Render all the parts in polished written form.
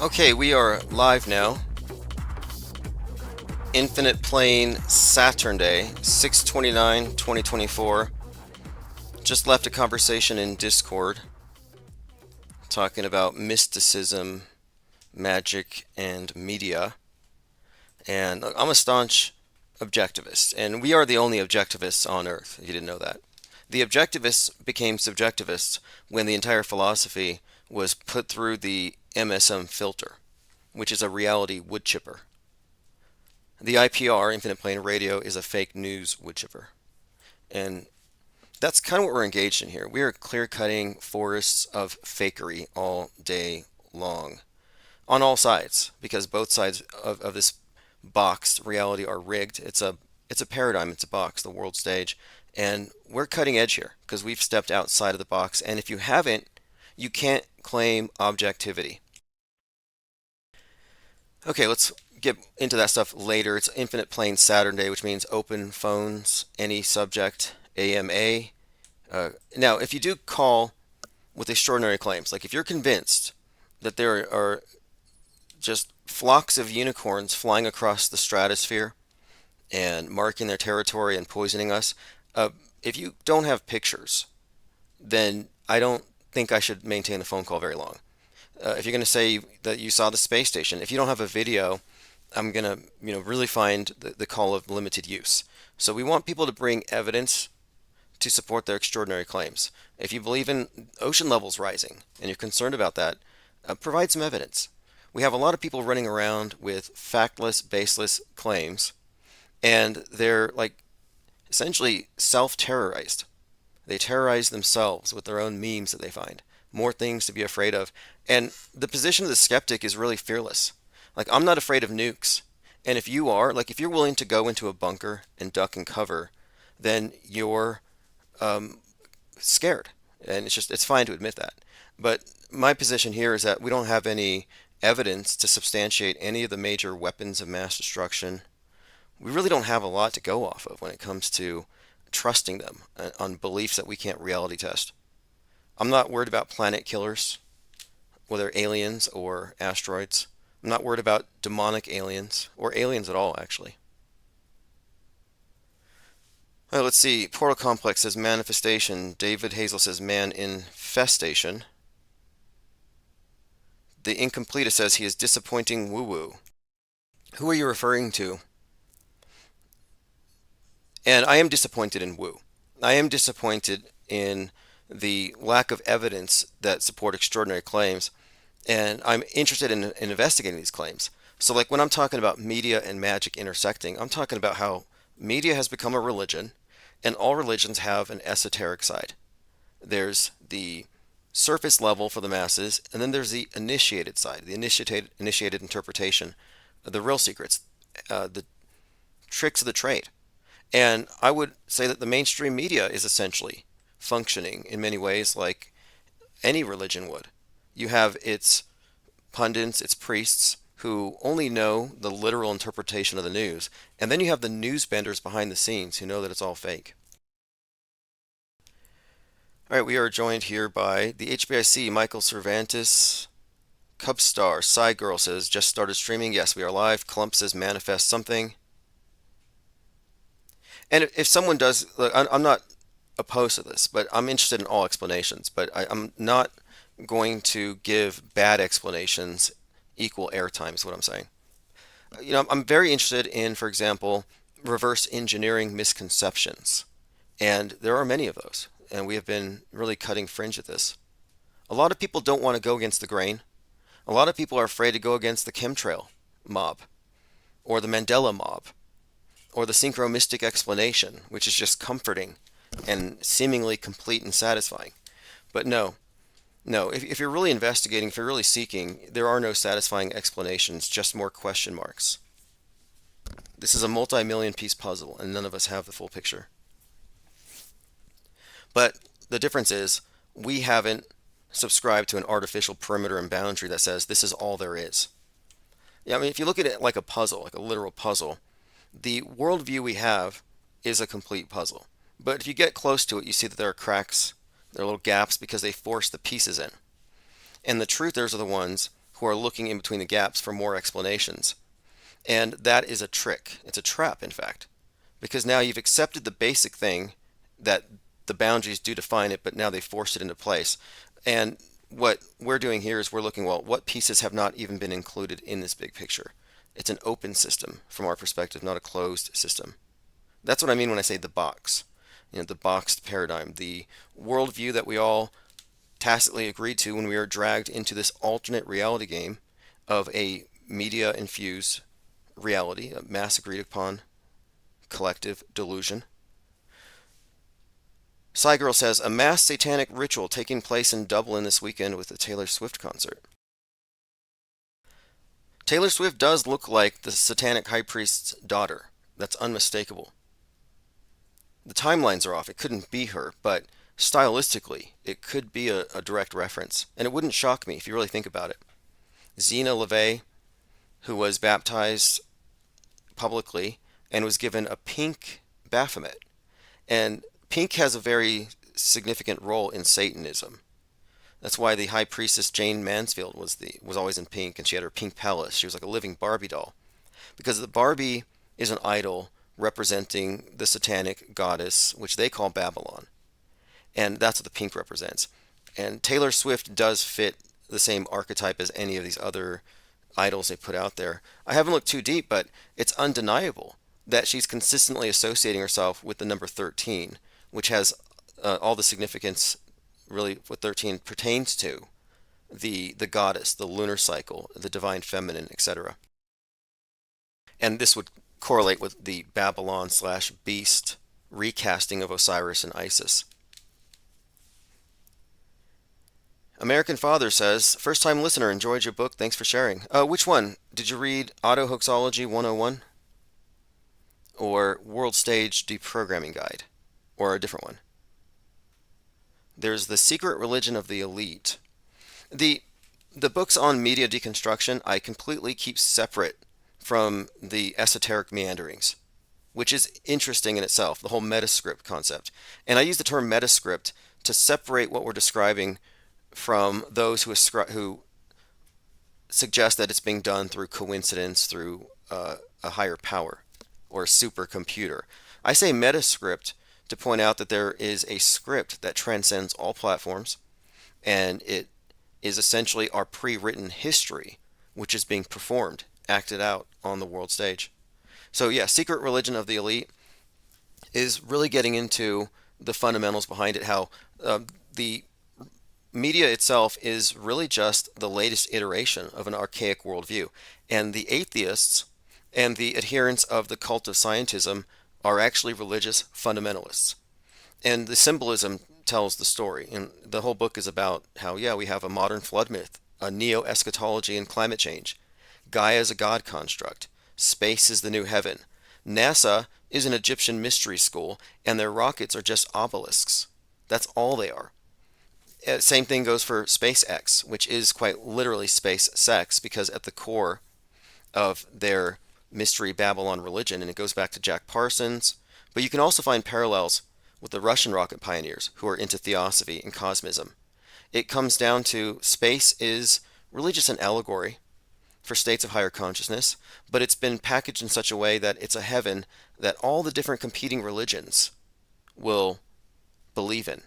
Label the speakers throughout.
Speaker 1: Okay, we are live now. Infinite Plane Saturnday, 6/29, 2024. Just left a conversation in Discord talking about mysticism, magic, and media. And I'm a staunch objectivist, and we are the only objectivists on Earth, if you didn't know that. The objectivists became subjectivists when the entire philosophy was put through the MSM filter, which is a reality wood chipper. The IPR, Infinite Plane Radio, is a fake news wood chipper. And that's kind of what we're engaged in here. We are clear cutting forests of fakery all day long on all sides because both sides of this boxed reality are rigged. It's a paradigm, it's a box, the world stage. And we're cutting edge here because we've stepped outside of the box. And if you haven't, you can't claim objectivity. Okay, let's get into that stuff later. It's Infinite Plane Saturday, which means open phones, any subject, AMA. Now, if you do call with extraordinary claims, like if you're convinced that there are just flocks of unicorns flying across the stratosphere and marking their territory and poisoning us, uh, if you don't have pictures, then I don't think I should maintain the phone call very long. If you're going to say that you saw the space station, if you don't have a video, I'm going to, really find the call of limited use. So we want people to bring evidence to support their extraordinary claims. If you believe in ocean levels rising and you're concerned about that, provide some evidence. We have a lot of people running around with factless, baseless claims, and they're like essentially self-terrorized. They terrorize themselves with their own memes that they find. More things to be afraid of. And the position of the skeptic is really fearless. Like, I'm not afraid of nukes. And if you are, like, if you're willing to go into a bunker and duck and cover, then you're um, scared. And it's fine to admit that. But my position here is that we don't have any evidence to substantiate any of the major weapons of mass destruction. We really don't have a lot to go off of when it comes to trusting them on beliefs that we can't reality test. I'm not worried about planet killers, whether aliens or asteroids. I'm not worried about demonic aliens or aliens at all, actually. Well, let's see. Portal Complex says manifestation. David Hazel says man infestation. The Incompletist says he is disappointing woo woo. Who are you referring to? And I am disappointed in woo. I am disappointed in the lack of evidence that support extraordinary claims, and I'm interested in investigating these claims. So, like when I'm talking about media and magic intersecting, I'm talking about how media has become a religion, and all religions have an esoteric side. There's the surface level for the masses, and then there's the initiated side, the initiated interpretation, the real secrets, the tricks of the trade. And I would say that the mainstream media is essentially functioning in many ways like any religion would. You have its pundits, its priests, who only know the literal interpretation of the news, and then you have the news benders behind the scenes who know that it's all fake. All right, we are joined here by the HBIC, Michael Cervantes, Cubstar, Side Girl says, just started streaming. Yes, we are live. Clump says, manifest something. And if someone does, look, I'm not opposed to this, but I'm interested in all explanations. But I'm not going to give bad explanations equal airtime, is what I'm saying. I'm very interested in, for example, reverse engineering misconceptions. And there are many of those. And we have been really cutting fringe at this. A lot of people don't want to go against the grain. A lot of people are afraid to go against the chemtrail mob or the Mandela mob or the synchromistic explanation, which is just comforting and seemingly complete and satisfying. But no, no, if you're really investigating, if you're really seeking, there are no satisfying explanations, just more question marks. This is a multi-million piece puzzle, and none of us have the full picture. But the difference is, we haven't subscribed to an artificial perimeter and boundary that says this is all there is. Yeah, I mean, if you look at it like a puzzle, like a literal puzzle, the worldview we have is a complete puzzle. But if you get close to it, you see that there are cracks, there are little gaps because they force the pieces in. And the truthers are the ones who are looking in between the gaps for more explanations. And that is a trick. It's a trap, in fact, because now you've accepted the basic thing that the boundaries do define it, but now they forced it into place. And what we're doing here is we're looking, well, what pieces have not even been included in this big picture? It's an open system from our perspective, not a closed system. That's what I mean when I say the box. The boxed paradigm, the worldview that we all tacitly agreed to when we were dragged into this alternate reality game of a media infused reality, a mass agreed upon collective delusion. Cygirl says, a mass satanic ritual taking place in Dublin this weekend with the Taylor Swift concert. Taylor Swift does look like the satanic high priest's daughter. That's unmistakable. The timelines are off. It couldn't be her, but stylistically, it could be a direct reference. And it wouldn't shock me if you really think about it. Zena LeVay, who was baptized publicly and was given a pink Baphomet. And pink has a very significant role in Satanism. That's why the high priestess Jane Mansfield was always in pink, and she had her pink palace. She was like a living Barbie doll. Because the Barbie is an idol representing the satanic goddess, which they call Babylon. And that's what the pink represents. And Taylor Swift does fit the same archetype as any of these other idols they put out there. I haven't looked too deep, but it's undeniable that she's consistently associating herself with the number 13, which has all the significance, really, what 13 pertains to the goddess, the lunar cycle, the divine feminine, etc. And this would correlate with the Babylon slash beast recasting of Osiris and Isis. American Father says, first time listener, enjoyed your book, thanks for sharing. Which one? Did you read Auto Hoaxology 101? Or World Stage Deprogramming Guide? Or a different one? There's The Secret Religion of the Elite. The books on media deconstruction I completely keep separate from the esoteric meanderings, which is interesting in itself, the whole metascript concept. And I use the term metascript to separate what we're describing from those who suggest that it's being done through coincidence, through a higher power or a supercomputer. I say metascript to point out that there is a script that transcends all platforms, and it is essentially our pre-written history, which is being performed, acted out on the world stage. So yeah, Secret Religion of the Elite is really getting into the fundamentals behind it, how the media itself is really just the latest iteration of an archaic worldview. And the atheists and the adherents of the cult of scientism are actually religious fundamentalists. And the symbolism tells the story. And the whole book is about how, yeah, we have a modern flood myth, a neo-eschatology and climate change. Gaia is a god construct. Space is the new heaven. NASA is an Egyptian mystery school, and their rockets are just obelisks. That's all they are. Same thing goes for SpaceX, which is quite literally space sex, because at the core of their mystery Babylon religion, and it goes back to Jack Parsons, but you can also find parallels with the Russian rocket pioneers who are into theosophy and cosmism. It comes down to space is really just an allegory for states of higher consciousness, but it's been packaged in such a way that it's a heaven that all the different competing religions will believe in.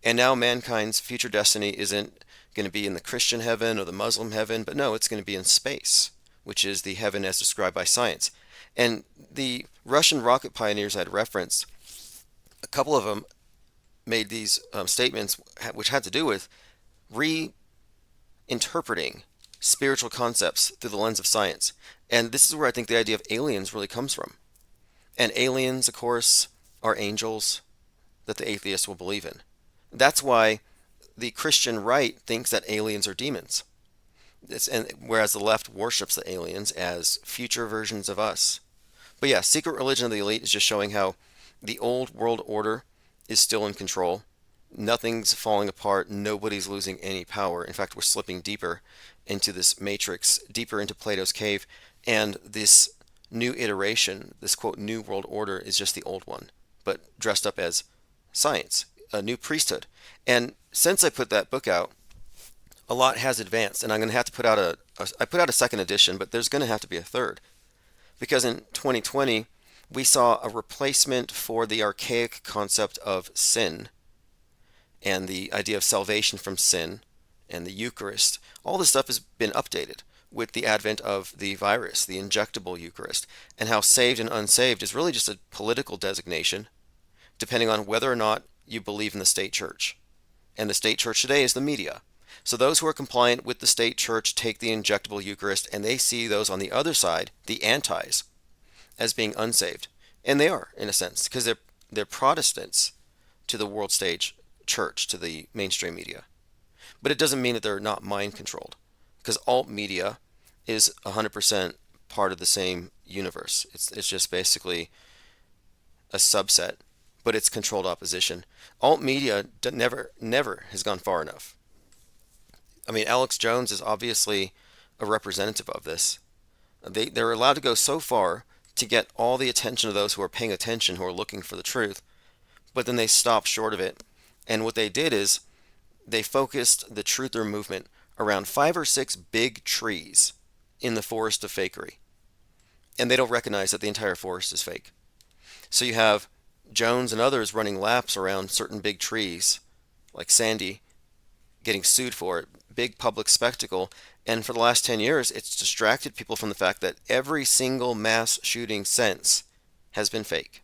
Speaker 1: And now mankind's future destiny isn't going to be in the Christian heaven or the Muslim heaven, but no, it's going to be in space, which is the heaven as described by science. And the Russian rocket pioneers I had referenced, a couple of them made these statements which had to do with reinterpreting spiritual concepts through the lens of science. And this is where I think the idea of aliens really comes from. And aliens, of course, are angels that the atheists will believe in. That's why the Christian right thinks that aliens are demons. Whereas the left worships the aliens as future versions of us. But yeah, Secret Religion of the Elite is just showing how the old world order is still in control. Nothing's falling apart. Nobody's losing any power. In fact, we're slipping deeper into this matrix, deeper into Plato's cave. And this new iteration, this quote, new world order, is just the old one, but dressed up as science, a new priesthood. And since I put that book out, a lot has advanced, and I'm going to have to put out I put out a second edition, but there's going to have to be a third because in 2020 we saw a replacement for the archaic concept of sin and the idea of salvation from sin and the Eucharist. All this stuff has been updated with the advent of the virus, the injectable Eucharist, and how saved and unsaved is really just a political designation, depending on whether or not you believe in the state church. And the state church today is the media. So those who are compliant with the state church take the injectable Eucharist, and they see those on the other side, the antis, as being unsaved. And they are, in a sense, because they're Protestants to the world stage church, to the mainstream media. But it doesn't mean that they're not mind controlled, because alt media is 100% part of the same universe. It's just basically a subset, but it's controlled opposition. Alt media never has gone far enough. I mean, Alex Jones is obviously a representative of this. They're allowed to go so far to get all the attention of those who are paying attention, who are looking for the truth, but then they stop short of it. And what they did is they focused the truther movement around 5 or 6 big trees in the forest of fakery. And they don't recognize that the entire forest is fake. So you have Jones and others running laps around certain big trees, like Sandy, getting sued for it. Big public spectacle. And for the last 10 years, it's distracted people from the fact that every single mass shooting since has been fake.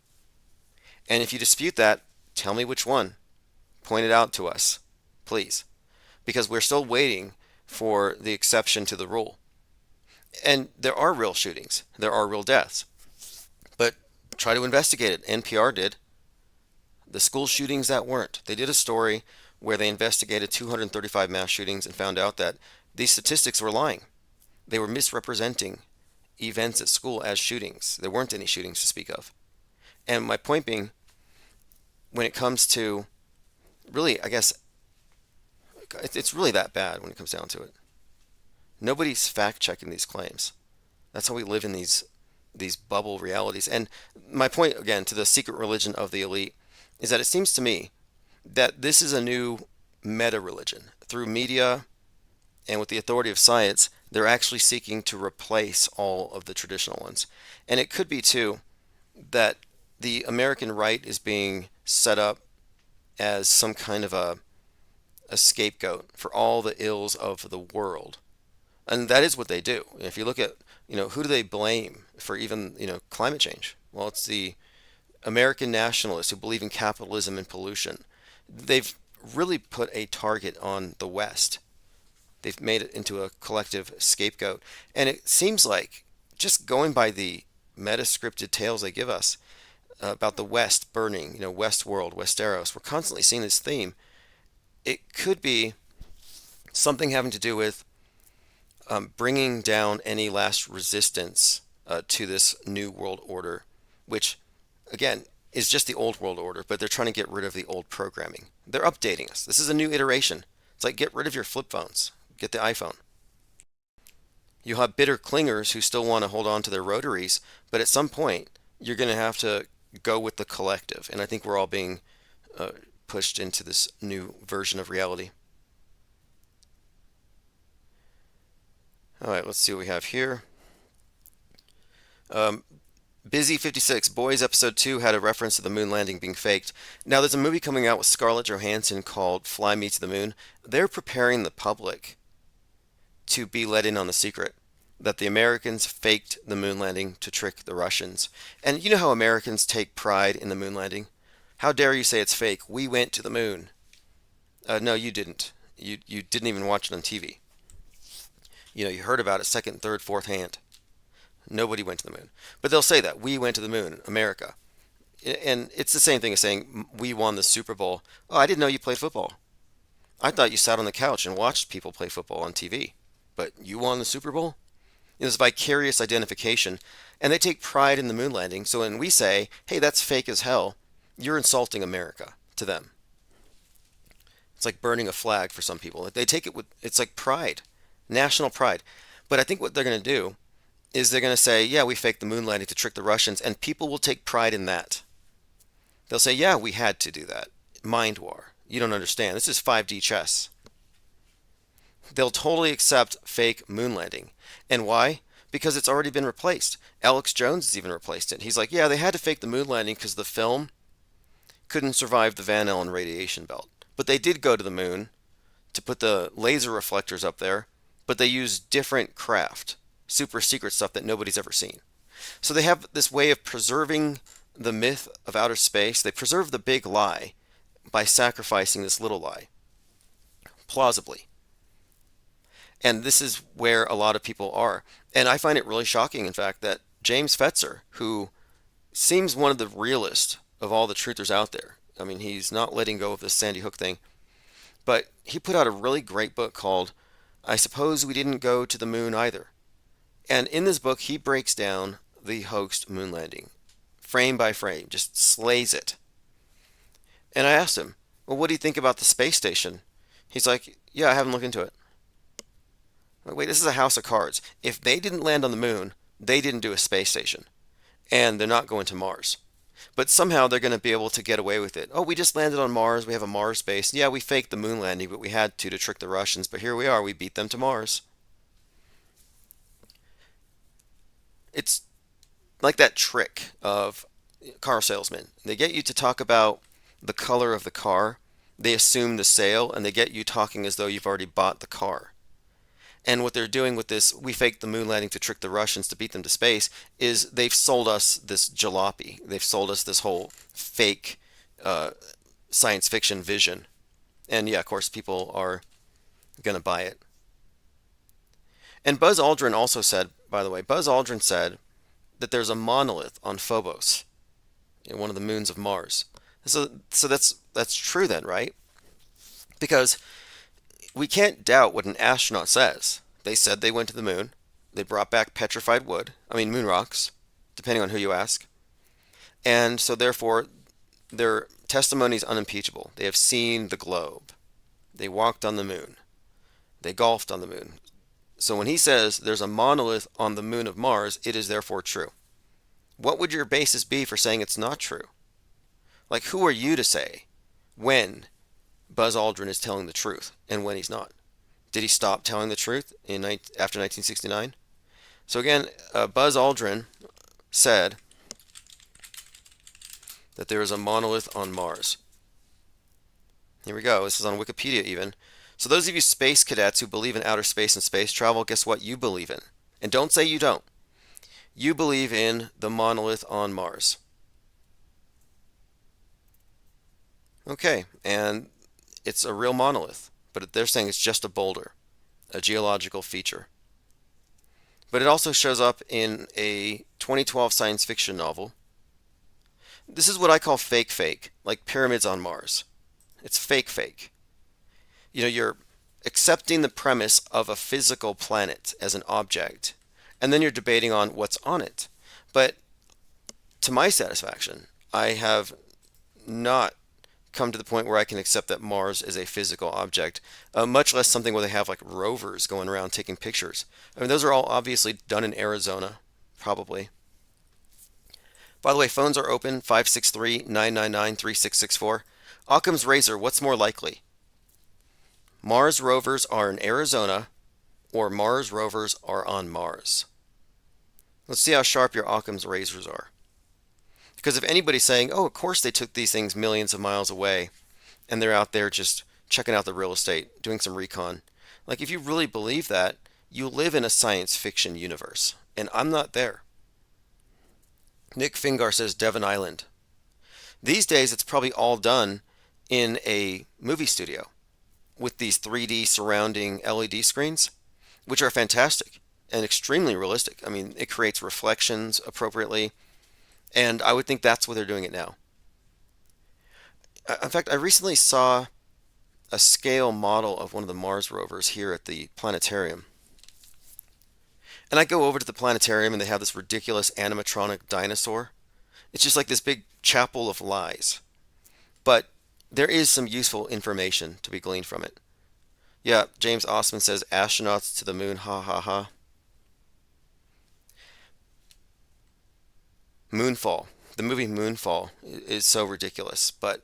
Speaker 1: And if you dispute that, tell me which one. Point it out to us, please. Because we're still waiting for the exception to the rule. And there are real shootings. There are real deaths. But try to investigate it. NPR did. The school shootings that weren't. They did a story where they investigated 235 mass shootings and found out that these statistics were lying. They were misrepresenting events at school as shootings. There weren't any shootings to speak of. And my point being, when it comes to really, I guess, it's really that bad when it comes down to it. Nobody's fact-checking these claims. That's how we live in these bubble realities. And my point, again, to the secret religion of the elite is that it seems to me that this is a new meta-religion. Through media and with the authority of science, they're actually seeking to replace all of the traditional ones. And it could be, too, that the American right is being set up as some kind of a scapegoat for all the ills of the world. And that is what they do. If you look at, who do they blame for even, climate change? Well, it's the American nationalists who believe in capitalism and pollution. They've really put a target on the West. They've made it into a collective scapegoat. And it seems like, just going by the meta-scripted tales they give us about the West burning, Westworld, Westeros, we're constantly seeing this theme. It could be something having to do with bringing down any last resistance to this new world order, which, again, is just the old world order, but they're trying to get rid of the old programming. They're updating us. This is a new iteration. It's like, get rid of your flip phones. Get the iPhone. You'll have bitter clingers who still want to hold on to their rotaries, but at some point, you're going to have to go with the collective. And I think we're all being pushed into this new version of reality. All right, let's see what we have here. Busy 56, Boys Episode 2 had a reference to the moon landing being faked. Now, there's a movie coming out with Scarlett Johansson called Fly Me to the Moon. They're preparing the public to be let in on the secret that the Americans faked the moon landing to trick the Russians. And you know how Americans take pride in the moon landing? How dare you say it's fake? We went to the moon. No, you didn't. You didn't even watch it on TV. You heard about it second, third, fourth hand. Nobody went to the moon. But they'll say that. We went to the moon, America. And it's the same thing as saying, we won the Super Bowl. Oh, I didn't know you played football. I thought you sat on the couch and watched people play football on TV. But you won the Super Bowl? It's vicarious identification. And they take pride in the moon landing. So when we say, hey, that's fake as hell, you're insulting America to them. It's like burning a flag for some people. They take it with, it's like pride, national pride. But I think what they're going to do is they're going to say, yeah, we faked the moon landing to trick the Russians, and people will take pride in that. They'll say, yeah, we had to do that. Mind war. You don't understand. This is 5D chess. They'll totally accept fake moon landing. And why? Because it's already been replaced. Alex Jones has even replaced it. He's like, yeah, they had to fake the moon landing because the film couldn't survive the Van Allen radiation belt. But they did go to the moon to put the laser reflectors up there, but they used different craft, super secret stuff that nobody's ever seen. So they have this way of preserving the myth of outer space. They preserve the big lie by sacrificing this little lie, plausibly. And this is where a lot of people are. And I find it really shocking, in fact, that James Fetzer, who seems one of the realest of all the truthers out there, I mean, he's not letting go of this Sandy Hook thing, but he put out a really great book called I Suppose We Didn't Go to the Moon Either. And in this book, he breaks down the hoax moon landing, frame by frame, just slays it. And I asked him, well, what do you think about the space station? He's like, yeah, I haven't looked into it. I'm like, wait, this is a house of cards. If they didn't land on the moon, they didn't do a space station. And they're not going to Mars. But somehow they're going to be able to get away with it. Oh, we just landed on Mars. We have a Mars base. Yeah, we faked the moon landing, but we had to trick the Russians. But here we are. We beat them to Mars. It's like that trick of car salesmen. They get you to talk about the color of the car. They assume the sale, and they get you talking as though you've already bought the car. And what they're doing with this, we faked the moon landing to trick the Russians to beat them to space, is they've sold us this jalopy. They've sold us this whole fake uh, science fiction vision. And yeah, of course, people are going to buy it. And Buzz Aldrin also said, by the way, Buzz Aldrin said that there's a monolith on Phobos, one of the moons of Mars. So that's true then, right? Because we can't doubt what an astronaut says. They said they went to the moon. They brought back petrified wood, moon rocks, depending on who you ask. And so therefore, their testimony is unimpeachable. They have seen the globe. They walked on the moon. They golfed on the moon. So when he says there's a monolith on the moon of Mars, it is therefore true. What would your basis be for saying it's not true? Like, who are you to say when Buzz Aldrin is telling the truth and when he's not? Did he stop telling the truth after 1969? So again, Buzz Aldrin said that there is a monolith on Mars. Here we go. This is on Wikipedia even. So those of you space cadets who believe in outer space and space travel, guess what you believe in? And don't say you don't. You believe in the monolith on Mars. Okay, and it's a real monolith, but they're saying it's just a boulder, a geological feature. But it also shows up in a 2012 science fiction novel. This is what I call fake fake, like pyramids on Mars. It's fake fake. You're accepting the premise of a physical planet as an object, and then you're debating on what's on it. But to my satisfaction, I have not come to the point where I can accept that Mars is a physical object, much less something where they have like rovers going around taking pictures. Those are all obviously done in Arizona, probably. By the way, phones are open, 563-999-3664. Occam's razor, what's more likely? Mars rovers are in Arizona, or Mars rovers are on Mars. Let's see how sharp your Occam's razors are. Because if anybody's saying, oh, of course they took these things millions of miles away, and they're out there just checking out the real estate, doing some recon. Like, if you really believe that, you live in a science fiction universe, and I'm not there. Nick Fingar says Devon Island. These days, it's probably all done in a movie studio with these 3D surrounding LED screens, which are fantastic and extremely realistic. It creates reflections appropriately, and I would think that's what they're doing it now. In fact, I recently saw a scale model of one of the Mars rovers here at the planetarium. And I go over to the planetarium and they have this ridiculous animatronic dinosaur. It's just like this big chapel of lies. But there is some useful information to be gleaned from it. Yeah, James Osman says astronauts to the moon, ha ha ha. Moonfall. The movie Moonfall is so ridiculous, but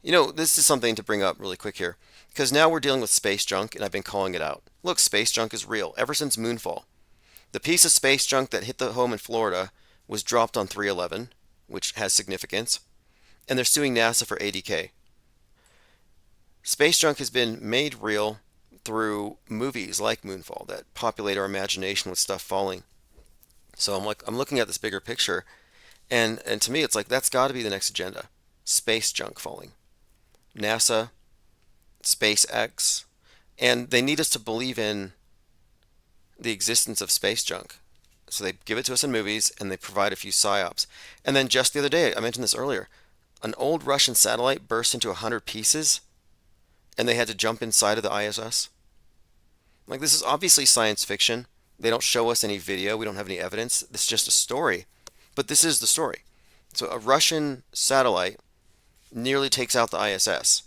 Speaker 1: This is something to bring up really quick here, because now we're dealing with space junk, and I've been calling it out. Look, space junk is real ever since Moonfall. The piece of space junk that hit the home in Florida was dropped on 311, which has significance, and they're suing NASA for ADK. Space junk has been made real through movies like Moonfall that populate our imagination with stuff falling. So I'm looking at this bigger picture, and to me it's like that's got to be the next agenda. Space junk falling. NASA, SpaceX, and they need us to believe in the existence of space junk. So they give it to us in movies and they provide a few psyops. And then just the other day, I mentioned this earlier, an old Russian satellite burst into 100 pieces and they had to jump inside of the ISS. Like, this is obviously science fiction. They don't show us any video, we don't have any evidence. This is just a story. But this is the story. So a Russian satellite nearly takes out the ISS.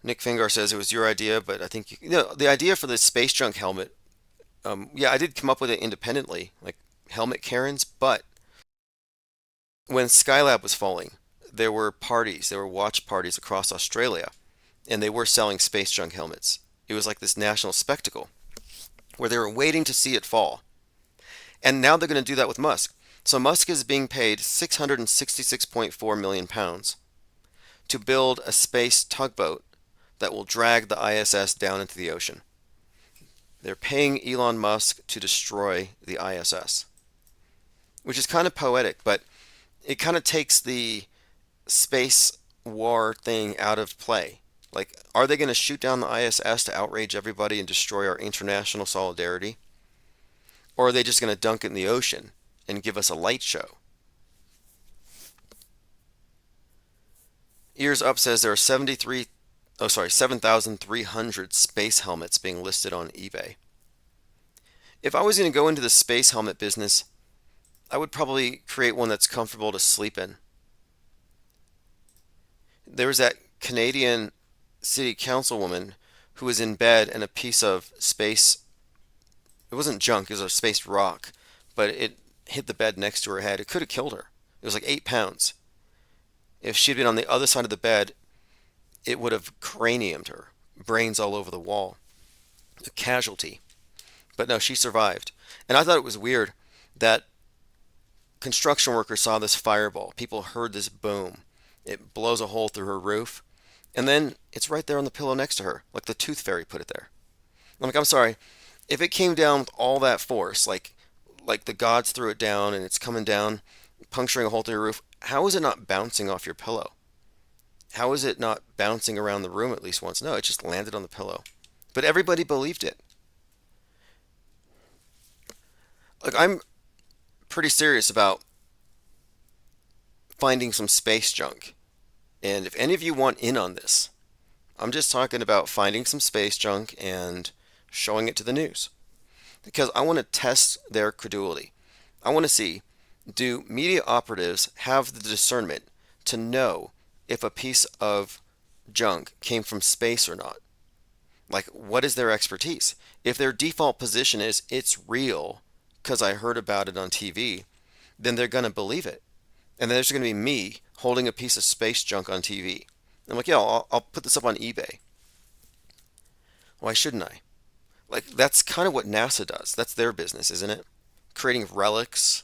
Speaker 1: Nick Fingar says it was your idea, but I think the idea for the space junk helmet. Yeah, I did come up with it independently, like helmet Karens. But when Skylab was falling, there were watch parties across Australia, and they were selling space junk helmets. It was like this national spectacle where they were waiting to see it fall. And now they're going to do that with Musk. So Musk is being paid 666.4 million pounds to build a space tugboat that will drag the ISS down into the ocean. They're paying Elon Musk to destroy the ISS, which is kind of poetic, but it kind of takes the space war thing out of play. Like, are they going to shoot down the ISS to outrage everybody and destroy our international solidarity? Or are they just going to dunk it in the ocean and give us a light show? Ears Up says there are 7,300 space helmets being listed on eBay. If I was going to go into the space helmet business, I would probably create one that's comfortable to sleep in. There was that Canadian city councilwoman who was in bed and a piece of space, it wasn't junk, it was a space rock, but it hit the bed next to her head. It could have killed her. It was like 8 pounds. If she'd been on the other side of the bed, it would have craniumed her, brains all over the wall. A casualty. But no, she survived. And I thought it was weird that construction workers saw this fireball. People heard this boom. It blows a hole through her roof. And then it's right there on the pillow next to her, like the tooth fairy put it there. I'm like, I'm sorry. If it came down with all that force, like the gods threw it down and it's coming down, puncturing a hole through your roof, how is it not bouncing off your pillow? How is it not bouncing around the room at least once? No, it just landed on the pillow. But everybody believed it. Like, I'm pretty serious about finding some space junk. And if any of you want in on this, I'm just talking about finding some space junk and showing it to the news. Because I want to test their credulity. I want to see, do media operatives have the discernment to know if a piece of junk came from space or not? Like, what is their expertise? If their default position is it's real because I heard about it on TV, then they're going to believe it. And then there's going to be me holding a piece of space junk on TV. I'm like, yeah, I'll put this up on eBay. Why shouldn't I? Like, that's kind of what NASA does. That's their business, isn't it? Creating relics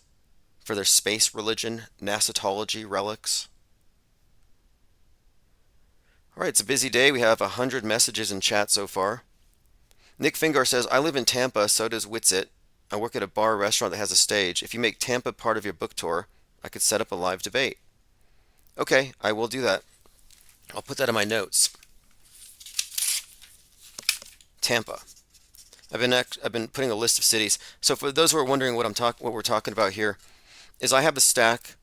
Speaker 1: for their space religion, NASAtology relics. All right, it's a busy day. We have 100 messages in chat so far. Nick Fingar says, I live in Tampa, so does Witsit. I work at a bar restaurant that has a stage. If you make Tampa part of your book tour, I could set up a live debate. Okay, I will do that. I'll put that in my notes. Tampa. I've been putting a list of cities. So for those who are wondering what we're talking about here, is I have a stack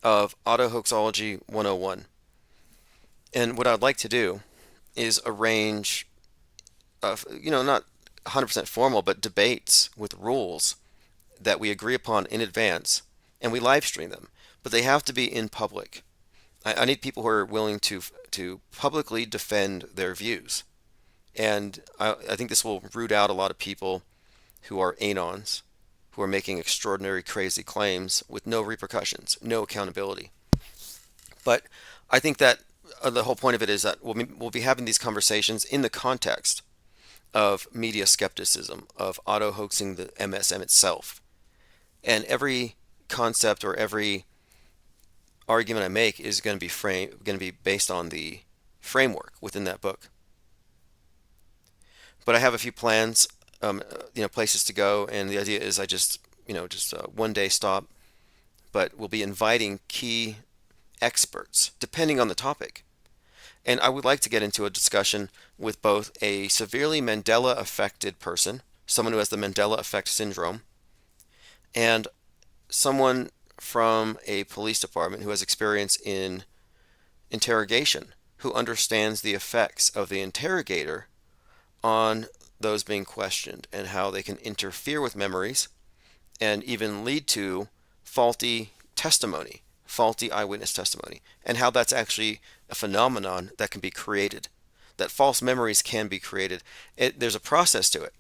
Speaker 1: of Auto Hoaxology 101. And what I'd like to do is arrange, not 100% formal, but debates with rules that we agree upon in advance, and we live stream them. But they have to be in public. I need people who are willing to publicly defend their views. And I think this will root out a lot of people who are anons, who are making extraordinary, crazy claims with no repercussions, no accountability. But I think that the whole point of it is that we'll be having these conversations in the context of media skepticism, of auto hoaxing the MSM itself. And every concept or every argument I make is going to be based on the framework within that book. But I have a few plans, places to go, and the idea is I just a one day stop, but we'll be inviting key experts depending on the topic. And I would like to get into a discussion with both a severely Mandela affected person, someone who has the Mandela effect syndrome, and someone from a police department who has experience in interrogation, who understands the effects of the interrogator on those being questioned and how they can interfere with memories and even lead to faulty testimony, faulty eyewitness testimony, and how that's actually a phenomenon that can be created, that false memories can be created. There's a process to it,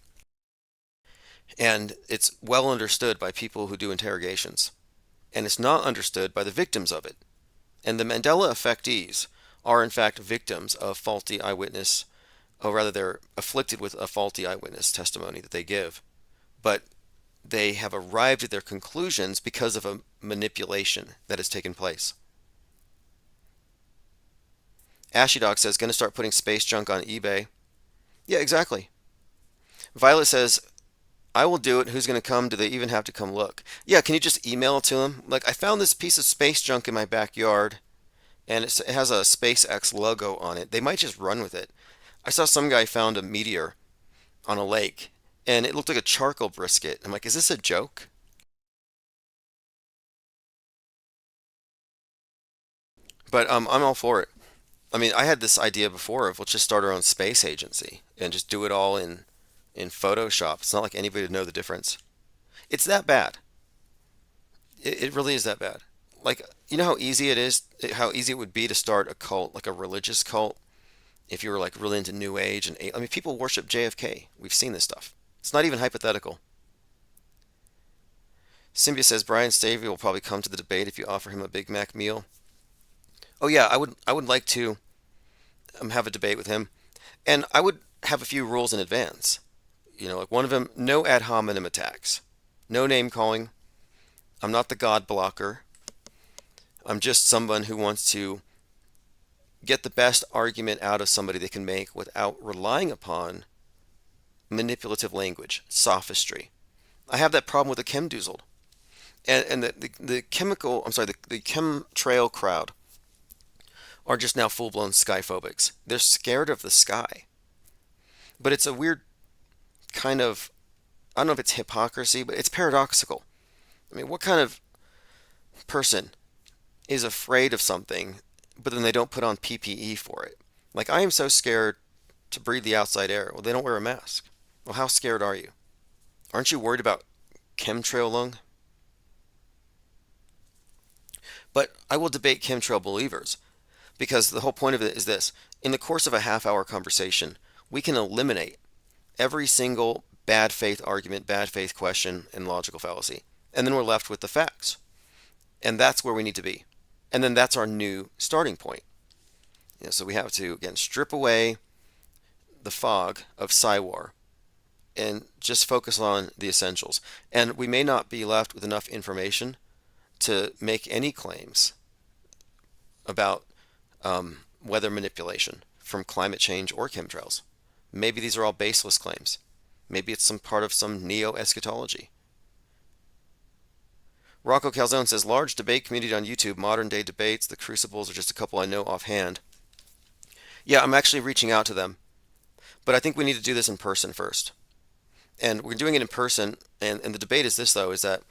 Speaker 1: and it's well understood by people who do interrogations, and it's not understood by the victims of it. And the Mandela affectees are in fact victims of faulty eyewitness, or rather they're afflicted with a faulty eyewitness testimony that they give. But they have arrived at their conclusions because of a manipulation that has taken place. Ashy Dog says, going to start putting space junk on eBay. Yeah, exactly. Violet says, I will do it. Who's going to come? Do they even have to come look? Yeah, can you just email it to them? Like, I found this piece of space junk in my backyard, and it has a SpaceX logo on it. They might just run with it. I saw some guy found a meteor on a lake, and it looked like a charcoal brisket. I'm like, is this a joke? But I'm all for it. I mean, I had this idea before of let's just start our own space agency and just do it all in Photoshop. It's not like anybody would know the difference. It's that bad. It really is that bad. Like, you know how easy it is, how easy it would be to start a cult, like a religious cult, if you were like really into New Age and I mean, people worship JFK. We've seen this stuff. It's not even hypothetical. Symbia says Brian Stavey will probably come to the debate if you offer him a Big Mac meal. Oh yeah, I would like to have a debate with him, and I would have a few rules in advance. Like one of them, no ad hominem attacks, no name calling. I'm not the God blocker. I'm just someone who wants to get the best argument out of somebody they can make without relying upon manipulative language, sophistry. I have that problem with the chemdoozled. And the chemical, I'm sorry, the chemtrail crowd are just now full-blown skyphobics. They're scared of the sky. But it's a weird kind of, I don't know if it's hypocrisy, but it's paradoxical. I mean, what kind of person is afraid of something, but then they don't put on PPE for it? Like, I am so scared to breathe the outside air. Well, they don't wear a mask. Well, how scared are you? Aren't you worried about chemtrail lung? But I will debate chemtrail believers because the whole point of it is this. In the course of a half-hour conversation, we can eliminate every single bad faith argument, bad faith question, and logical fallacy. And then we're left with the facts. And that's where we need to be. And then that's our new starting point. So we have to, again, strip away the fog of Psywar and just focus on the essentials. And we may not be left with enough information to make any claims about weather manipulation from climate change or chemtrails. Maybe these are all baseless claims. Maybe it's some part of some neo-eschatology. Rocco Calzone says, large debate community on YouTube, modern day debates, the crucibles are just a couple I know offhand. Yeah, I'm actually reaching out to them. But I think we need to do this in person first. And we're doing it in person, and the debate is this, though, is that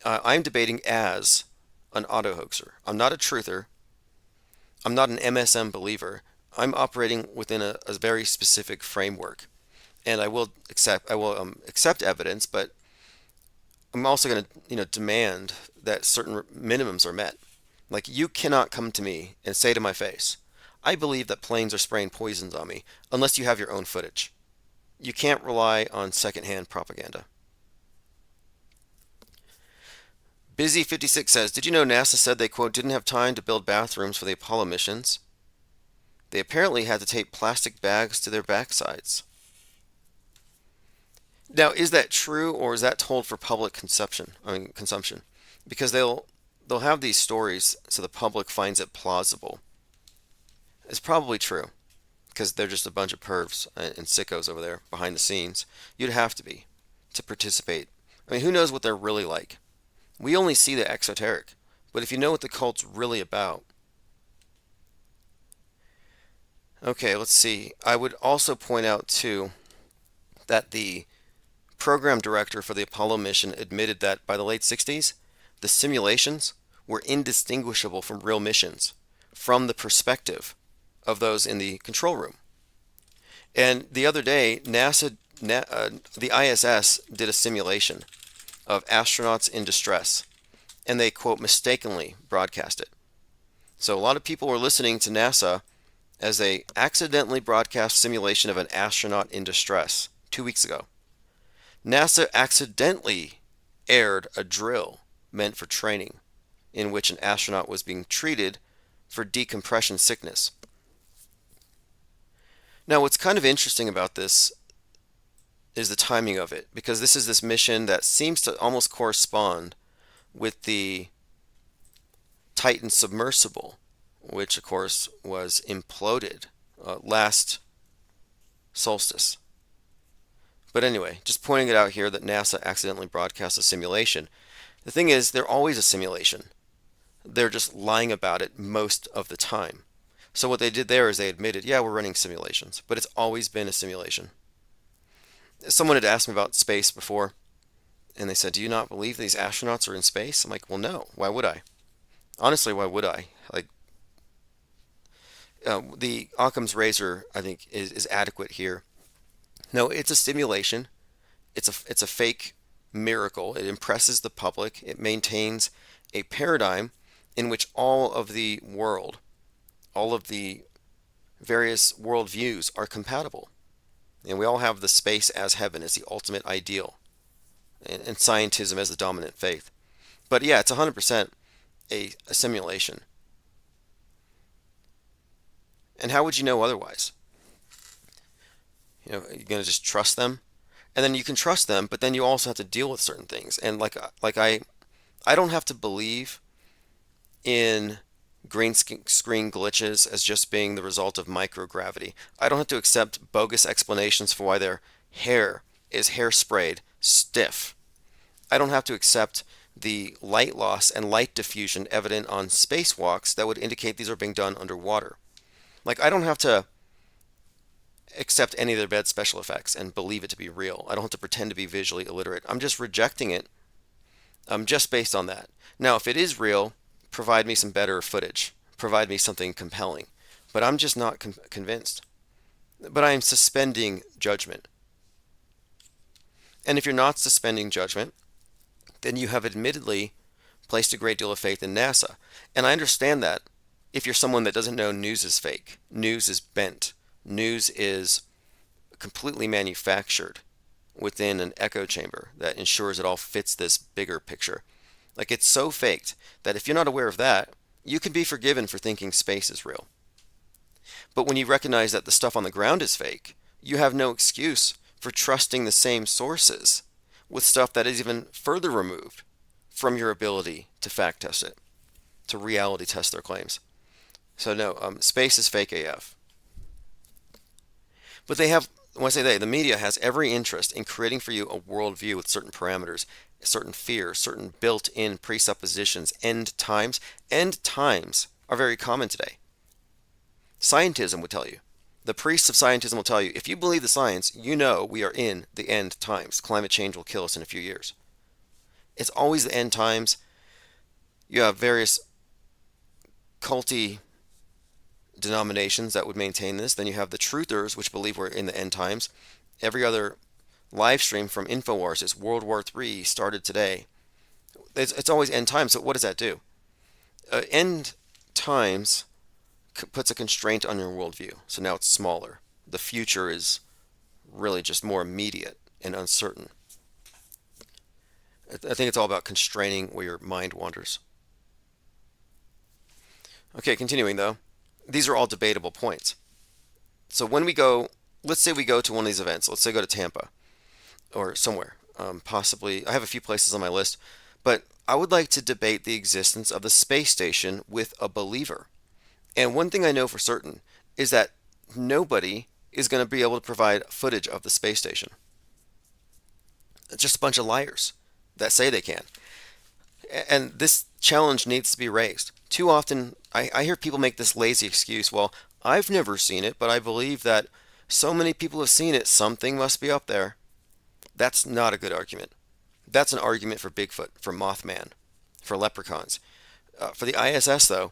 Speaker 1: I'm debating as an auto-hoaxer. I'm not a truther. I'm not an MSM believer. I'm operating within a very specific framework. And I will accept evidence, but I'm also going to demand that certain minimums are met. Like, you cannot come to me and say to my face, I believe that planes are spraying poisons on me, unless you have your own footage. You can't rely on secondhand propaganda. Busy56 says, did you know NASA said they, quote, didn't have time to build bathrooms for the Apollo missions? They apparently had to tape plastic bags to their backsides. Now, is that true or is that told for public consumption? Because they'll have these stories so the public finds it plausible. It's probably true because they're just a bunch of pervs and sickos over there behind the scenes. You'd have to be to participate. I mean, who knows what they're really like? We only see the exoteric, but if you know what the cult's really about. Okay, let's see. I would also point out too that the program director for the Apollo mission admitted that by the late 60s, the simulations were indistinguishable from real missions from the perspective of those in the control room. And the other day, the ISS did a simulation of astronauts in distress, and they, quote, mistakenly broadcast it. So a lot of people were listening to NASA as they accidentally broadcast simulation of an astronaut in distress 2 weeks ago. NASA accidentally aired a drill meant for training in which an astronaut was being treated for decompression sickness. Now, what's kind of interesting about this is the timing of it, because this is this mission that seems to almost correspond with the Titan submersible, which of course was imploded last solstice. But anyway, just pointing it out here that NASA accidentally broadcast a simulation. The thing is, they're always a simulation. They're just lying about it most of the time. So what they did there is they admitted, yeah, we're running simulations, but it's always been a simulation. Someone had asked me about space before, and they said, do you not believe these astronauts are in space? I'm like, well, no. Why would I? Honestly, why would I? Like, the Occam's razor, I think, is adequate here. No, it's a simulation. It's a fake miracle. It impresses the public. It maintains a paradigm in which all of the world, all of the various worldviews are compatible. And we all have the space as heaven as the ultimate ideal, and scientism as the dominant faith. But yeah, it's 100% a simulation. And how would you know otherwise? You're going to just trust them? And then you can trust them, but then you also have to deal with certain things. And I don't have to believe in green screen glitches as just being the result of microgravity. I don't have to accept bogus explanations for why their hair is hairsprayed stiff. I don't have to accept the light loss and light diffusion evident on spacewalks that would indicate these are being done underwater. I don't have to accept any of their bad special effects and believe it to be real. I don't have to pretend to be visually illiterate. I'm just rejecting it just based on that. Now, if it is real, provide me some better footage. Provide me something compelling. But I'm just not convinced. But I am suspending judgment. And if you're not suspending judgment, then you have admittedly placed a great deal of faith in NASA. And I understand that if you're someone that doesn't know news is fake, news is bent, news is completely manufactured within an echo chamber that ensures it all fits this bigger picture. It's so faked that if you're not aware of that, you can be forgiven for thinking space is real. But when you recognize that the stuff on the ground is fake, you have no excuse for trusting the same sources with stuff that is even further removed from your ability to fact test it, to reality test their claims. So no, space is fake AF. But when I say the media has every interest in creating for you a worldview with certain parameters, certain fears, certain built-in presuppositions, end times. End times are very common today. Scientism would tell you. The priests of scientism will tell you, if you believe the science, you know we are in the end times. Climate change will kill us in a few years. It's always the end times. You have various culty denominations that would maintain this. Then you have the truthers, which believe we're in the end times. Every other live stream from InfoWars is World War III started today. It's always end times. So what does that do? End times puts a constraint on your worldview. So now it's smaller. The future is really just more immediate and uncertain. I think it's all about constraining where your mind wanders. Okay, continuing though, these are all debatable points. So when we go, let's say we go to one of these events, let's say go to Tampa or somewhere, possibly, I have a few places on my list, but I would like to debate the existence of the space station with a believer. And one thing I know for certain is that nobody is going to be able to provide footage of the space station. It's just a bunch of liars that say they can. And this challenge needs to be raised. Too often, I hear people make this lazy excuse, well, I've never seen it, but I believe that so many people have seen it, something must be up there. That's not a good argument. That's an argument for Bigfoot, for Mothman, for leprechauns. For the ISS, though,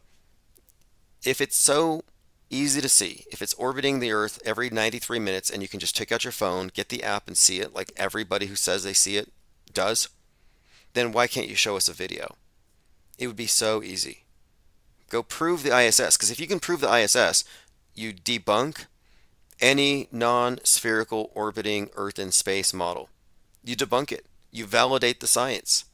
Speaker 1: if it's so easy to see, if it's orbiting the Earth every 93 minutes and you can just take out your phone, get the app, and see it like everybody who says they see it does, then why can't you show us a video? It would be so easy. Go prove the ISS, because if you can prove the ISS, you debunk any non-spherical orbiting Earth in space model. You debunk it. You validate the science.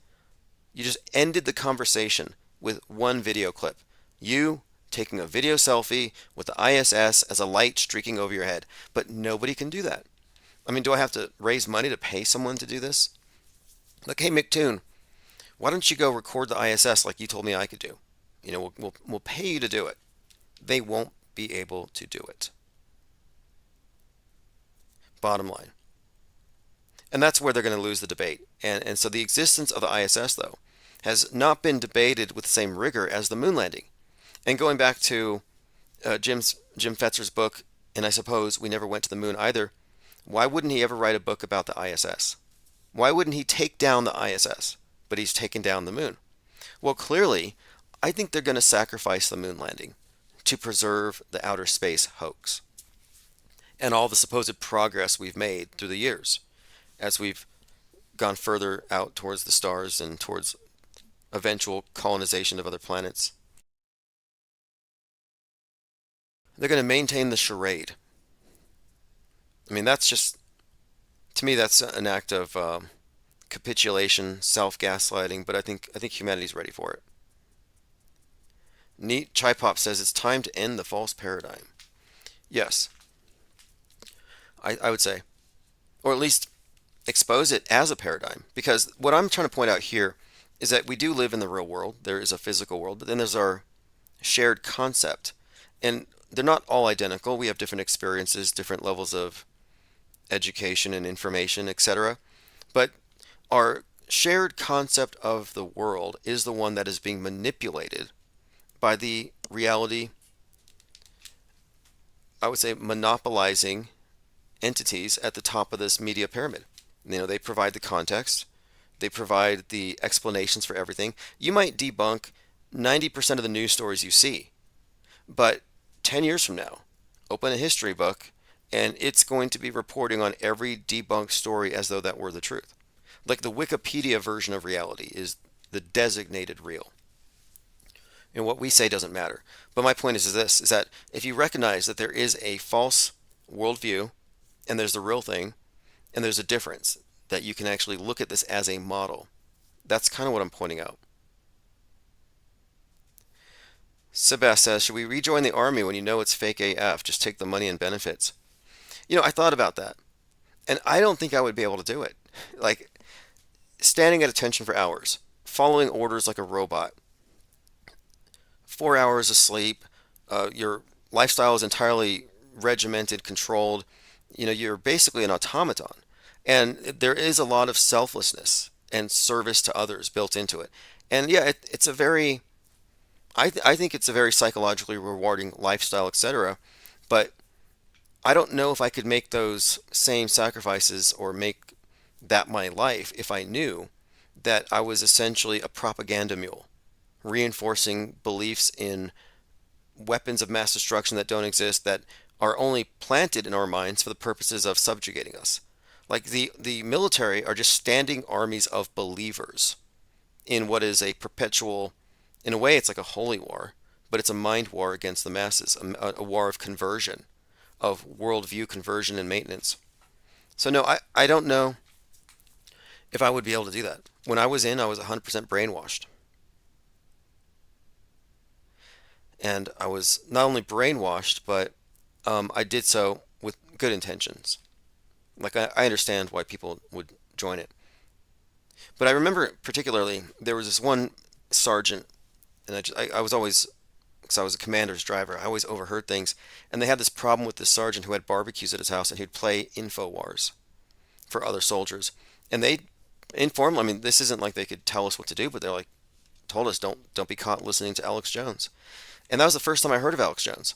Speaker 1: You just ended the conversation with one video clip. You taking a video selfie with the ISS as a light streaking over your head. But nobody can do that. I mean, do I have to raise money to pay someone to do this? Like, hey, McToon, why don't you go record the ISS like you told me I could do? You know, we'll pay you to do it. They won't be able to do it. Bottom line. And that's where they're going to lose the debate. And so the existence of the ISS, though, has not been debated with the same rigor as the moon landing. And going back to Jim Fetzer's book, and I suppose we never went to the moon either, why wouldn't he ever write a book about the ISS? Why wouldn't he take down the ISS, but he's taken down the moon? Well, clearly, I think they're going to sacrifice the moon landing to preserve the outer space hoax and all the supposed progress we've made through the years as we've gone further out towards the stars and towards eventual colonization of other planets. They're going to maintain the charade. I mean, that's just, to me, that's an act of capitulation, self-gaslighting, but I think humanity's ready for it. Neat Chai Pop says it's time to end the false paradigm. Yes, I would say. Or at least expose it as a paradigm. Because what I'm trying to point out here is that we do live in the real world. There is a physical world, but then there's our shared concept. And they're not all identical. We have different experiences, different levels of education and information, etc. But our shared concept of the world is the one that is being manipulated by the reality, I would say, monopolizing entities at the top of this media pyramid. You know, they provide the context, they provide the explanations for everything. You might debunk 90% of the news stories you see, but 10 years from now, open a history book and it's going to be reporting on every debunked story as though that were the truth. Like the Wikipedia version of reality is the designated real. And what we say doesn't matter. But my point is this, is that if you recognize that there is a false worldview and there's the real thing, and there's a difference, that you can actually look at this as a model. That's kind of what I'm pointing out. Sebas says, should we rejoin the army when you know it's fake AF? Just take the money and benefits. You know, I thought about that. And I don't think I would be able to do it. Like, standing at attention for hours, following orders like a robot, 4 hours of sleep, your lifestyle is entirely regimented, controlled. You know, you're basically an automaton. And there is a lot of selflessness and service to others built into it. And yeah, it's a very, I think it's a very psychologically rewarding lifestyle, etc. But I don't know if I could make those same sacrifices or make that my life if I knew that I was essentially a propaganda mule, reinforcing beliefs in weapons of mass destruction that don't exist, that are only planted in our minds for the purposes of subjugating us. Like the military are just standing armies of believers in what is a perpetual, in a way it's like a holy war, but it's a mind war against the masses, a war of conversion, of worldview conversion and maintenance. So no, I don't know if I would be able to do that. When I was in, I was 100% brainwashed. And I was not only brainwashed, but I did so with good intentions. Like, I understand why people would join it. But I remember particularly there was this one sergeant, and I was always, because I was a commander's driver, I always overheard things. And they had this problem with this sergeant who had barbecues at his house, and he'd play InfoWars for other soldiers. And they informed, I mean, this isn't like they could tell us what to do, but they're like, told us don't be caught listening to Alex Jones. And that was the first time I heard of Alex Jones.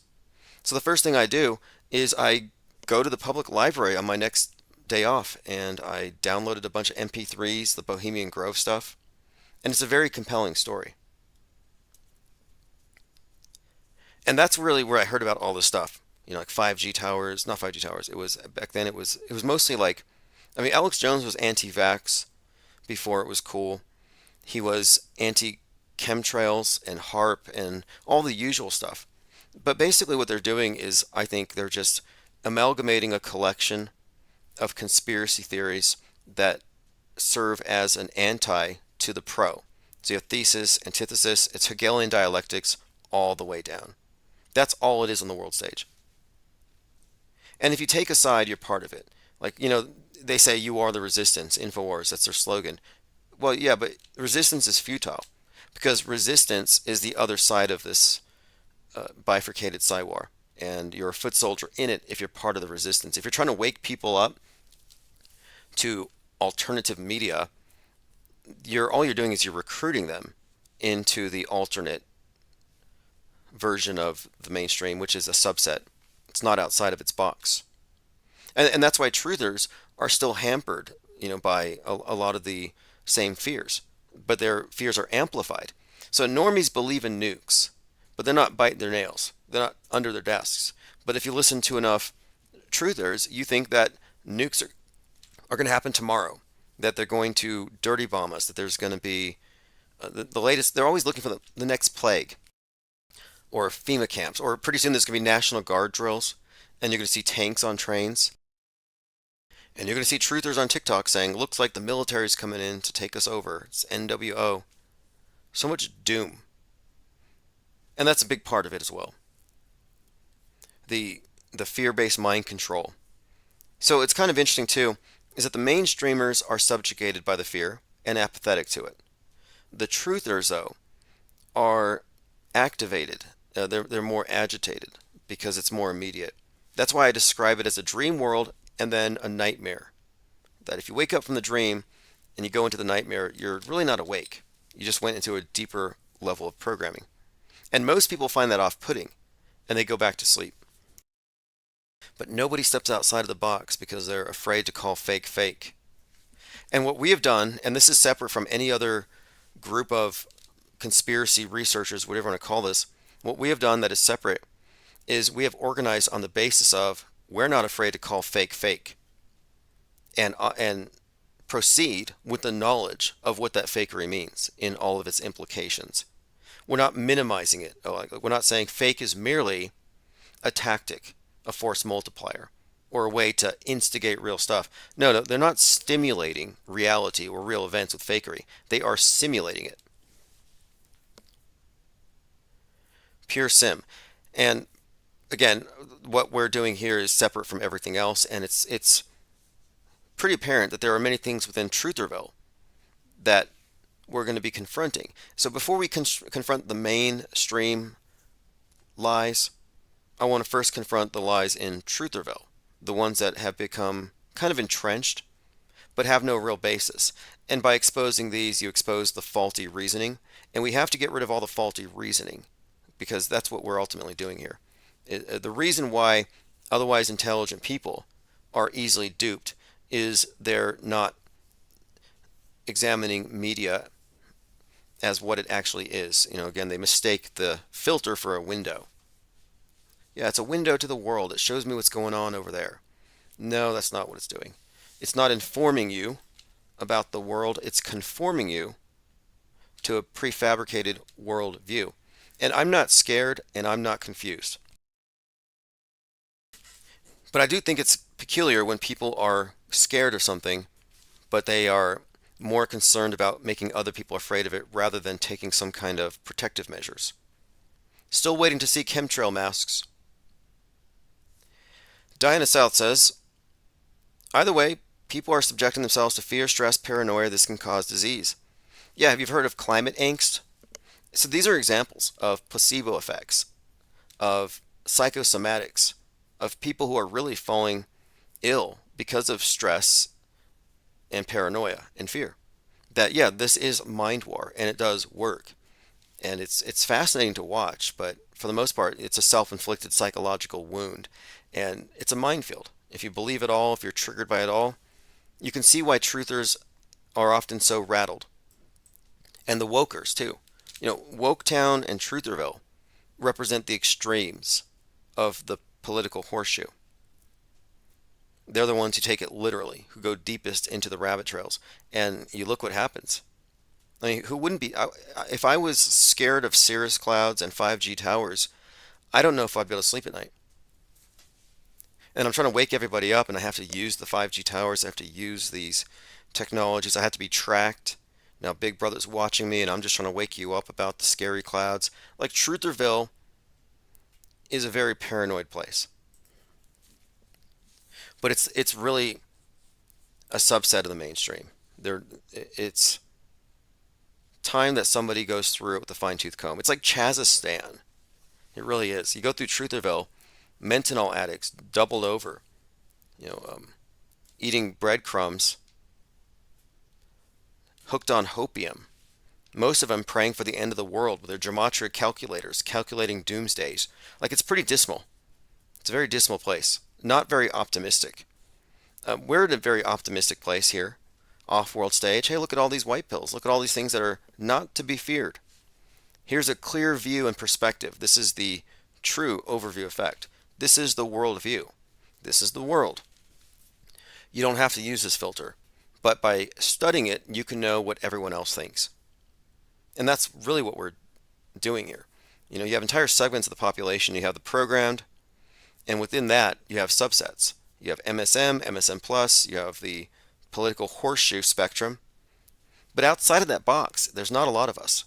Speaker 1: So the first thing I do is I go to the public library on my next day off and I downloaded a bunch of MP3s, the Bohemian Grove stuff, and it's a very compelling story. And that's really where I heard about all this stuff. You know, like 5G towers, not 5G towers. It was back then it was mostly like, I mean, Alex Jones was anti-vax before it was cool. He was anti chemtrails and HARP and all the usual stuff. But basically, what they're doing is, I think they're just amalgamating a collection of conspiracy theories that serve as an anti to the pro. So you have thesis, antithesis, it's Hegelian dialectics all the way down. That's all it is on the world stage. And if you take a side, you're part of it. Like, they say you are the resistance, InfoWars, that's their slogan. Well, yeah, but resistance is futile because resistance is the other side of this bifurcated war. And you're a foot soldier in it if you're part of the resistance. If you're trying to wake people up to alternative media, all you're doing is you're recruiting them into the alternate version of the mainstream, which is a subset. It's not outside of its box. And that's why truthers are still hampered, by a lot of the same fears, but their fears are amplified. So normies believe in nukes, but they're not biting their nails. They're not under their desks. But if you listen to enough truthers, you think that nukes are going to happen tomorrow, that they're going to dirty bomb us, that there's going to be the latest. They're always looking for the next plague or FEMA camps, or pretty soon there's going to be National Guard drills, and you're going to see tanks on trains. And you're going to see truthers on TikTok saying, looks like the military's coming in to take us over. It's NWO. So much doom. And that's a big part of it as well. The fear-based mind control. So it's kind of interesting too, is that the mainstreamers are subjugated by the fear and apathetic to it. The truthers, though, are activated. They're more agitated because it's more immediate. That's why I describe it as a dream world and then a nightmare. That if you wake up from the dream and you go into the nightmare, you're really not awake. You just went into a deeper level of programming. And most people find that off-putting and they go back to sleep. But nobody steps outside of the box because they're afraid to call fake fake. And what we have done, and this is separate from any other group of conspiracy researchers, whatever you want to call this, what we have done that is separate is we have organized on the basis of we're not afraid to call fake fake and proceed with the knowledge of what that fakery means in all of its implications. We're not minimizing it. We're not saying fake is merely a tactic, a force multiplier, or a way to instigate real stuff. No, they're not stimulating reality or real events with fakery. They are simulating it. Pure sim. And again, what we're doing here is separate from everything else, and it's pretty apparent that there are many things within Trutherville that we're going to be confronting. So before we confront the mainstream lies, I want to first confront the lies in Trutherville, the ones that have become kind of entrenched but have no real basis. And by exposing these, you expose the faulty reasoning, and we have to get rid of all the faulty reasoning because that's what we're ultimately doing here. The reason why otherwise intelligent people are easily duped is they're not examining media as what it actually is. Again, they mistake the filter for a window. Yeah, it's a window to the world. It shows me what's going on over there. No, that's not what it's doing. It's not informing you about the world. It's conforming you to a prefabricated world view. And I'm not scared and I'm not confused. But I do think it's peculiar when people are scared of something, but they are more concerned about making other people afraid of it rather than taking some kind of protective measures. Still waiting to see chemtrail masks. Diana South says, either way, people are subjecting themselves to fear, stress, paranoia. This can cause disease. Yeah, have you heard of climate angst? So these are examples of placebo effects, of psychosomatics, of people who are really falling ill because of stress and paranoia and fear. That, yeah, this is mind war and it does work. And it's fascinating to watch, but for the most part, it's a self-inflicted psychological wound, and it's a minefield. If you believe it all, if you're triggered by it all, you can see why truthers are often so rattled. And the wokers, too. Woketown and Trutherville represent the extremes of the political horseshoe. They're the ones who take it literally, who go deepest into the rabbit trails. And you look what happens. I mean, who wouldn't be? If I was scared of cirrus clouds and 5G towers, I don't know if I'd be able to sleep at night. And I'm trying to wake everybody up, and I have to use the 5G towers. I have to use these technologies. I have to be tracked. Now, Big Brother's watching me, and I'm just trying to wake you up about the scary clouds. Like, Trutherville is a very paranoid place. But it's really a subset of the mainstream. It's time that somebody goes through it with a fine-tooth comb. It's like Chazistan. It really is. You go through Trutherville, Mentonol addicts doubled over, you know, eating breadcrumbs, hooked on hopium. Most of them praying for the end of the world with their gematria calculators, calculating doomsdays. Like, it's pretty dismal. It's a very dismal place. Not very optimistic. We're in a very optimistic place here, off-world stage. Hey, look at all these white pills. Look at all these things that are not to be feared. Here's a clear view and perspective. This is the true overview effect. This is the world view. This is the world. You don't have to use this filter, but by studying it, you can know what everyone else thinks. And that's really what we're doing here. You have entire segments of the population. You have the programmed, and within that, you have subsets. You have MSM, MSM plus, you have the political horseshoe spectrum. But outside of that box, there's not a lot of us.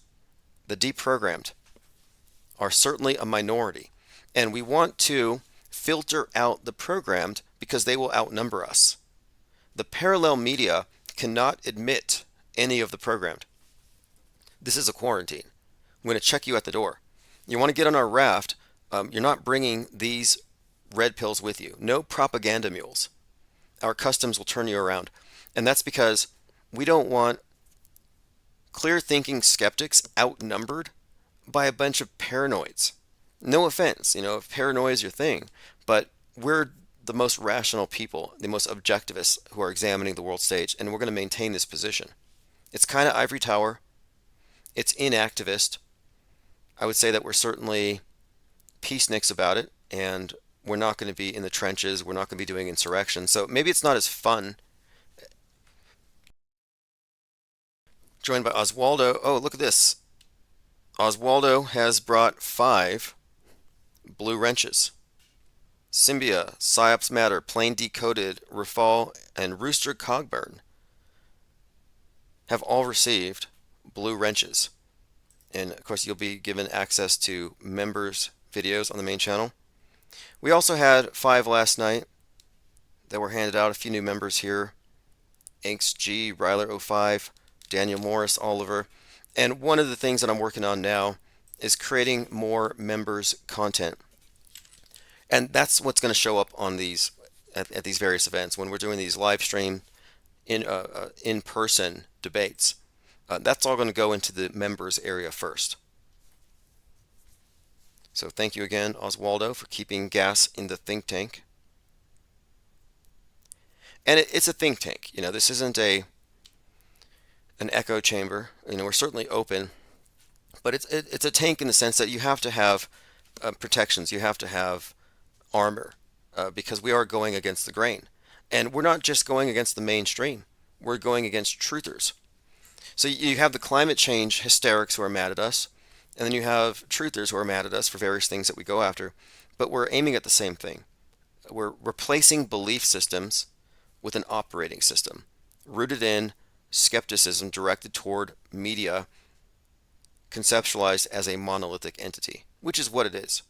Speaker 1: The deprogrammed are certainly a minority. And we want to filter out the programmed because they will outnumber us. The parallel media cannot admit any of the programmed. This is a quarantine. I'm going to check you at the door. You want to get on our raft, you're not bringing these red pills with you. No propaganda mules. Our customs will turn you around. And that's because we don't want clear thinking skeptics outnumbered by a bunch of paranoids. No offense, if paranoia is your thing, but we're the most rational people, the most objectivists who are examining the world stage, and we're going to maintain this position. It's kind of ivory tower. It's inactivist. I would say that we're certainly peaceniks about it, and we're not going to be in the trenches. We're not going to be doing insurrection. So maybe it's not as fun. Joined by Oswaldo. Oh, look at this. Oswaldo has brought 5 blue wrenches. Symbia, Psyops Matter, Plain Decoded, Rafal, and Rooster Cogburn have all received blue wrenches. And of course, you'll be given access to members' videos on the main channel. We also had 5 last night that were handed out. A few new members here. Inks G, Ryler05, Daniel Morris, Oliver. And one of the things that I'm working on now is creating more members' content. And that's what's going to show up on these at these various events when we're doing these live stream in-person debates. That's all going to go into the members area first. So thank you again, Oswaldo, for keeping gas in the think tank. And it's a think tank. This isn't an echo chamber. We're certainly open, but it's a tank in the sense that you have to have protections. You have to have armor because we are going against the grain. And we're not just going against the mainstream. We're going against truthers. So you have the climate change hysterics who are mad at us, and then you have truthers who are mad at us for various things that we go after. But we're aiming at the same thing. We're replacing belief systems with an operating system rooted in skepticism directed toward media conceptualized as a monolithic entity, which is what it is.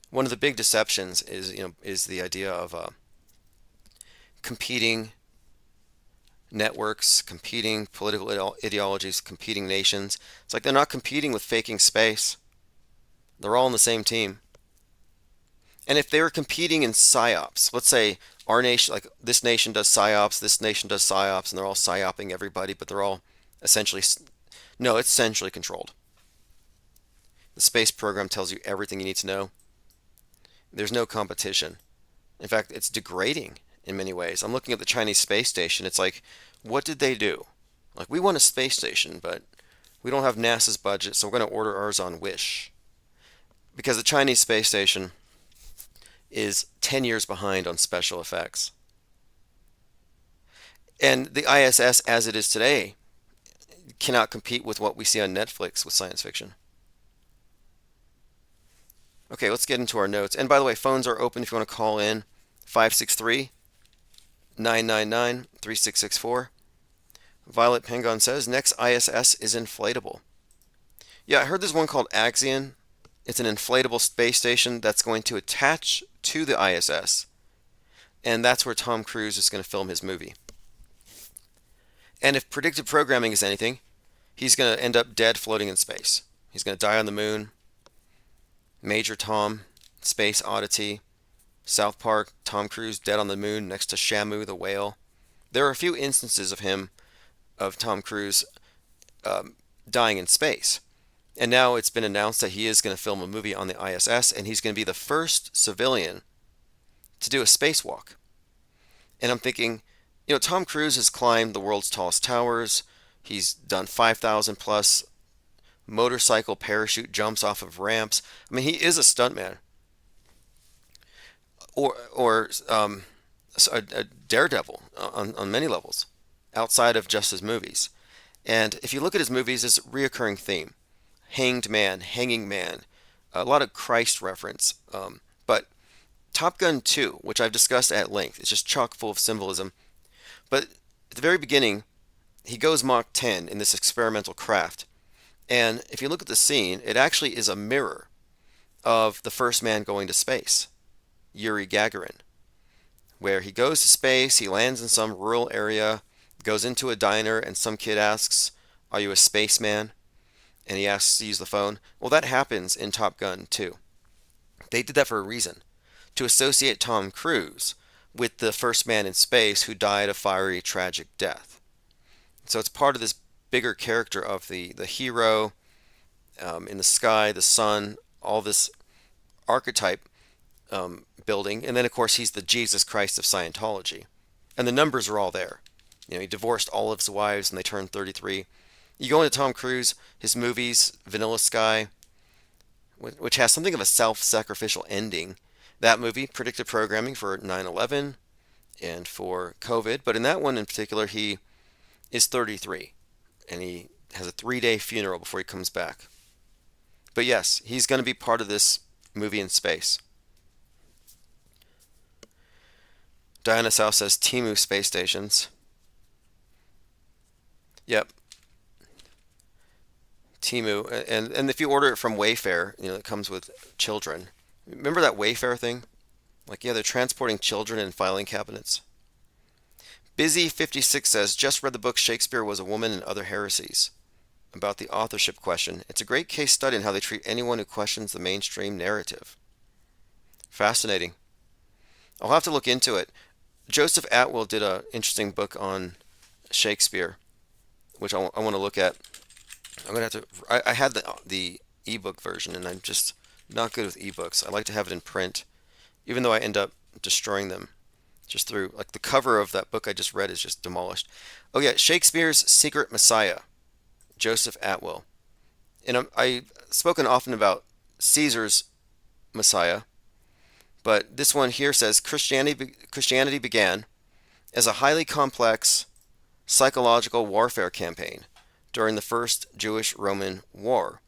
Speaker 1: One of the big deceptions is the idea of competing networks, competing political ideologies, competing nations. It's like they're not competing with faking space. They're all on the same team. And if they were competing in psyops, let's say our nation, like this nation does psyops, this nation does psyops, and they're all psyoping everybody, but they're all essentially, no, it's centrally controlled. The space program tells you everything you need to know. There's no competition. In fact, it's degrading in many ways. I'm looking at the Chinese space station. It's like, what did they do? Like, we want a space station, but we don't have NASA's budget, so we're going to order ours on Wish. Because the Chinese space station is 10 years behind on special effects. And the ISS, as it is today, cannot compete with what we see on Netflix with science fiction. Okay, let's get into our notes. And by the way, phones are open if you want to call in. 563-999-3664. Violet Pengon says, next ISS is inflatable. Yeah, I heard there's one called Axion. It's an inflatable space station that's going to attach to the ISS. And that's where Tom Cruise is going to film his movie. And if predictive programming is anything, he's going to end up dead floating in space. He's going to die on the moon. Major Tom, Space Oddity, South Park, Tom Cruise dead on the moon next to Shamu the whale. There are a few instances of Tom Cruise dying in space. And now it's been announced that he is going to film a movie on the ISS, and he's going to be the first civilian to do a spacewalk. And I'm thinking, Tom Cruise has climbed the world's tallest towers. He's done 5,000 plus motorcycle parachute jumps off of ramps. I mean, he is a stuntman, or a daredevil on many levels, outside of just his movies. And if you look at his movies, it's a reoccurring theme: hanged man, hanging man, a lot of Christ reference. But Top Gun 2, which I've discussed at length, is just chock full of symbolism. But at the very beginning, he goes Mach 10 in this experimental craft. And if you look at the scene, it actually is a mirror of the first man going to space, Yuri Gagarin, where he goes to space, he lands in some rural area, goes into a diner, and some kid asks, "Are you a spaceman?" And he asks to use the phone. Well, that happens in Top Gun 2. They did that for a reason, to associate Tom Cruise with the first man in space who died a fiery, tragic death. So it's part of this bigger character of the hero in the sky, the sun, all this archetype building. And then, of course, he's the Jesus Christ of Scientology. And the numbers are all there. He divorced all of his wives and they turned 33. You go into Tom Cruise, his movies, Vanilla Sky, which has something of a self-sacrificial ending. That movie, predictive programming for 9/11 and for COVID. But in that one in particular, he is 33. And he has a 3-day funeral before he comes back. But yes, he's going to be part of this movie in space. Diana South says Timu space stations. Yep. Timu. And if you order it from Wayfair, it comes with children. Remember that Wayfair thing? Like, yeah, they're transporting children in filing cabinets. Busy56 says, just read the book Shakespeare Was a Woman and Other Heresies, about the authorship question. It's a great case study in how they treat anyone who questions the mainstream narrative. Fascinating. I'll have to look into it. Joseph Atwill did an interesting book on Shakespeare, which I want to look at. I'm going to have to. I had the ebook version, and I'm just not good with ebooks. I like to have it in print, even though I end up destroying them just through, like, the cover of that book I just read is just demolished. Oh yeah, Shakespeare's Secret Messiah, Joseph Atwill. And I've spoken often about Caesar's Messiah, but this one here says Christianity began as a highly complex psychological warfare campaign during the First Jewish-Roman War.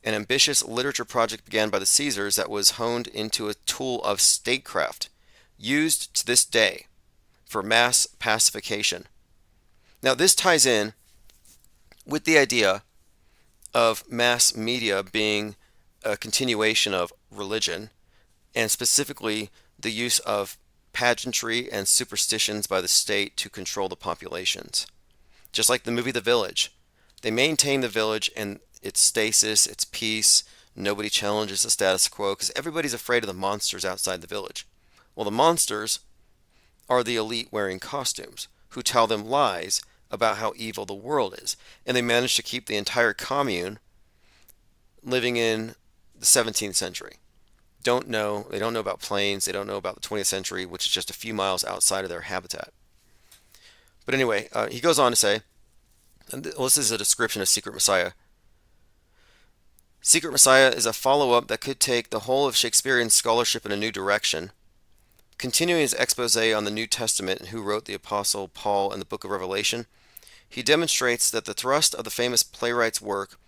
Speaker 1: An ambitious literature project began by the Caesars that was honed into a tool of statecraft, used to this day for mass pacification. Now, this ties in with the idea of mass media being a continuation of religion, and specifically the use of pageantry and superstitions by the state to control the populations. Just like the movie The Village, they maintain the village and its stasis, its peace. Nobody challenges the status quo because everybody's afraid of the monsters outside the village. Well, the monsters are the elite wearing costumes who tell them lies about how evil the world is. And they manage to keep the entire commune living in the 17th century. They don't know about planes, they don't know about the 20th century, which is just a few miles outside of their habitat. But anyway, he goes on to say, and this is a description of Secret Messiah. Secret Messiah is a follow-up that could take the whole of Shakespearean scholarship in a new direction. Continuing his expose on the New Testament and who wrote the Apostle Paul and the Book of Revelation, he demonstrates that the thrust of the famous playwright's work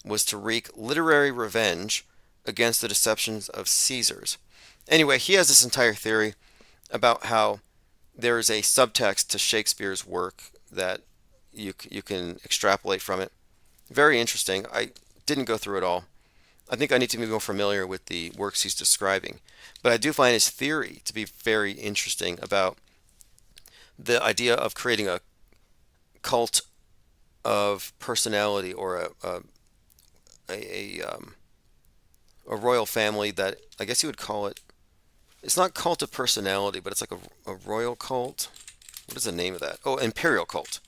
Speaker 1: was to wreak literary revenge against the deceptions of Caesars. Anyway, he has this entire theory about how there is a subtext to Shakespeare's work that you can extrapolate from it. Very interesting. I didn't go through it all. I think I need to be more familiar with the works he's describing. But I do find his theory to be very interesting about the idea of creating a cult of personality, or a royal family that I guess you would call it. It's not cult of personality, but it's like a royal cult. What is the name of that? Oh, imperial cult.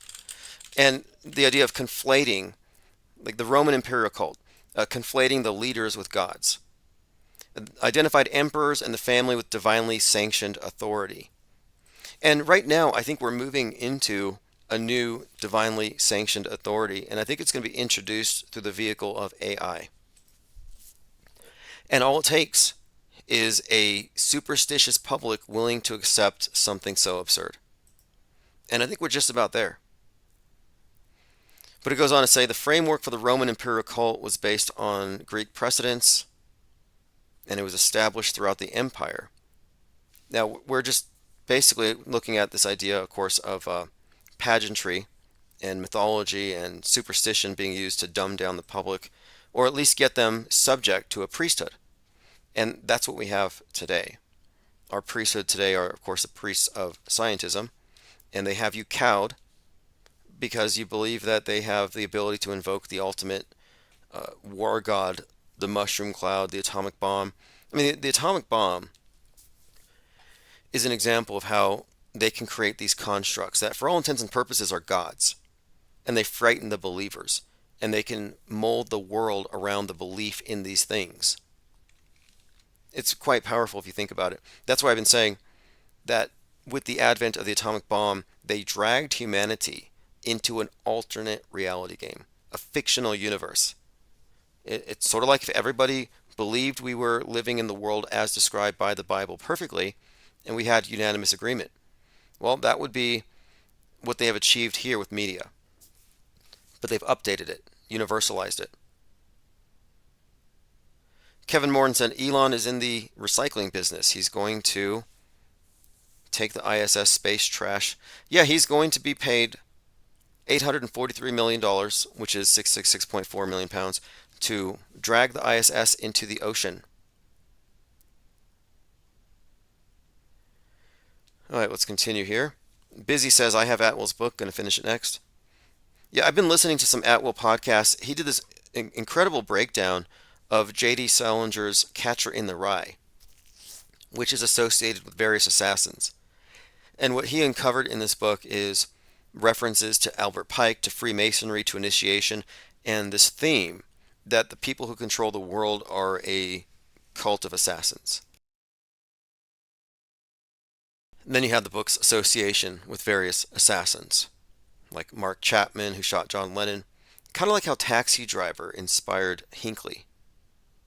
Speaker 1: And the idea of conflating, like the Roman imperial cult, conflating the leaders with gods. Identified emperors and the family with divinely sanctioned authority. And right now, I think we're moving into a new divinely sanctioned authority, and I think it's going to be introduced through the vehicle of AI. And all it takes is a superstitious public willing to accept something so absurd. And I think we're just about there. But it goes on to say the framework for the Roman imperial cult was based on Greek precedents, and it was established throughout the empire. Now, we're just basically looking at this idea, of course, of pageantry and mythology and superstition being used to dumb down the public, or at least get them subject to a priesthood. And that's what we have today. Our priesthood today are, of course, the priests of scientism, and they have you cowed because you believe that they have the ability to invoke the ultimate war god, the mushroom cloud, the atomic bomb. I mean, the atomic bomb is an example of how they can create these constructs that, for all intents and purposes, are gods. And they frighten the believers. And they can mold the world around the belief in these things. It's quite powerful if you think about it. That's why I've been saying that with the advent of the atomic bomb, they dragged humanity into an alternate reality game, a fictional universe. It's sort of like if everybody believed we were living in the world as described by the Bible perfectly, and we had unanimous agreement. Well, that would be what they have achieved here with media. But they've updated it, universalized it. Kevin Morton said Elon is in the recycling business. He's going to take the ISS space trash. Yeah, he's going to be paid $843 million, which is 666.4 million pounds, to drag the ISS into the ocean. All right, let's continue here. Busy says, I have Atwell's book, going to finish it next. Yeah, I've been listening to some Atwell podcasts. He did this incredible breakdown of J.D. Salinger's Catcher in the Rye, which is associated with various assassins. And what he uncovered in this book is references to Albert Pike, to Freemasonry, to initiation, and this theme that the people who control the world are a cult of assassins. And then you have the book's association with various assassins, like Mark Chapman, who shot John Lennon, kind of like how Taxi Driver inspired Hinckley,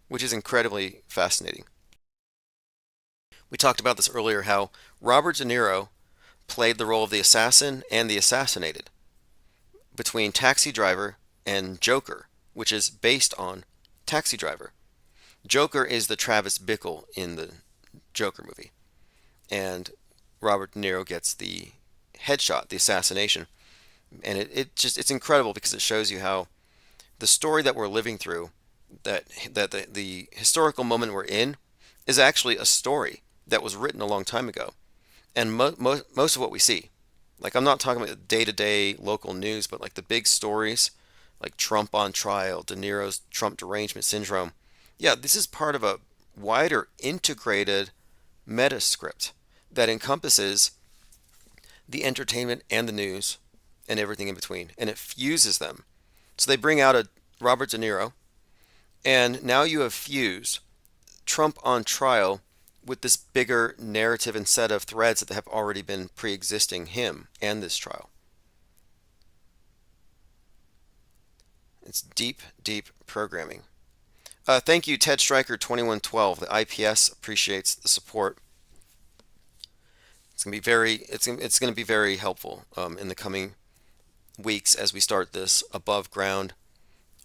Speaker 1: which is incredibly fascinating. We talked about this earlier, how Robert De Niro played the role of the assassin and the assassinated between Taxi Driver and Joker, which is based on Taxi Driver. Joker is the Travis Bickle in the Joker movie, and Robert De Niro gets the headshot, the assassination. And it's incredible because it shows you how the story that we're living through, that the historical moment we're in, is actually a story that was written a long time ago. And most of what we see, like I'm not talking about day-to-day local news, but like the big stories, like Trump on trial, De Niro's Trump derangement syndrome. Yeah, this is part of a wider integrated meta script that encompasses the entertainment and the news and everything in between, and it fuses them. So they bring out a Robert De Niro, and now you have fused Trump on trial with this bigger narrative and set of threads that have already been pre-existing him and this trial. It's deep, deep programming. Thank you, Ted Stryker 2112. The IPS appreciates the support. It's going to be very helpful in the coming weeks as we start this above ground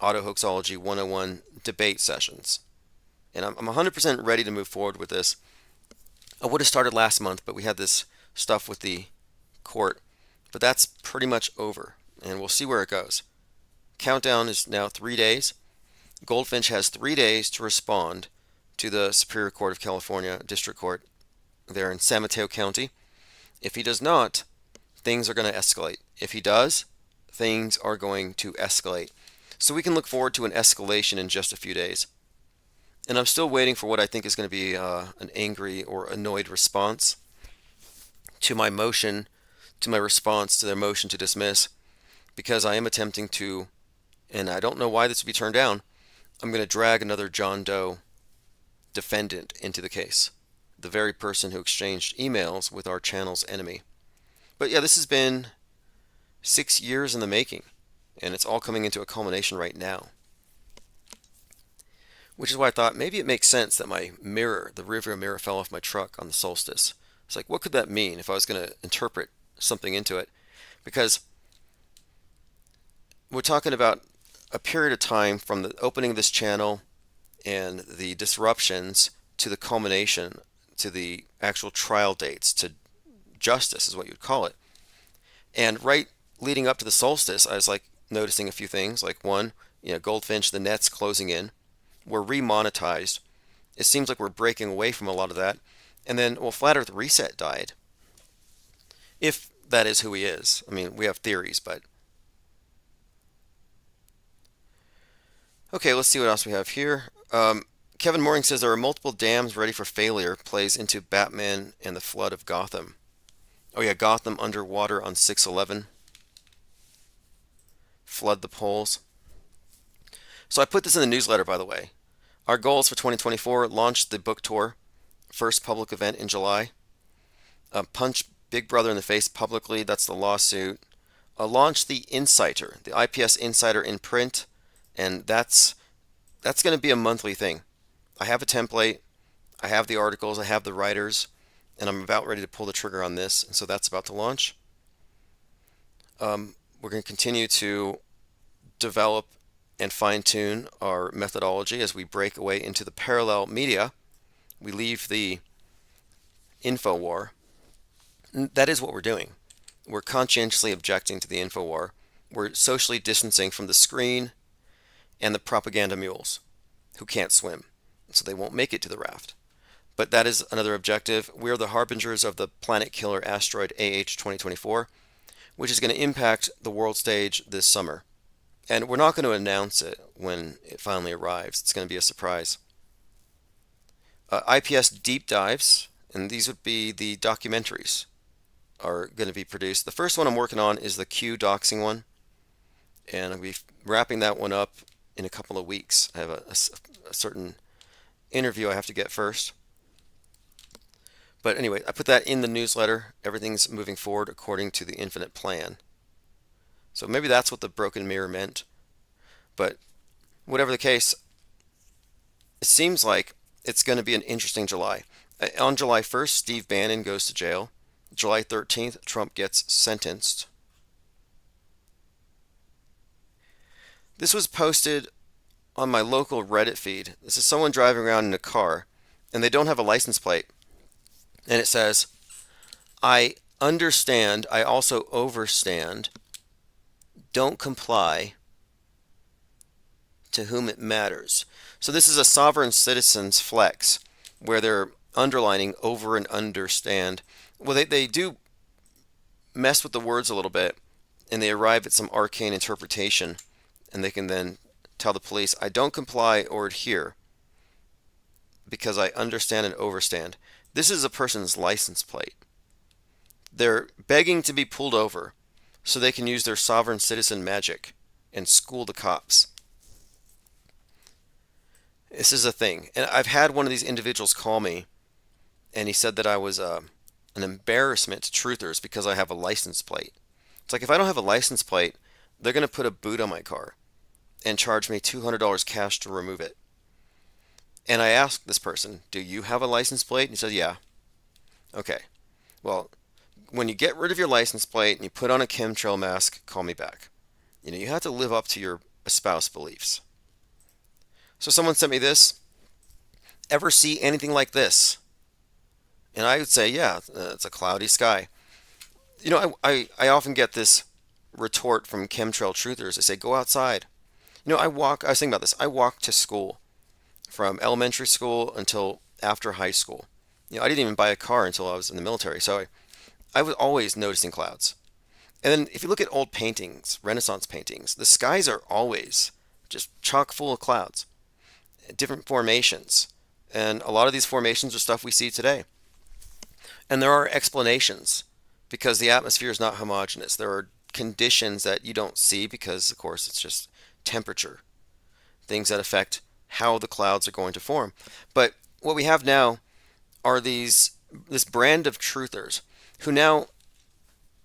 Speaker 1: auto hoaxology 101 debate sessions. And I'm 100% ready to move forward with this. I would have started last month, but we had this stuff with the court. But that's pretty much over, and we'll see where it goes. Countdown is now 3 days. Goldfinch has 3 days to respond to the Superior Court of California District Court there in San Mateo County. If he does not, things are going to escalate. If he does, things are going to escalate. So we can look forward to an escalation in just a few days. And I'm still waiting for what I think is going to be an angry or annoyed response to my motion, to my response to their motion to dismiss, because I am attempting to, and I don't know why this would be turned down, I'm going to drag another John Doe defendant into the case, the very person who exchanged emails with our channel's enemy. But yeah, this has been 6 years in the making, and it's all coming into a culmination right now. Which is why I thought maybe it makes sense that my mirror, the rearview mirror, fell off my truck on the solstice. It's like, what could that mean if I was going to interpret something into it? Because we're talking about a period of time from the opening of this channel and the disruptions to the culmination, to the actual trial dates, to justice is what you'd call it. And right leading up to the solstice, I was like noticing a few things, like one, Goldfinch, the net's closing in. We're remonetized. It seems like we're breaking away from a lot of that. And then, well, Flat Earth Reset died. If that is who he is. I mean, we have theories, but... Okay, let's see what else we have here. Kevin Mooring says there are multiple dams ready for failure, plays into Batman and the Flood of Gotham. Oh yeah, Gotham underwater on 6/11. Flood the polls. So I put this in the newsletter, by the way. Our goals for 2024: launch the book tour, first public event in July. Punch Big Brother in the face publicly, that's the lawsuit. Launch the Insider, the IPS Insider in print, and that's going to be a monthly thing. I have a template, I have the articles, I have the writers, and I'm about ready to pull the trigger on this, and so that's about to launch. We're going to continue to develop and fine-tune our methodology as we break away into the parallel media. We leave the info war. That is what we're doing. We're conscientiously objecting to the info war. We're socially distancing from the screen and the propaganda mules who can't swim, so they won't make it to the raft. But that is another objective. We're the harbingers of the planet killer asteroid AH 2024, which is going to impact the world stage this summer. And we're not going to announce it when it finally arrives. It's going to be a surprise. IPS deep dives, and these would be the documentaries, are going to be produced. The first one I'm working on is the Q doxing one, and I'll be wrapping that one up in a couple of weeks. I have a certain interview I have to get first. But anyway, I put that in the newsletter. Everything's moving forward according to the infinite plan. So maybe that's what the broken mirror meant. But whatever the case, it seems like it's going to be an interesting July. On July 1st, Steve Bannon goes to jail. July 13th, Trump gets sentenced. This was posted on my local Reddit feed. This is someone driving around in a car, and they don't have a license plate. And it says, I understand, I also overstand don't comply to whom it matters. So this is a sovereign citizen's flex, where they're underlining over and understand. Well, they do mess with the words a little bit, and they arrive at some arcane interpretation, and they can then tell the police, I don't comply or adhere because I understand and overstand. This is a person's license plate. They're begging to be pulled over so they can use their sovereign citizen magic and school the cops. This is a thing. And I've had one of these individuals call me, and he said that I was an embarrassment to truthers because I have a license plate. It's like if I don't have a license plate, they're going to put a boot on my car and charge me $200 cash to remove it. And I asked this person, do you have a license plate? And he said, yeah. Okay. Well, when you get rid of your license plate and you put on a chemtrail mask, call me back. You have to live up to your espoused beliefs. So someone sent me this. Ever see anything like this? And I would say, yeah, it's a cloudy sky. I often get this retort from chemtrail truthers. They say, go outside. I was thinking about this. I walked to school from elementary school until after high school. I didn't even buy a car until I was in the military. So I was always noticing clouds. And then if you look at old paintings, Renaissance paintings, the skies are always just chock full of clouds, different formations. And a lot of these formations are stuff we see today. And there are explanations because the atmosphere is not homogeneous. There are conditions that you don't see because, of course, it's just temperature, things that affect how the clouds are going to form. But what we have now are this brand of truthers who now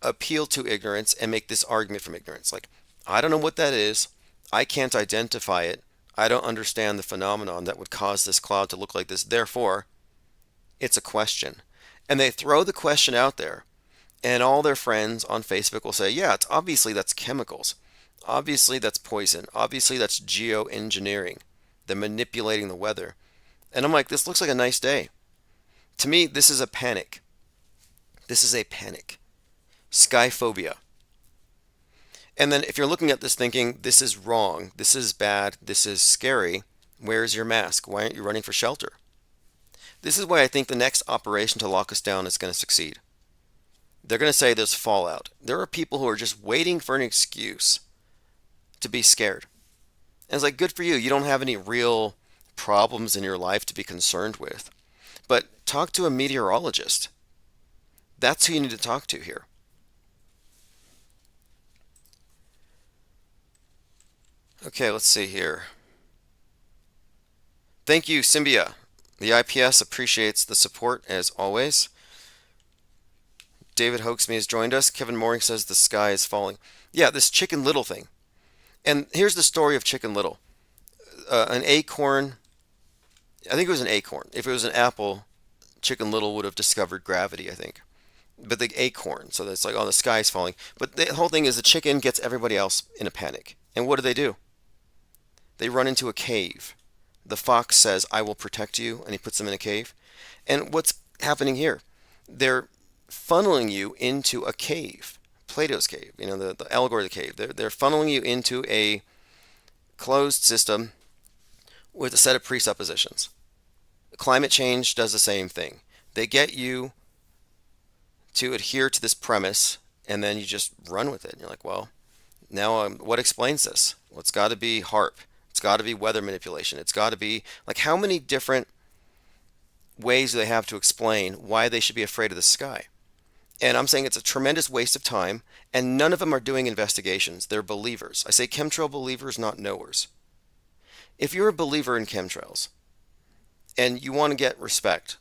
Speaker 1: appeal to ignorance and make this argument from ignorance. Like, I don't know what that is. I can't identify it. I don't understand the phenomenon that would cause this cloud to look like this. Therefore, it's a question. And they throw the question out there, and all their friends on Facebook will say, yeah, it's obviously that's chemicals. Obviously that's poison. Obviously that's geoengineering. They're manipulating the weather. And I'm like, this looks like a nice day. To me, this is a panic. This is a panic. Skyphobia. And then if you're looking at this thinking, this is wrong, this is bad, this is scary, where's your mask? Why aren't you running for shelter? This is why I think the next operation to lock us down is going to succeed. They're going to say there's fallout. There are people who are just waiting for an excuse to be scared. And it's like, good for you. You don't have any real problems in your life to be concerned with. But talk to a meteorologist. That's who you need to talk to here. Okay, let's see here. Thank you, Symbia. The IPS appreciates the support as always. David Hoaxme has joined us. Kevin Mooring says the sky is falling. Yeah, this Chicken Little thing. And here's the story of Chicken Little. An acorn, I think it was an acorn. If it was an apple, Chicken Little would have discovered gravity, I think. But the acorn, so that's like, oh, the sky's falling. But the whole thing is the chicken gets everybody else in a panic. And what do? They run into a cave. The fox says, I will protect you, and he puts them in a cave. And what's happening here? They're funneling you into a cave. Plato's cave, the allegory of the cave. They're funneling you into a closed system with a set of presuppositions. Climate change does the same thing. They get you to adhere to this premise, and then you just run with it. And you're like, well, now what explains this? Well, it's got to be HARP. It's got to be weather manipulation. It's got to be, like, how many different ways do they have to explain why they should be afraid of the sky? And I'm saying it's a tremendous waste of time, and none of them are doing investigations. They're believers. I say chemtrail believers, not knowers. If you're a believer in chemtrails, and you want to get respect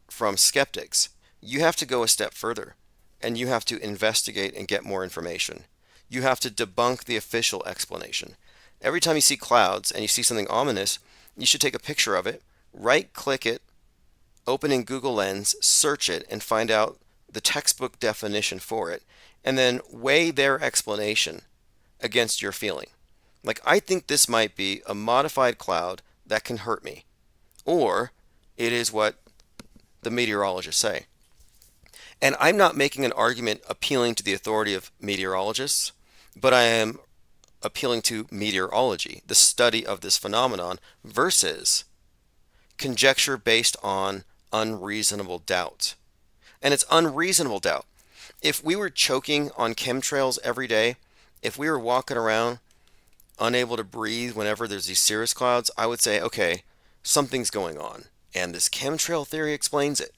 Speaker 1: from skeptics, you have to go a step further, and you have to investigate and get more information. You have to debunk the official explanation. Every time you see clouds and you see something ominous, you should take a picture of it, right-click it, open in Google Lens, search it, and find out the textbook definition for it, and then weigh their explanation against your feeling. Like, I think this might be a modified cloud that can hurt me, or it is what the meteorologists say. And I'm not making an argument appealing to the authority of meteorologists. but I am appealing to meteorology, the study of this phenomenon, versus conjecture based on unreasonable doubt. And it's unreasonable doubt. If we were choking on chemtrails every day, if we were walking around unable to breathe whenever there's these cirrus clouds, I would say, okay, something's going on. And this chemtrail theory explains it.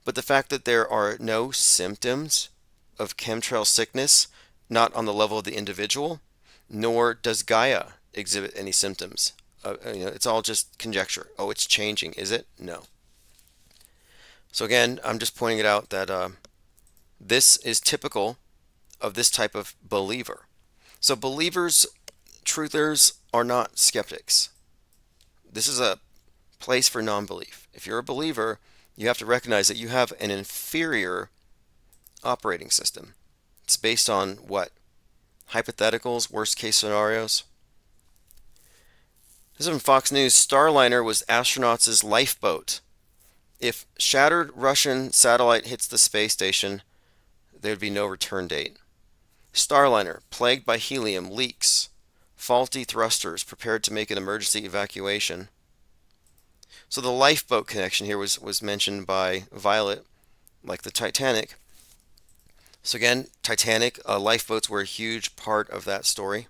Speaker 1: But the fact that there are no symptoms of chemtrail sickness, not on the level of the individual, nor does Gaia exhibit any symptoms. It's all just conjecture. Oh, it's changing, is it? No. So again, I'm just pointing it out that this is typical of this type of believer. So believers, truthers, are not skeptics. This is a place for non-belief. If you're a believer, you have to recognize that you have an inferior operating system. It's based on what? Hypotheticals, worst case scenarios. This is from Fox News. Starliner was astronauts' lifeboat. If shattered Russian satellite hits the space station, there would be no return date. Starliner, plagued by helium leaks, faulty thrusters, prepared to make an emergency evacuation. So the lifeboat connection here was mentioned by Violet, like the Titanic. So again, Titanic, lifeboats were a huge part of that story.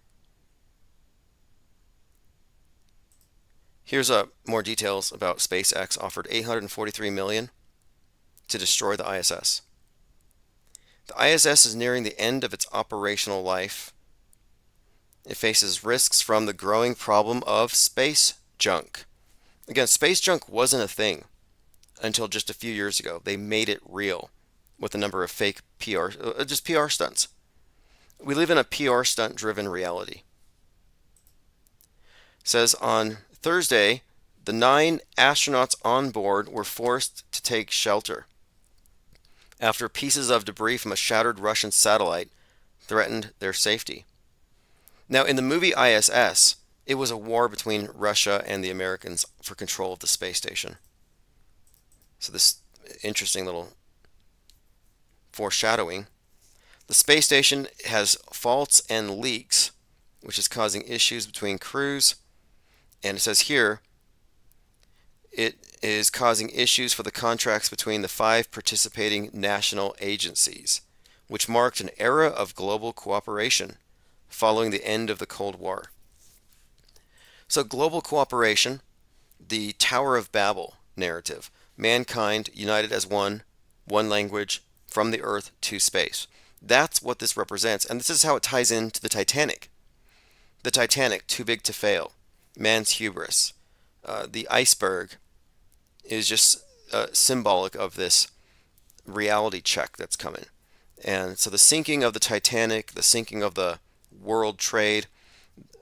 Speaker 1: Here's more details about SpaceX offered $843 million to destroy the ISS. The ISS is nearing the end of its operational life. It faces risks from the growing problem of space junk. Again, space junk wasn't a thing until just a few years ago. They made it real with a number of fake PR, just PR stunts. We live in a PR stunt driven reality. It says on Thursday, the 9 astronauts on board were forced to take shelter after pieces of debris from a shattered Russian satellite threatened their safety. Now, in the movie ISS, it was a war between Russia and the Americans for control of the space station. So this interesting little foreshadowing. The space station has faults and leaks, which is causing issues between crews. And it says here, it is causing issues for the contracts between the 5 participating national agencies, which marked an era of global cooperation following the end of the Cold War. So global cooperation, the Tower of Babel narrative, mankind united as one language, from the earth to space. That's what this represents, and this is how it ties into the Titanic. The Titanic, too big to fail, man's hubris. The iceberg is just symbolic of this reality check that's coming. And so the sinking of the Titanic, the sinking of the World Trade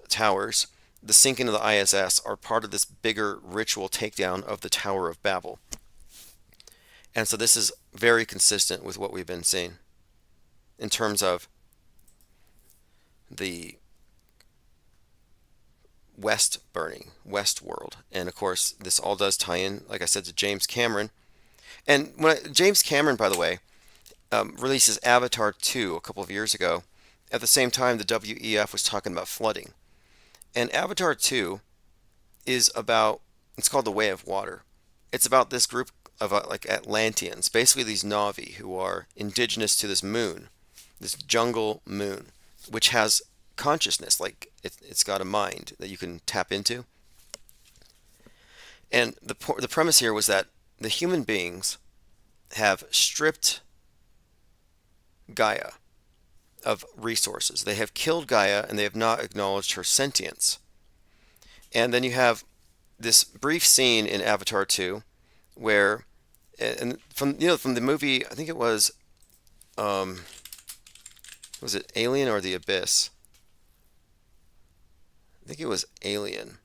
Speaker 1: Towers, the sinking of the ISS are part of this bigger ritual takedown of the Tower of Babel. And so this is very consistent with what we've been seeing in terms of the West burning, West world. And of course, this all does tie in, like I said, to James Cameron. And James Cameron, by the way, releases Avatar 2 a couple of years ago. At the same time, the WEF was talking about flooding. And Avatar 2 is about, it's called The Way of Water. It's about this group of like Atlanteans, basically these Na'vi who are indigenous to this moon, this jungle moon, which has consciousness, like it's got a mind that you can tap into. And the premise here was that the human beings have stripped Gaia of resources. They have killed Gaia and they have not acknowledged her sentience. And then you have this brief scene in Avatar 2 where, and from the movie, I think it was it Alien or The Abyss? I think it was Alien.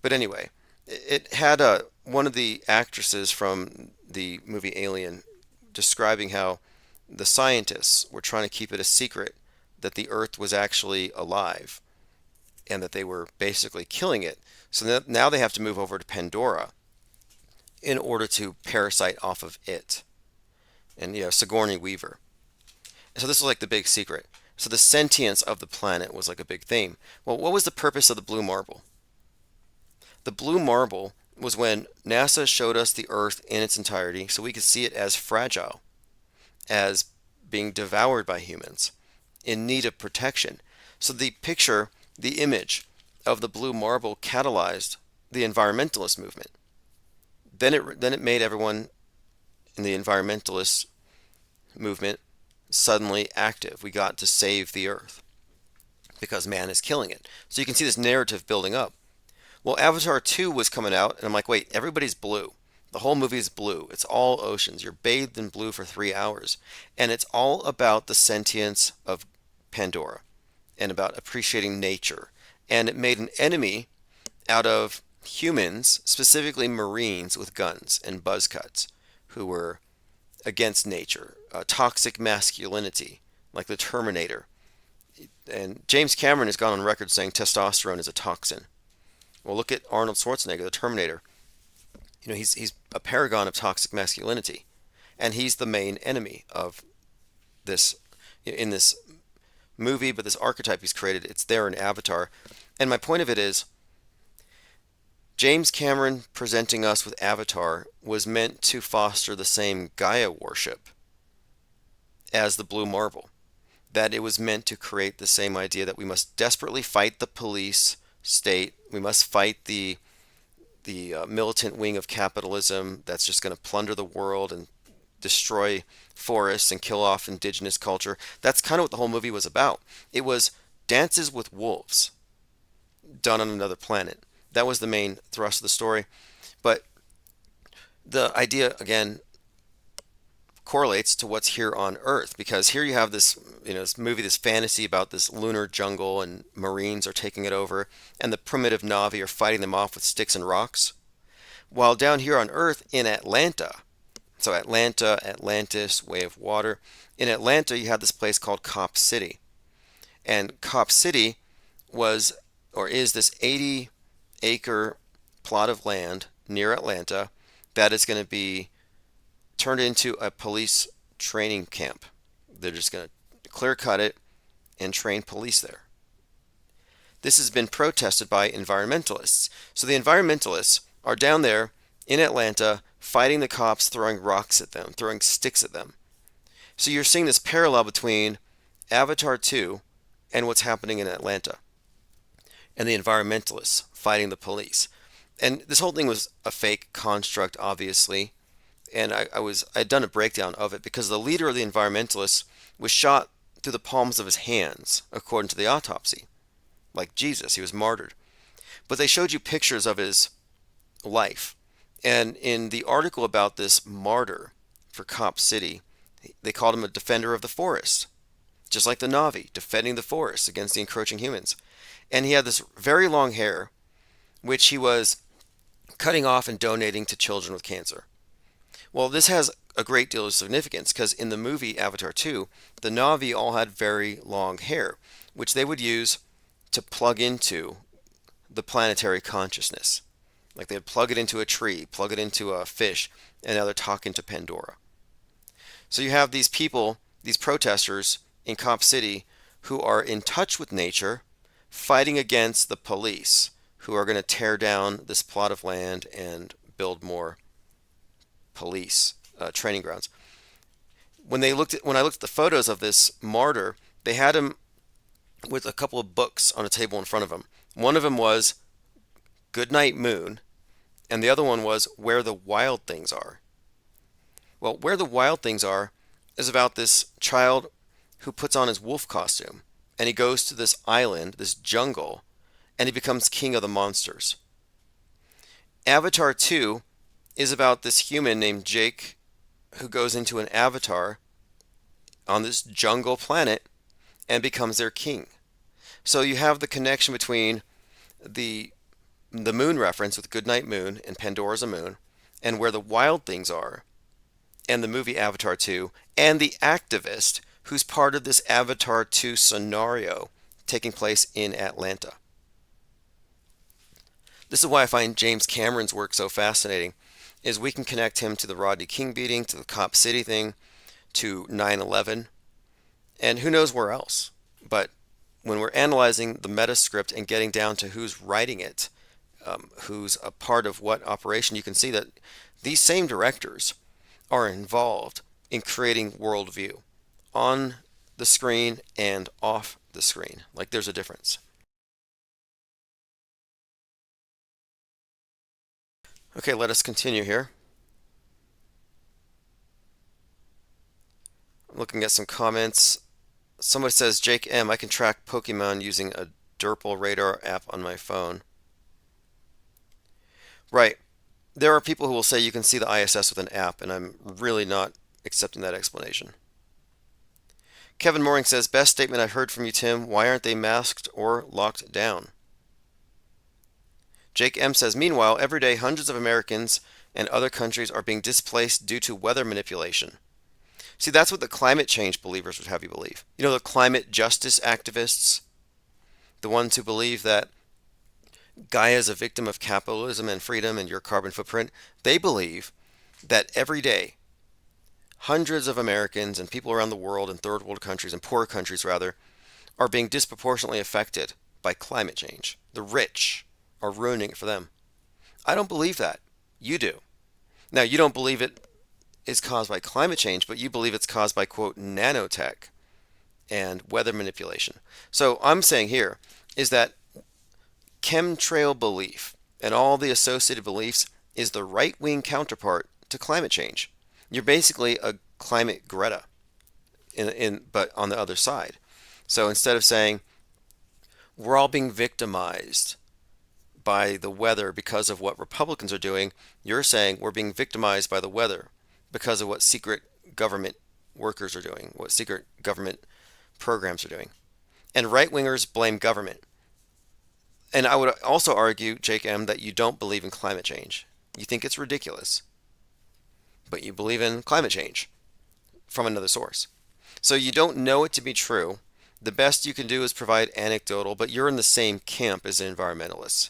Speaker 1: But anyway, it had one of the actresses from the movie Alien describing how the scientists were trying to keep it a secret that the Earth was actually alive and that they were basically killing it. So now they have to move over to Pandora in order to parasite off of it. And Sigourney Weaver. And so this was like the big secret. So the sentience of the planet was like a big theme. Well, what was the purpose of the blue marble? The blue marble was when NASA showed us the Earth in its entirety so we could see it as fragile, as being devoured by humans, in need of protection. So the picture, the image of the blue marble catalyzed the environmentalist movement. Then it made everyone in the environmentalist movement suddenly active. We got to save the earth because man is killing it. So you can see this narrative building up. Well, Avatar 2 was coming out, and I'm like, wait, everybody's blue. The whole movie is blue. It's all oceans. You're bathed in blue for 3 hours. And it's all about the sentience of Pandora and about appreciating nature. And it made an enemy out of humans, specifically Marines with guns and buzz cuts, who were against nature, toxic masculinity, like the Terminator. And James Cameron has gone on record saying testosterone is a toxin. Well, look at Arnold Schwarzenegger, the Terminator. You know, he's a paragon of toxic masculinity, and he's the main enemy of this in this movie. But this archetype he's created, it's there in Avatar. And my point of it is, James Cameron presenting us with Avatar was meant to foster the same Gaia worship as the Blue Marble. That it was meant to create the same idea that we must desperately fight the police state. We must fight the militant wing of capitalism that's just going to plunder the world and destroy forests and kill off indigenous culture. That's kind of what the whole movie was about. It was dances with wolves done on another planet. That was the main thrust of the story. But the idea, again, correlates to what's here on Earth, because here you have this, this movie, this fantasy about this lunar jungle, and Marines are taking it over, and the primitive Na'vi are fighting them off with sticks and rocks. While down here on Earth in Atlanta, so Atlanta, Atlantis, Way of Water, in Atlanta you have this place called Cop City. And Cop City was, or is, this 80-acre plot of land near Atlanta that is going to be turned into a police training camp. They're just going to clear cut it and train police there. This has been protested by environmentalists. So the environmentalists are down there in Atlanta fighting the cops, throwing rocks at them, throwing sticks at them. So you're seeing this parallel between Avatar 2 and what's happening in Atlanta, and the environmentalists fighting the police. And this whole thing was a fake construct, obviously. And I'd done a breakdown of it because the leader of the environmentalists was shot through the palms of his hands, according to the autopsy. Like Jesus, he was martyred. But they showed you pictures of his life. And in the article about this martyr for Cop City, they called him a defender of the forest. Just like the Na'vi, defending the forest against the encroaching humans. And he had this very long hair, which he was cutting off and donating to children with cancer. Well, this has a great deal of significance because in the movie Avatar 2, the Na'vi all had very long hair, which they would use to plug into the planetary consciousness. Like they'd plug it into a tree, plug it into a fish, and now they're talking to Pandora. So you have these people, these protesters in Cop City who are in touch with nature, fighting against the police who are going to tear down this plot of land and build more police training grounds. When I looked at the photos of this martyr, they had him with a couple of books on a table in front of him. One of them was Goodnight Moon, and the other one was Where the Wild Things Are. Well, Where the Wild Things Are is about this child who puts on his wolf costume, and he goes to this island, this jungle, and he becomes king of the monsters. Avatar 2 is about this human named Jake who goes into an avatar on this jungle planet and becomes their king. So you have the connection between the moon reference with Goodnight Moon and Pandora's a Moon, and Where the Wild Things Are, and the movie Avatar 2, and the activist who's part of this Avatar 2 scenario taking place in Atlanta. This is why I find James Cameron's work so fascinating, is we can connect him to the Rodney King beating, to the Cop City thing, to 9/11, and who knows where else. But when we're analyzing the meta script and getting down to who's writing it, who's a part of what operation, you can see that these same directors are involved in creating worldview on the screen and off the screen. Like there's a difference. Okay, let us continue here. Looking at some comments. Somebody says, Jake M, I can track Pokemon using a Derpal radar app on my phone. Right. There are people who will say you can see the ISS with an app, and I'm really not accepting that explanation. Kevin Mooring says, best statement I've heard from you, Tim. Why aren't they masked or locked down? Jake M says, meanwhile, every day hundreds of Americans and other countries are being displaced due to weather manipulation. See, that's what the climate change believers would have you believe. You know, the climate justice activists, the ones who believe that Gaia is a victim of capitalism and freedom and your carbon footprint, they believe that every day hundreds of Americans and people around the world in third world countries and poorer countries rather are being disproportionately affected by climate change. The rich are ruining it for them. I don't believe that. You do. Now, you don't believe it is caused by climate change, but you believe it's caused by, quote, nanotech and weather manipulation. So I'm saying here is that chemtrail belief and all the associated beliefs is the right-wing counterpart to climate change. You're basically a climate Greta, but on the other side. So instead of saying we're all being victimized by the weather because of what Republicans are doing, you're saying we're being victimized by the weather because of what secret government workers are doing, what secret government programs are doing. And right wingers blame government. And I would also argue, Jake M, that you don't believe in climate change. You think it's ridiculous, but you believe in climate change from another source. So you don't know it to be true. The best you can do is provide anecdotal, but you're in the same camp as the environmentalists.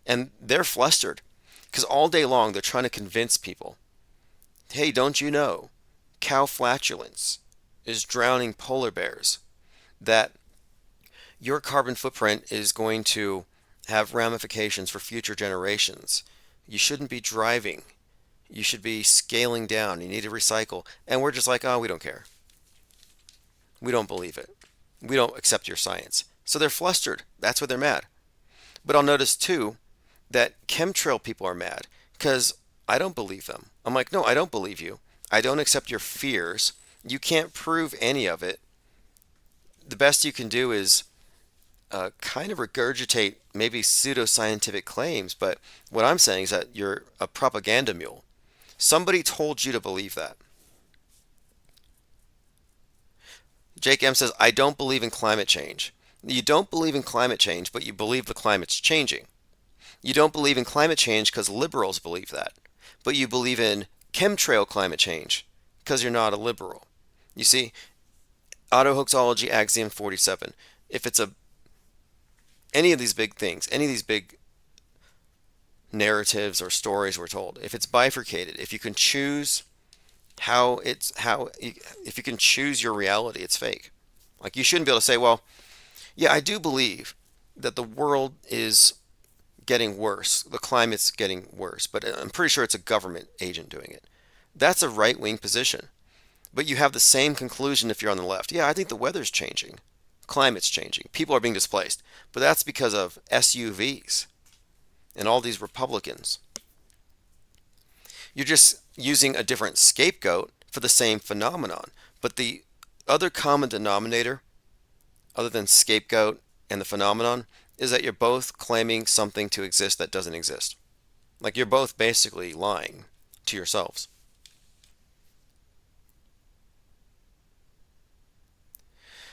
Speaker 1: And they're flustered because all day long they're trying to convince people, hey, don't you know cow flatulence is drowning polar bears, that your carbon footprint is going to have ramifications for future generations. You shouldn't be driving. You should be scaling down. You need to recycle. And we're just like, oh, we don't care. We don't believe it. We don't accept your science. So they're flustered. That's why they're mad. But I'll notice too that chemtrail people are mad because I don't believe them. I'm like, no, I don't believe you. I don't accept your fears. You can't prove any of it. The best you can do is kind of regurgitate maybe pseudoscientific claims, but what I'm saying is that you're a propaganda mule. Somebody told you to believe that. Jake M says, I don't believe in climate change. You don't believe in climate change, but you believe the climate's changing. You don't believe in climate change because liberals believe that, but you believe in chemtrail climate change because you're not a liberal. You see, autohoaxology axiom 47. If it's any of these big things, any of these big narratives or stories we're told, if it's bifurcated, if you can choose if you can choose your reality, it's fake. Like you shouldn't be able to say, well, yeah, I do believe that the world is getting worse, the climate's getting worse, but I'm pretty sure it's a government agent doing it. That's a right-wing position. But you have the same conclusion if you're on the left. Yeah, I think the weather's changing. Climate's changing. People are being displaced. But that's because of SUVs and all these Republicans. You're just using a different scapegoat for the same phenomenon. But the other common denominator, other than scapegoat and the phenomenon, is that you're both claiming something to exist that doesn't exist. Like you're both basically lying to yourselves.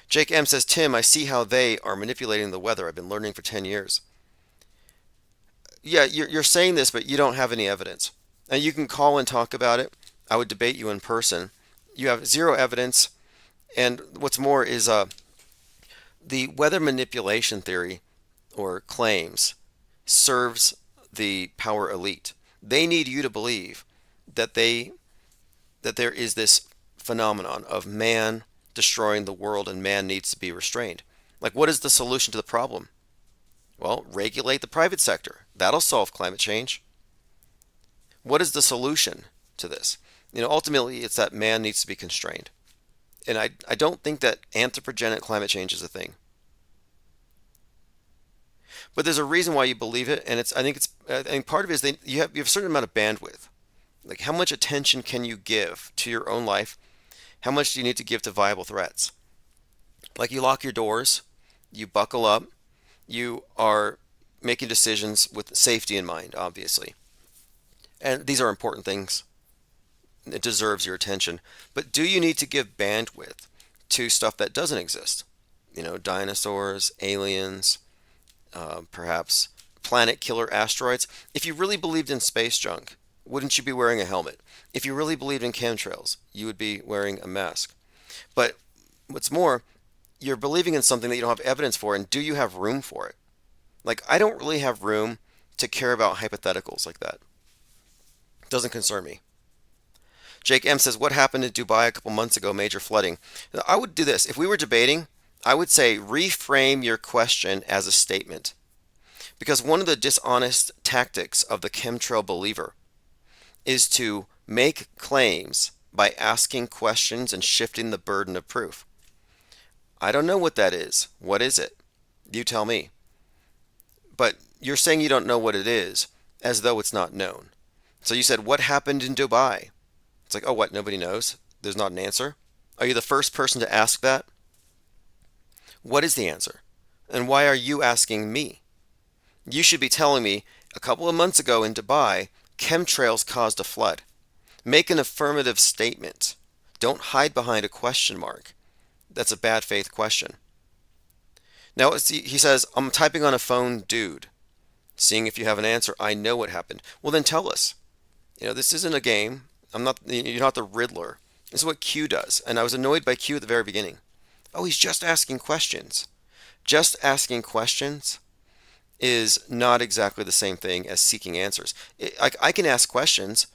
Speaker 1: Jake M says, Tim, I see how they are manipulating the weather. I've been learning for 10 years. Yeah, you're saying this, but you don't have any evidence. And you can call and talk about it. I would debate you in person. You have zero evidence. And what's more is the weather manipulation theory or claims serves the power elite. They need you to believe that there is this phenomenon of man destroying the world and man needs to be restrained. Like, what is the solution to the problem? Well, regulate the private sector. That'll solve climate change. What is the solution to this? Ultimately, it's that man needs to be constrained. And I don't think that anthropogenic climate change is a thing. But there's a reason why you believe it, and I think part of it is you have a certain amount of bandwidth. Like, how much attention can you give to your own life? How much do you need to give to viable threats? Like, you lock your doors, you buckle up, you are making decisions with safety in mind, obviously. And these are important things. It deserves your attention. But do you need to give bandwidth to stuff that doesn't exist? Dinosaurs, aliens, perhaps planet killer asteroids. If you really believed in space junk, wouldn't you be wearing a helmet? If you really believed in chemtrails, you would be wearing a mask. But what's more, you're believing in something that you don't have evidence for, and do you have room for it? Like, I don't really have room to care about hypotheticals like that. It doesn't concern me. Jake M says, what happened in Dubai a couple months ago? Major flooding. I would do this. If we were debating, I would say reframe your question as a statement. Because one of the dishonest tactics of the chemtrail believer is to make claims by asking questions and shifting the burden of proof. I don't know what that is. What is it? You tell me. But you're saying you don't know what it is, as though it's not known. So you said, what happened in Dubai? It's like, oh, what? Nobody knows? There's not an answer? Are you the first person to ask that? What is the answer? And why are you asking me? You should be telling me, a couple of months ago in Dubai, chemtrails caused a flood. Make an affirmative statement. Don't hide behind a question mark. That's a bad faith question. Now, he says, I'm typing on a phone, dude. Seeing if you have an answer. I know what happened. Well, then tell us. This isn't a game. You're not the Riddler. This is what Q does. And I was annoyed by Q at the very beginning. Oh, he's just asking questions. Just asking questions is not exactly the same thing as seeking answers. I can ask questions,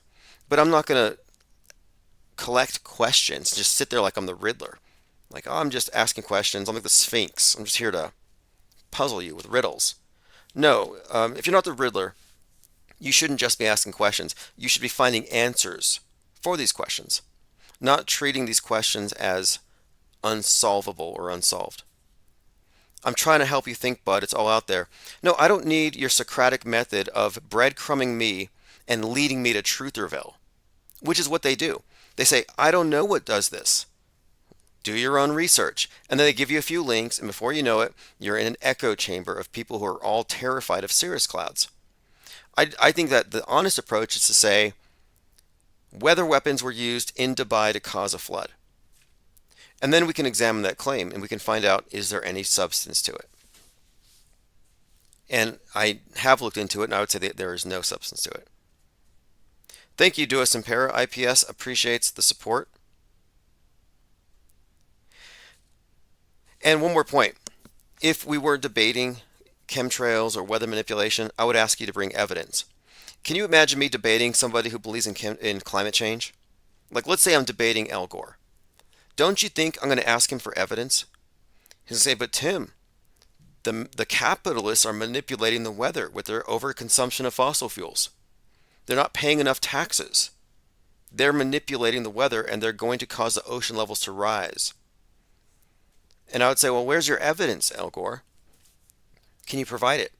Speaker 1: but I'm not going to collect questions, just sit there like I'm the Riddler. Like, oh, I'm just asking questions. I'm like the Sphinx. I'm just here to puzzle you with riddles. No, if you're not the Riddler, you shouldn't just be asking questions. You should be finding answers for these questions, not treating these questions as unsolvable or unsolved. I'm trying to help you think, bud. It's all out there. No, I don't need your Socratic method of breadcrumbing me and leading me to Trutherville, which is what they do. They say, I don't know what does this. Do your own research. And then they give you a few links, and before you know it, you're in an echo chamber of people who are all terrified of cirrus clouds. I think that the honest approach is to say, weather weapons were used in Dubai to cause a flood. And then we can examine that claim and we can find out, is there any substance to it? And I have looked into it, and I would say that there is no substance to it. Thank you, Duos Impera. IPS appreciates the support. And one more point. If we were debating chemtrails or weather manipulation, I would ask you to bring evidence. Can you imagine me debating somebody who believes in climate change? Like, let's say I'm debating Al Gore. Don't you think I'm going to ask him for evidence? He's going to say, but Tim, the capitalists are manipulating the weather with their overconsumption of fossil fuels. They're not paying enough taxes. They're manipulating the weather, and they're going to cause the ocean levels to rise. And I would say, well, where's your evidence, Al Gore? Can you provide it?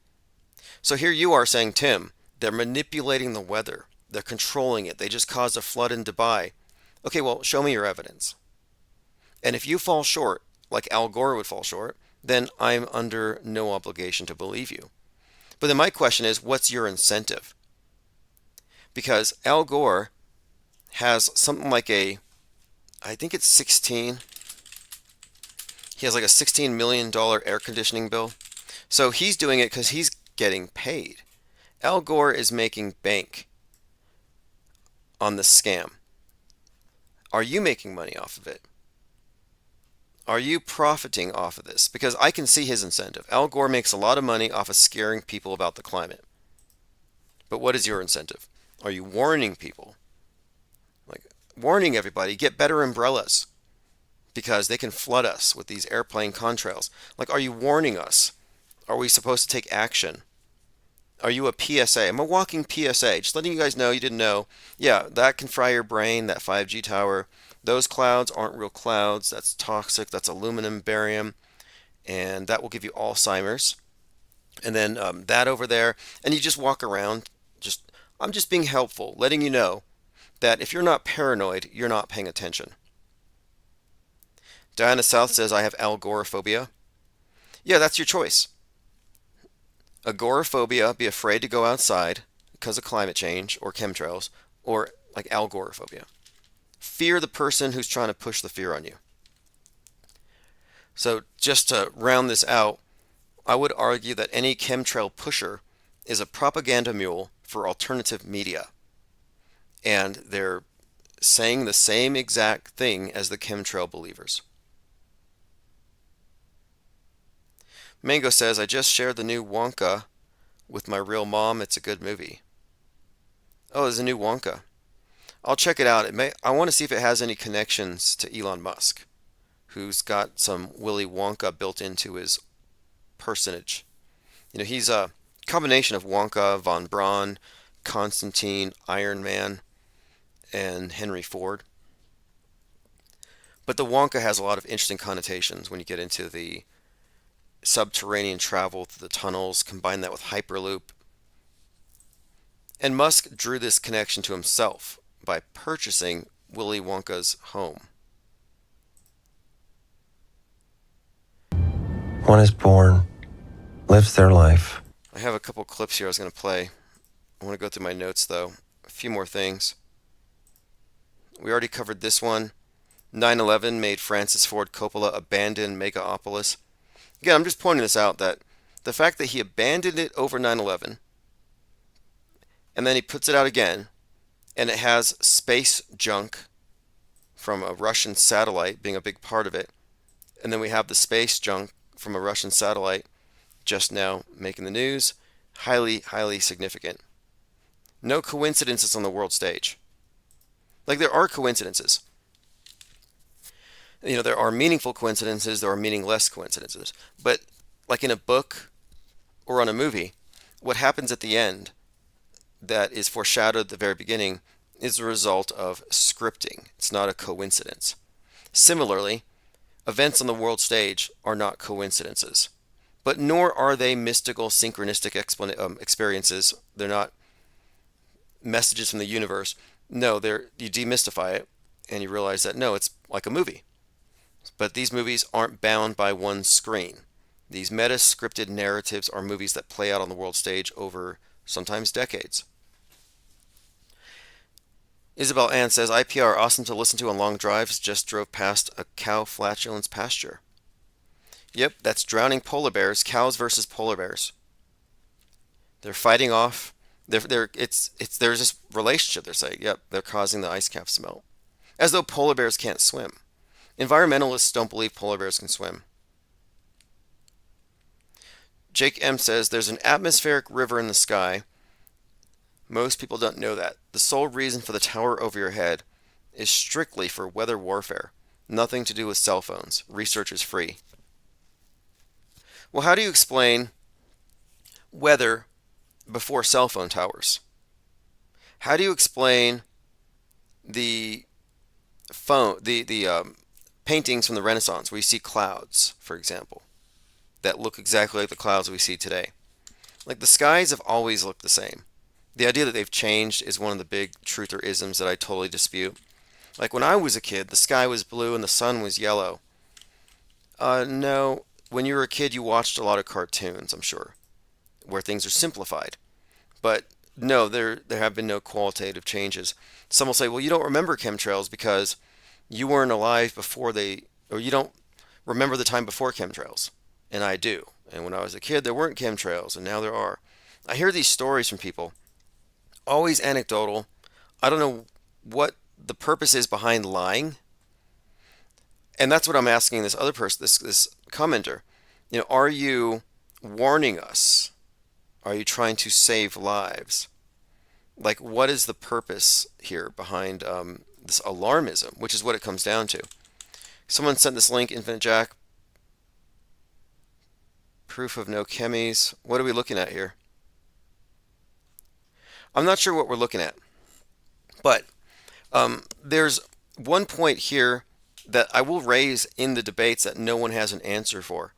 Speaker 1: So here you are saying, Tim, they're manipulating the weather. They're controlling it. They just caused a flood in Dubai. Okay, well, show me your evidence. And if you fall short, like Al Gore would fall short, then I'm under no obligation to believe you. But then my question is, what's your incentive? Because Al Gore has something like I think it's 16. He has like a $16 million air conditioning bill. So he's doing it because he's getting paid. Al Gore is making bank on the scam. Are you making money off of it? Are you profiting off of this? Because I can see his incentive. Al Gore makes a lot of money off of scaring people about the climate. But what is your incentive? Are you warning people? Like, warning everybody, get better umbrellas. because they can flood us with these airplane contrails. Like, are you warning us? Are we supposed to take action? Are you a PSA? I'm a walking PSA. Just letting you guys know you didn't know. Yeah, that can fry your brain, that 5G tower. Those clouds aren't real clouds. That's toxic. That's aluminum, barium, and that will give you Alzheimer's. And then that over there, and you just walk around. Just I'm just being helpful, letting you know that if you're not paranoid, you're not paying attention. Diana South says, I have agoraphobia. Yeah, that's your choice. Agoraphobia, be afraid to go outside because of climate change or chemtrails, or like algoraphobia. Fear the person who's trying to push the fear on you. So just to round this out, I would argue that any chemtrail pusher is a propaganda mule for alternative media. And they're saying the same exact thing as the chemtrail believers. Mango says, I just shared the new Wonka with my real mom. It's a good movie. Oh, there's a new Wonka. I'll check it out. I want to see if it has any connections to Elon Musk, who's got some Willy Wonka built into his personage. He's a combination of Wonka, Von Braun, Constantine, Iron Man, and Henry Ford. But the Wonka has a lot of interesting connotations when you get into the subterranean travel through the tunnels, combine that with Hyperloop. And Musk drew this connection to himself by purchasing Willy Wonka's home.
Speaker 2: One is born, lives their life.
Speaker 1: I have a couple clips here I was going to play. I want to go through my notes though. A few more things. We already covered this one. 9/11 made Francis Ford Coppola abandon Megapolis. Again, I'm just pointing this out, that the fact that he abandoned it over 9/11, and then he puts it out again, and it has space junk from a Russian satellite being a big part of it, and then we have the space junk from a Russian satellite just now making the news. Highly, highly significant. No coincidences on the world stage. Like, there are coincidences. There are meaningful coincidences, there are meaningless coincidences. But like in a book or on a movie, what happens at the end that is foreshadowed at the very beginning is the result of scripting. It's not a coincidence. Similarly, events on the world stage are not coincidences, but nor are they mystical, synchronistic experiences. They're not messages from the universe. No, you demystify it and you realize that no, it's like a movie. But these movies aren't bound by one screen. These meta-scripted narratives are movies that play out on the world stage over sometimes decades. Isabel Ann says, IPR awesome to listen to on long drives. Just drove past a cow flatulence pasture. Yep, that's drowning polar bears. Cows versus polar bears. They're fighting off. There's this relationship. They're saying, yep, they're causing the ice caps to melt, as though polar bears can't swim. Environmentalists don't believe polar bears can swim. Jake M says, there's an atmospheric river in the sky. Most people don't know that. The sole reason for the tower over your head is strictly for weather warfare. Nothing to do with cell phones. Research is free. Well, how do you explain weather before cell phone towers? How do you explain the paintings from the Renaissance where you see clouds, for example, that look exactly like the clouds we see today? Like, the skies have always looked the same. The idea that they've changed is one of the big truther isms that I totally dispute. Like, when I was a kid, the sky was blue and the sun was yellow. No, when you were a kid, you watched a lot of cartoons, I'm sure, where things are simplified. But no, there have been no qualitative changes. Some will say, well, you don't remember chemtrails because you weren't alive before or you don't remember the time before chemtrails. And I do. And when I was a kid, there weren't chemtrails, and now there are. I hear these stories from people, always anecdotal. I don't know what the purpose is behind lying. And that's what I'm asking this other person, this commenter. Are you warning us? Are you trying to save lives? Like, what is the purpose here behind this alarmism, which is what it comes down to? Someone sent this link, Infinite Jack, proof of no chemies. What are we looking at here? I'm not sure what we're looking at, but there's one point here that I will raise in the debates that no one has an answer for,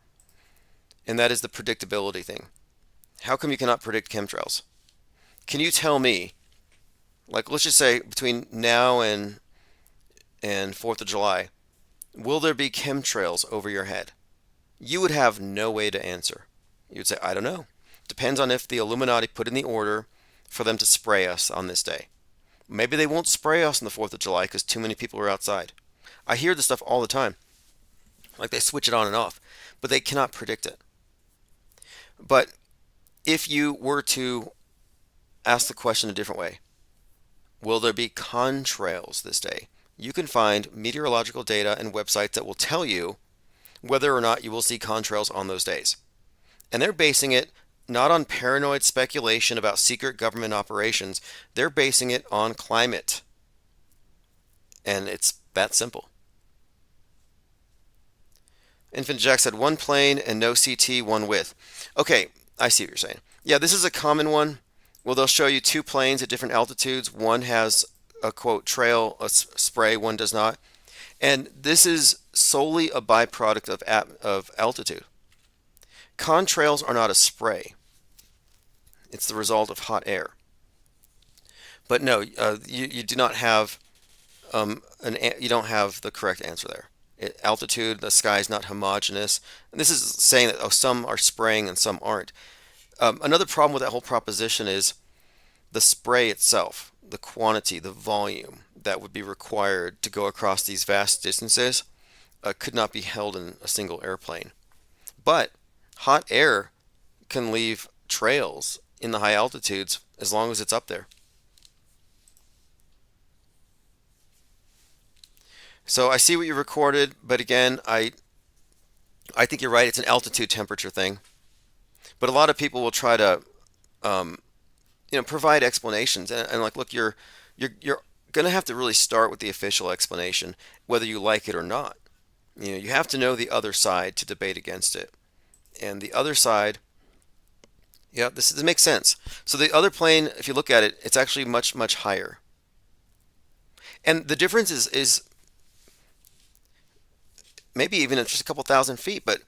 Speaker 1: and that is the predictability thing. How come you cannot predict chemtrails? Can you tell me, like, let's just say between now and 4th of July, will there be chemtrails over your head? You would have no way to answer. You would say, I don't know. Depends on if the Illuminati put in the order for them to spray us on this day. Maybe they won't spray us on the 4th of July because too many people are outside. I hear this stuff all the time. Like they switch it on and off, but they cannot predict it. But if you were to ask the question a different way, will there be contrails this day? You can find meteorological data and websites that will tell you whether or not you will see contrails on those days. And they're basing it not on paranoid speculation about secret government operations, they're basing it on climate. And it's that simple. Infant Jack said one plane and no CT, one width. Okay, I see what you're saying. Yeah, this is a common one. Well, they'll show you two planes at different altitudes. One has a quote trail, a spray, one does not. And this is solely a byproduct of altitude. Contrails are not a spray. It's the result of hot air. But no, you do not have you don't have the correct answer there. Altitude, the sky is not homogeneous. And this is saying that some are spraying and some aren't. Another problem with that whole proposition is the spray itself, the quantity, the volume that would be required to go across these vast distances could not be held in a single airplane. But hot air can leave trails in the high altitudes as long as it's up there. So I see what you recorded, but again, I think you're right. It's an altitude temperature thing. But a lot of people will try to um, provide explanations and like look, you're going to have to really start with the official explanation, whether you like it or not. You have to know the other side to debate against it. And the other side, yeah, this makes sense. So the other plane, if you look at it, it's actually much higher. And the difference is maybe even just a couple thousand feet. But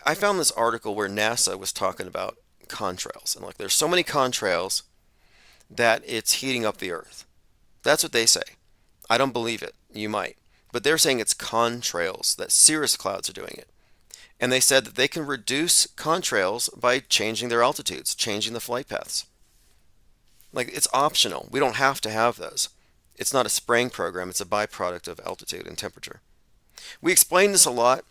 Speaker 1: I found this article where NASA was talking about contrails, and like there's so many contrails that it's heating up the Earth. That's what they say. I don't believe it. You might. But they're saying it's contrails, that cirrus clouds are doing it. And they said that they can reduce contrails by changing their altitudes, changing the flight paths. Like it's optional. We don't have to have those. It's not a spraying program, it's a byproduct of altitude and temperature. We explain this a lot,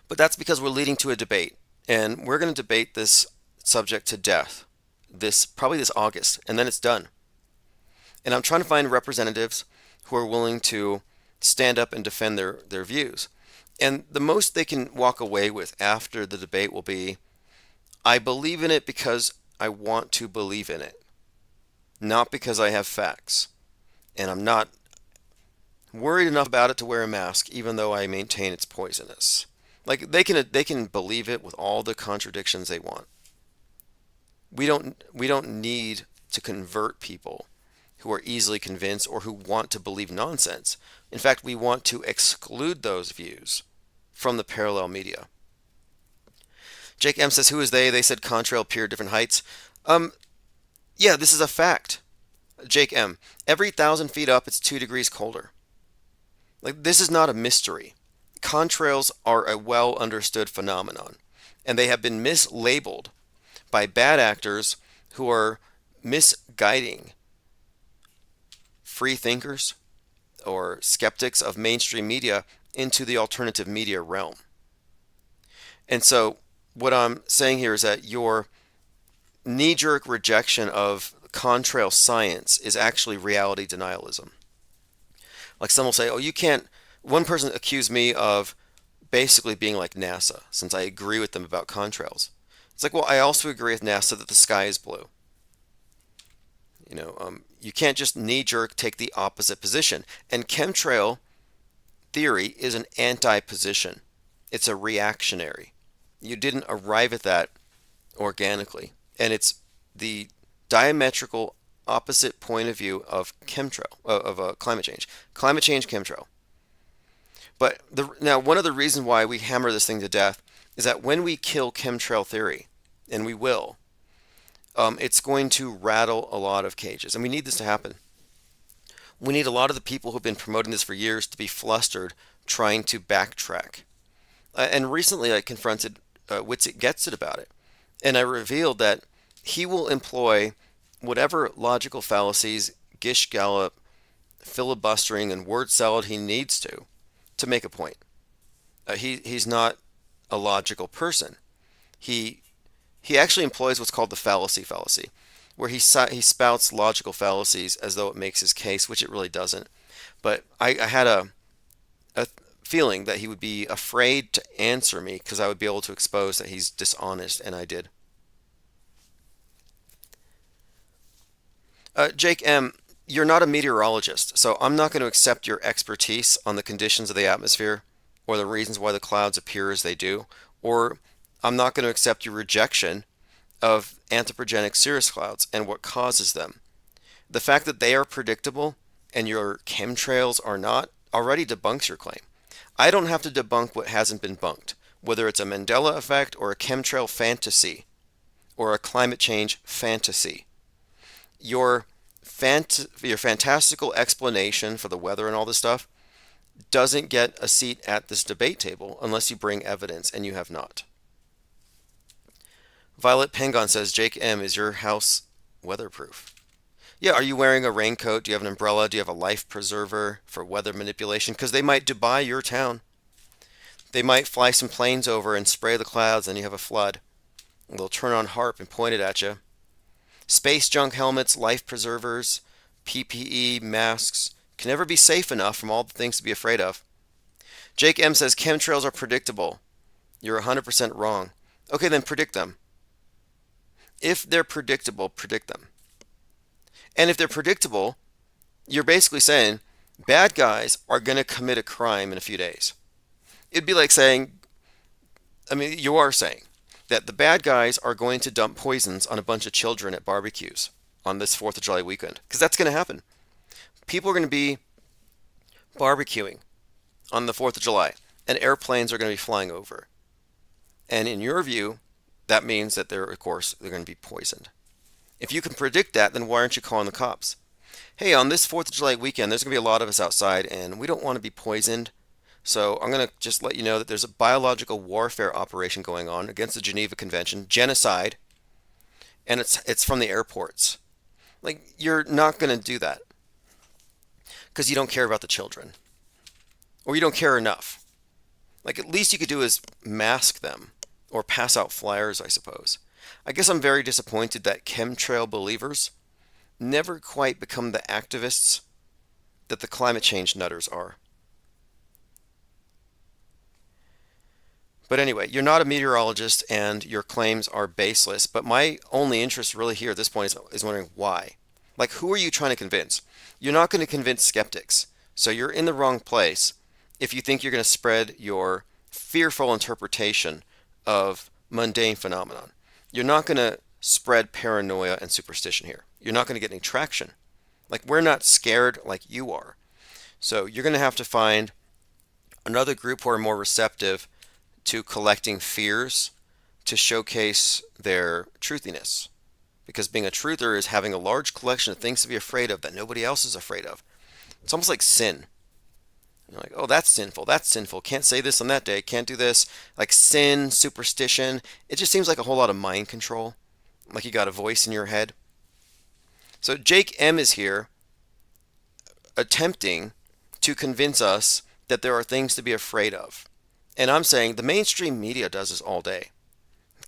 Speaker 1: but that's because we're leading to a debate. And we're going to debate this subject to death probably this August, and then it's done. And I'm trying to find representatives who are willing to stand up and defend their views. And the most they can walk away with after the debate will be, I believe in it because I want to believe in it, not because I have facts. And I'm not worried enough about it to wear a mask, even though I maintain it's poisonous. Like they can believe it with all the contradictions they want. We don't need to convert people who are easily convinced or who want to believe nonsense. In fact, we want to exclude those views from the parallel media. Jake M says, who is they? They said contrail appear at different heights. Yeah, this is a fact. Jake M. Every 1,000 feet up, it's 2 degrees colder. Like, this is not a mystery. Contrails are a well understood phenomenon, and they have been mislabeled by bad actors who are misguiding free thinkers or skeptics of mainstream media into the alternative media realm. And so, what I'm saying here is that your knee jerk rejection of contrail science is actually reality denialism. Like some will say, oh, you can't. One person accused me of basically being like NASA, since I agree with them about contrails. It's like, well, I also agree with NASA that the sky is blue. You can't just knee jerk take the opposite position. And chemtrail theory is an anti-position. It's a reactionary. You didn't arrive at that organically. And it's the diametrical opposite point of view of chemtrail, of climate change. Climate change, chemtrail. But now, one of the reasons why we hammer this thing to death is that when we kill chemtrail theory, and we will, it's going to rattle a lot of cages. And we need this to happen. We need a lot of the people who've been promoting this for years to be flustered trying to backtrack. And recently I confronted Witsit Gets It about it. And I revealed that he will employ whatever logical fallacies, gish gallop, filibustering, and word salad he needs to make a point. He's not a logical person. He he actually employs what's called the fallacy, where he spouts logical fallacies as though it makes his case, which it really doesn't. But I had a feeling that he would be afraid to answer me because I would be able to expose that he's dishonest, and I did. Jake M., you're not a meteorologist, so I'm not going to accept your expertise on the conditions of the atmosphere or the reasons why the clouds appear as they do, or I'm not going to accept your rejection of anthropogenic cirrus clouds and what causes them. The fact that they are predictable and your chemtrails are not already debunks your claim. I don't have to debunk what hasn't been bunked, whether it's a Mandela effect or a chemtrail fantasy or a climate change fantasy. Your your fantastical explanation for the weather and all this stuff doesn't get a seat at this debate table unless you bring evidence, and you have not. Violet Pengon says, Jake M., is your house weatherproof? Yeah, are you wearing a raincoat? Do you have an umbrella? Do you have a life preserver for weather manipulation? Because they might Dubai your town. They might fly some planes over and spray the clouds, and you have a flood. They'll turn on HARP and point it at you. Space junk helmets, life preservers, PPE, masks can never be safe enough from all the things to be afraid of. Jake M. says chemtrails are predictable. You're 100% wrong. Okay, then predict them. If they're predictable, predict them. And if they're predictable, you're basically saying bad guys are going to commit a crime in a few days. It'd be like saying, I mean, you are saying that the bad guys are going to dump poisons on a bunch of children at barbecues on this 4th of July weekend. Because that's going to happen. People are going to be barbecuing on the 4th of July, and airplanes are going to be flying over. And in your view, that means that they're going to be poisoned. If you can predict that, then why aren't you calling the cops? Hey, on this 4th of July weekend, there's going to be a lot of us outside, and we don't want to be poisoned. So I'm going to just let you know that there's a biological warfare operation going on against the Geneva Convention, genocide, and it's from the airports. Like, you're not going to do that because you don't care about the children, or you don't care enough. Like, at least you could do is mask them or pass out flyers, I suppose. I guess I'm very disappointed that chemtrail believers never quite become the activists that the climate change nutters are. But anyway, you're not a meteorologist and your claims are baseless. But my only interest really here at this point is wondering why. Like, who are you trying to convince? You're not going to convince skeptics. So you're in the wrong place if you think you're going to spread your fearful interpretation of mundane phenomenon. You're not going to spread paranoia and superstition here. You're not going to get any traction. Like, we're not scared like you are. So you're going to have to find another group who are more receptive to collecting fears to showcase their truthiness. Because being a truther is having a large collection of things to be afraid of that nobody else is afraid of. It's almost like sin. You're like, oh, that's sinful, can't say this on that day, can't do this. Like sin, superstition, it just seems like a whole lot of mind control. Like you got a voice in your head. So Jake M. is here attempting to convince us that there are things to be afraid of. And I'm saying the mainstream media does this all day,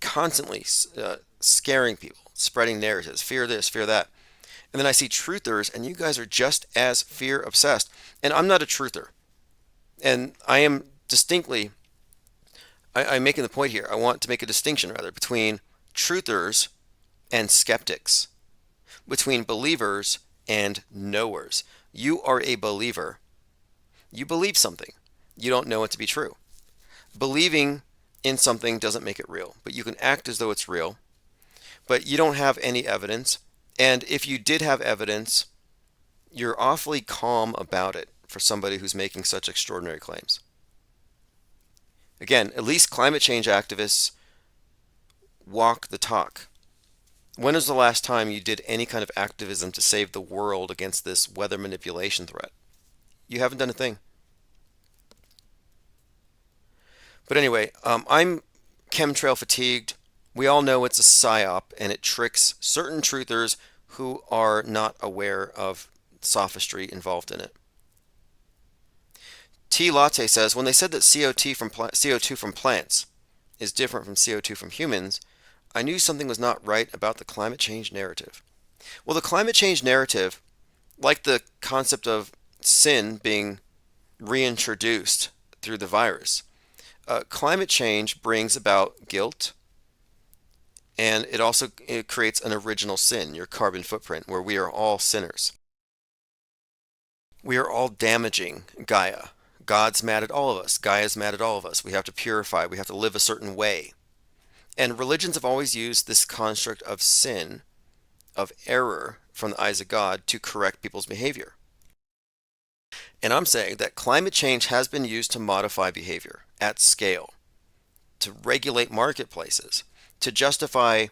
Speaker 1: constantly scaring people, spreading narratives, fear this, fear that. And then I see truthers, and you guys are just as fear obsessed. And I'm not a truther. And I am distinctly, I'm making the point here. I want to make a distinction, rather, between truthers and skeptics, between believers and knowers. You are a believer. You believe something. You don't know it to be true. Believing in something doesn't make it real, but you can act as though it's real, but you don't have any evidence. And if you did have evidence, you're awfully calm about it for somebody who's making such extraordinary claims. Again, at least climate change activists walk the talk. When was the last time you did any kind of activism to save the world against this weather manipulation threat? You haven't done a thing. But anyway, I'm chemtrail fatigued. We all know it's a psyop and it tricks certain truthers who are not aware of sophistry involved in it. T Latte says when they said that CO2 from plants is different from CO2 from humans, I knew something was not right about the climate change narrative. Well, the climate change narrative, like the concept of sin being reintroduced through the virus, climate change brings about guilt, and it creates an original sin, your carbon footprint, where we are all sinners. We are all damaging Gaia. God's mad at all of us. Gaia's mad at all of us. We have to purify. We have to live a certain way. And religions have always used this construct of sin, of error from the eyes of God to correct people's behavior. And I'm saying that climate change has been used to modify behavior at scale, to regulate marketplaces, to justify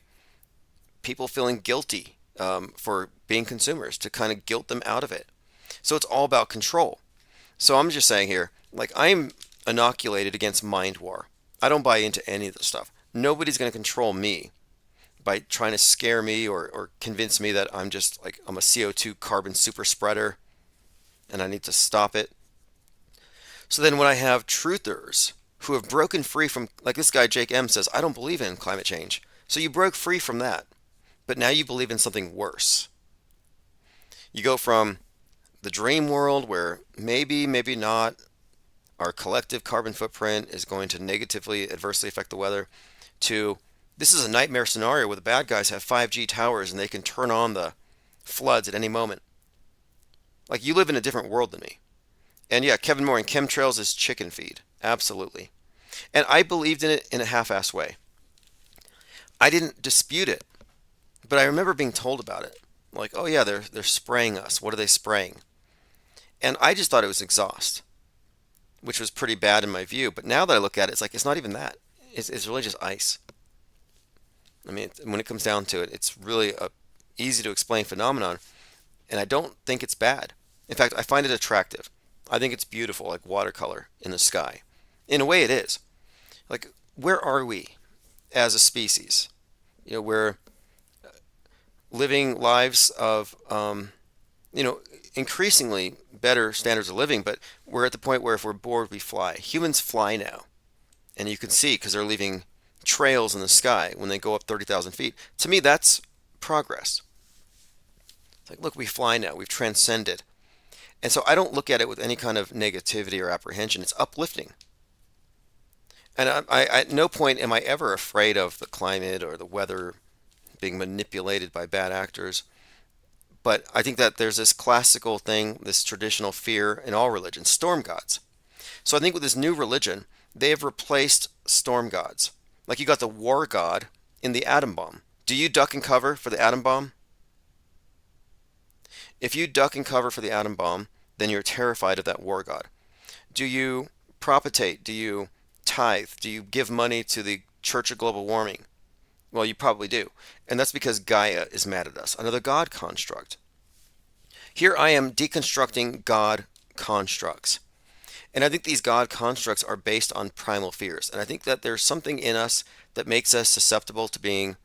Speaker 1: people feeling guilty for being consumers, to kind of guilt them out of it. So it's all about control. So I'm just saying here, like I'm inoculated against mind war. I don't buy into any of this stuff. Nobody's going to control me by trying to scare me or convince me that I'm a CO2 carbon super spreader and I need to stop it. So then when I have truthers who have broken free from, like this guy Jake M says, I don't believe in climate change. So you broke free from that, but now you believe in something worse. You go from the dream world where maybe not our collective carbon footprint is going to negatively adversely affect the weather to this is a nightmare scenario where the bad guys have 5G towers and they can turn on the floods at any moment. Like you live in a different world than me. And yeah, Kevin Moore, and chemtrails is chicken feed. Absolutely. And I believed in it in a half-assed way. I didn't dispute it, but I remember being told about it. Like, oh yeah, they're spraying us. What are they spraying? And I just thought it was exhaust, which was pretty bad in my view. But now that I look at it, it's like it's not even that. It's really just ice. I mean, when it comes down to it, it's really a easy to explain phenomenon, and I don't think it's bad. In fact, I find it attractive. I think it's beautiful, like watercolor in the sky. In a way, it is. Like, where are we as a species? We're living lives of, increasingly better standards of living, but we're at the point where if we're bored, we fly. Humans fly now. And you can see because they're leaving trails in the sky when they go up 30,000 feet. To me, that's progress. It's like, look, we fly now. We've transcended. And so I don't look at it with any kind of negativity or apprehension. It's uplifting. And at no point am I ever afraid of the climate or the weather being manipulated by bad actors. But I think that there's this classical thing, this traditional fear in all religions, storm gods. So I think with this new religion, they have replaced storm gods. Like you got the war god in the atom bomb. Do you duck and cover for the atom bomb? If you duck and cover for the atom bomb, then you're terrified of that war god. Do you propagate? Do you tithe? Do you give money to the Church of Global Warming? Well, you probably do. And that's because Gaia is mad at us. Another God construct. Here I am deconstructing God constructs. And I think these God constructs are based on primal fears. And I think that there's something in us that makes us susceptible to being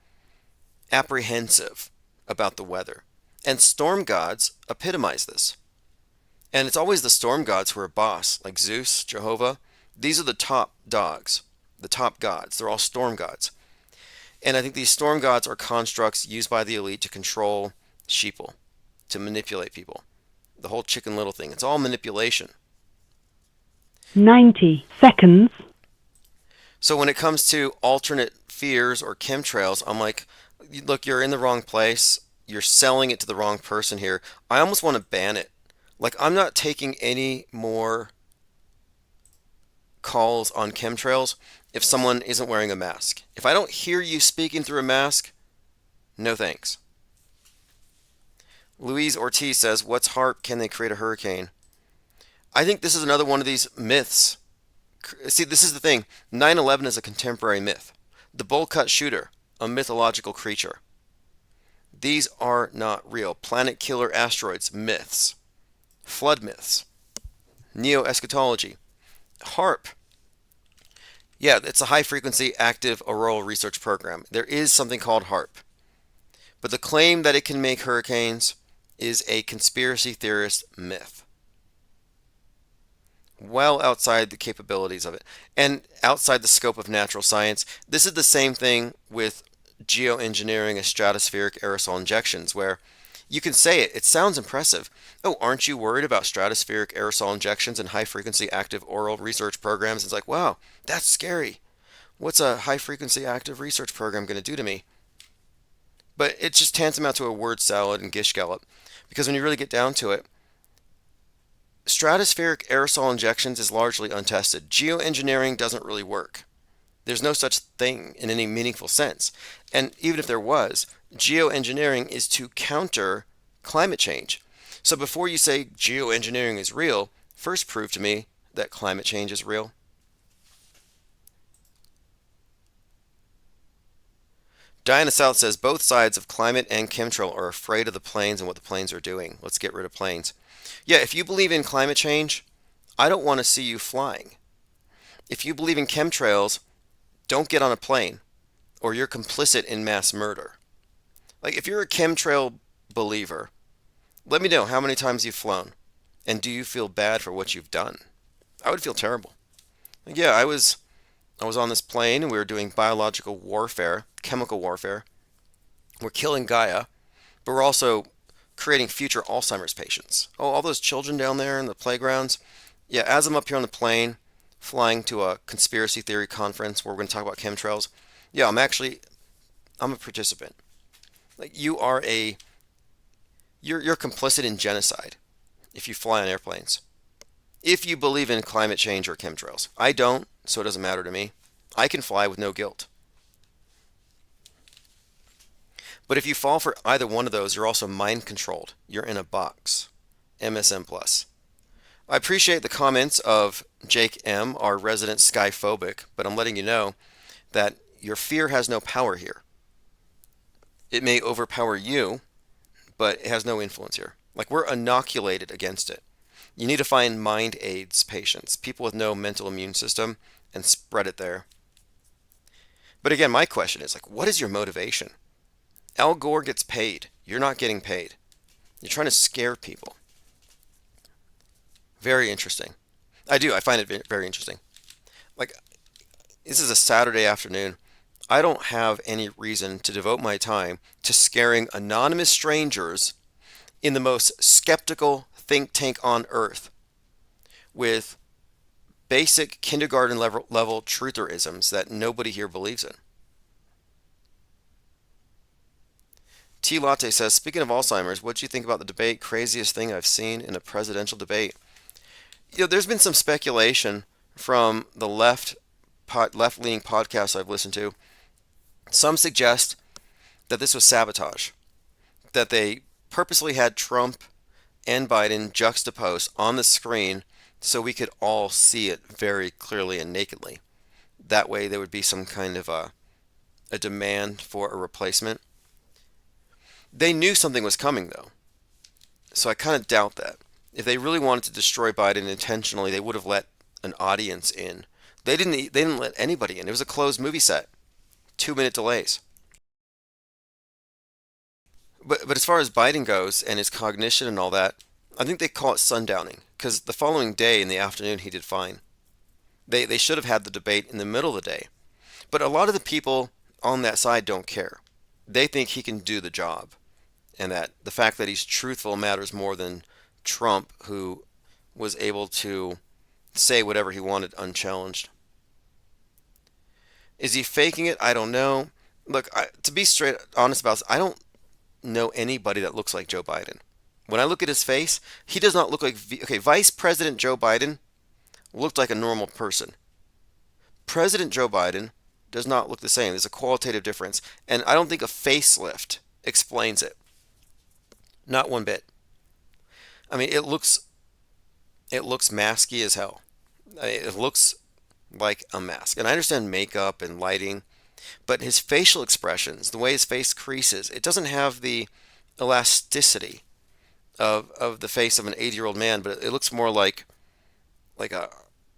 Speaker 1: apprehensive about the weather. And storm gods epitomize this. And it's always the storm gods who are boss, like Zeus, Jehovah. These are the top dogs, the top gods. They're all storm gods. And I think these storm gods are constructs used by the elite to control sheeple, to manipulate people. The whole Chicken Little thing, it's all manipulation.
Speaker 3: 90 seconds.
Speaker 1: So when it comes to alternate fears or chemtrails, I'm like, look, you're in the wrong place. You're selling it to the wrong person here. I almost want to ban it. Like, I'm not taking any more calls on chemtrails if someone isn't wearing a mask. If I don't hear you speaking through a mask, no thanks. Louise Ortiz says, "What's HARP? Can they create a hurricane?" I think this is another one of these myths. See, this is the thing. 9/11 is a contemporary myth. The bowl cut shooter, a mythological creature. These are not real. Planet killer asteroids, myths. Flood myths. Neo eschatology. HARP. Yeah, it's a high frequency active auroral research program. There is something called HARP. But the claim that it can make hurricanes is a conspiracy theorist myth. Well outside the capabilities of it and outside the scope of natural science. This is the same thing with geoengineering and stratospheric aerosol injections, where you can say it, it sounds impressive. Oh, aren't you worried about stratospheric aerosol injections and high frequency active oral research programs? It's like, wow, that's scary. What's a high frequency active research program going to do to me? But it's just tantamount to a word salad and gish gallop. Because when you really get down to it, stratospheric aerosol injections is largely untested. Geoengineering doesn't really work. There's no such thing in any meaningful sense. And even if there was, geoengineering is to counter climate change. So before you say geoengineering is real, first prove to me that climate change is real. Diana South says both sides of climate and chemtrail are afraid of the planes and what the planes are doing. Let's get rid of planes. Yeah, if you believe in climate change, I don't want to see you flying. If you believe in chemtrails, don't get on a plane or you're complicit in mass murder. Like, if you're a chemtrail believer, let me know how many times you've flown and do you feel bad for what you've done? I would feel terrible. Like, yeah, I was on this plane and we were doing biological warfare, chemical warfare. We're killing Gaia, but we're also creating future Alzheimer's patients. Oh, all those children down there in the playgrounds. Yeah, as I'm up here on the plane, flying to a conspiracy theory conference where we're going to talk about chemtrails. Yeah, I'm a participant. Like, you're complicit in genocide if you fly on airplanes. If you believe in climate change or chemtrails. I don't, so it doesn't matter to me. I can fly with no guilt. But if you fall for either one of those, you're also mind controlled. You're in a box. MSM Plus. I appreciate the comments of Jake M., our resident skyphobic, but I'm letting you know that your fear has no power here. It may overpower you, but it has no influence here. Like, we're inoculated against it. You need to find mind aids patients, people with no mental immune system, and spread it there. But again, my question is, like, what is your motivation? Al Gore gets paid. You're not getting paid. You're trying to scare people. Very interesting. I find it very interesting. Like, this is a Saturday afternoon. I don't have any reason to devote my time to scaring anonymous strangers in the most skeptical think tank on earth with basic kindergarten level trutherisms that nobody here believes in. T Latte says, speaking of Alzheimer's, what do you think about the debate? Craziest thing I've seen in a presidential debate. There's been some speculation from the left-leaning podcasts I've listened to. Some suggest that this was sabotage, that they purposely had Trump and Biden juxtaposed on the screen so we could all see it very clearly and nakedly. That way there would be some kind of a demand for a replacement. They knew something was coming, though, so I kind of doubt that. If they really wanted to destroy Biden intentionally, they would have let an audience in. They didn't let anybody in. It was a closed movie set. 2-minute delays. But as far as Biden goes and his cognition and all that, I think they call it sundowning because the following day in the afternoon he did fine. They should have had the debate in the middle of the day. But a lot of the people on that side don't care. They think he can do the job and that the fact that he's truthful matters more than Trump, who was able to say whatever he wanted unchallenged. Is he faking it? I don't know. Look, to be straight honest about this, I don't know anybody that looks like Joe Biden. When I look at his face, he does not look like... Okay, Vice President Joe Biden looked like a normal person. President Joe Biden does not look the same. There's a qualitative difference. And I don't think a facelift explains it. Not one bit. I mean, it looks masky as hell. It looks like a mask. And I understand makeup and lighting, but his facial expressions, the way his face creases, it doesn't have the elasticity of the face of an 80-year-old man, but it looks more like a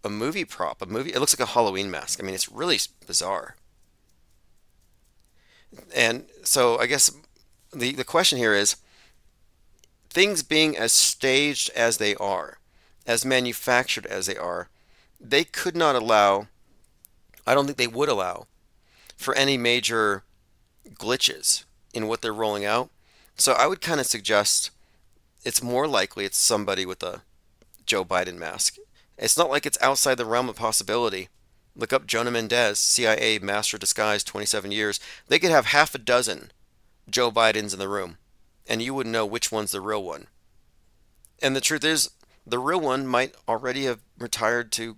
Speaker 1: movie prop, a movie. It looks like a Halloween mask. I mean, it's really bizarre. And so I guess the question here is things being as staged as they are, as manufactured as they are, they could not allow, I don't think they would allow for any major glitches in what they're rolling out. So I would kind of suggest it's more likely it's somebody with a Joe Biden mask. It's not like it's outside the realm of possibility. Look up Jonah Mendez, CIA Master of Disguise, 27 years. They could have half a dozen Joe Bidens in the room, and you wouldn't know which one's the real one. And the truth is, the real one might already have retired to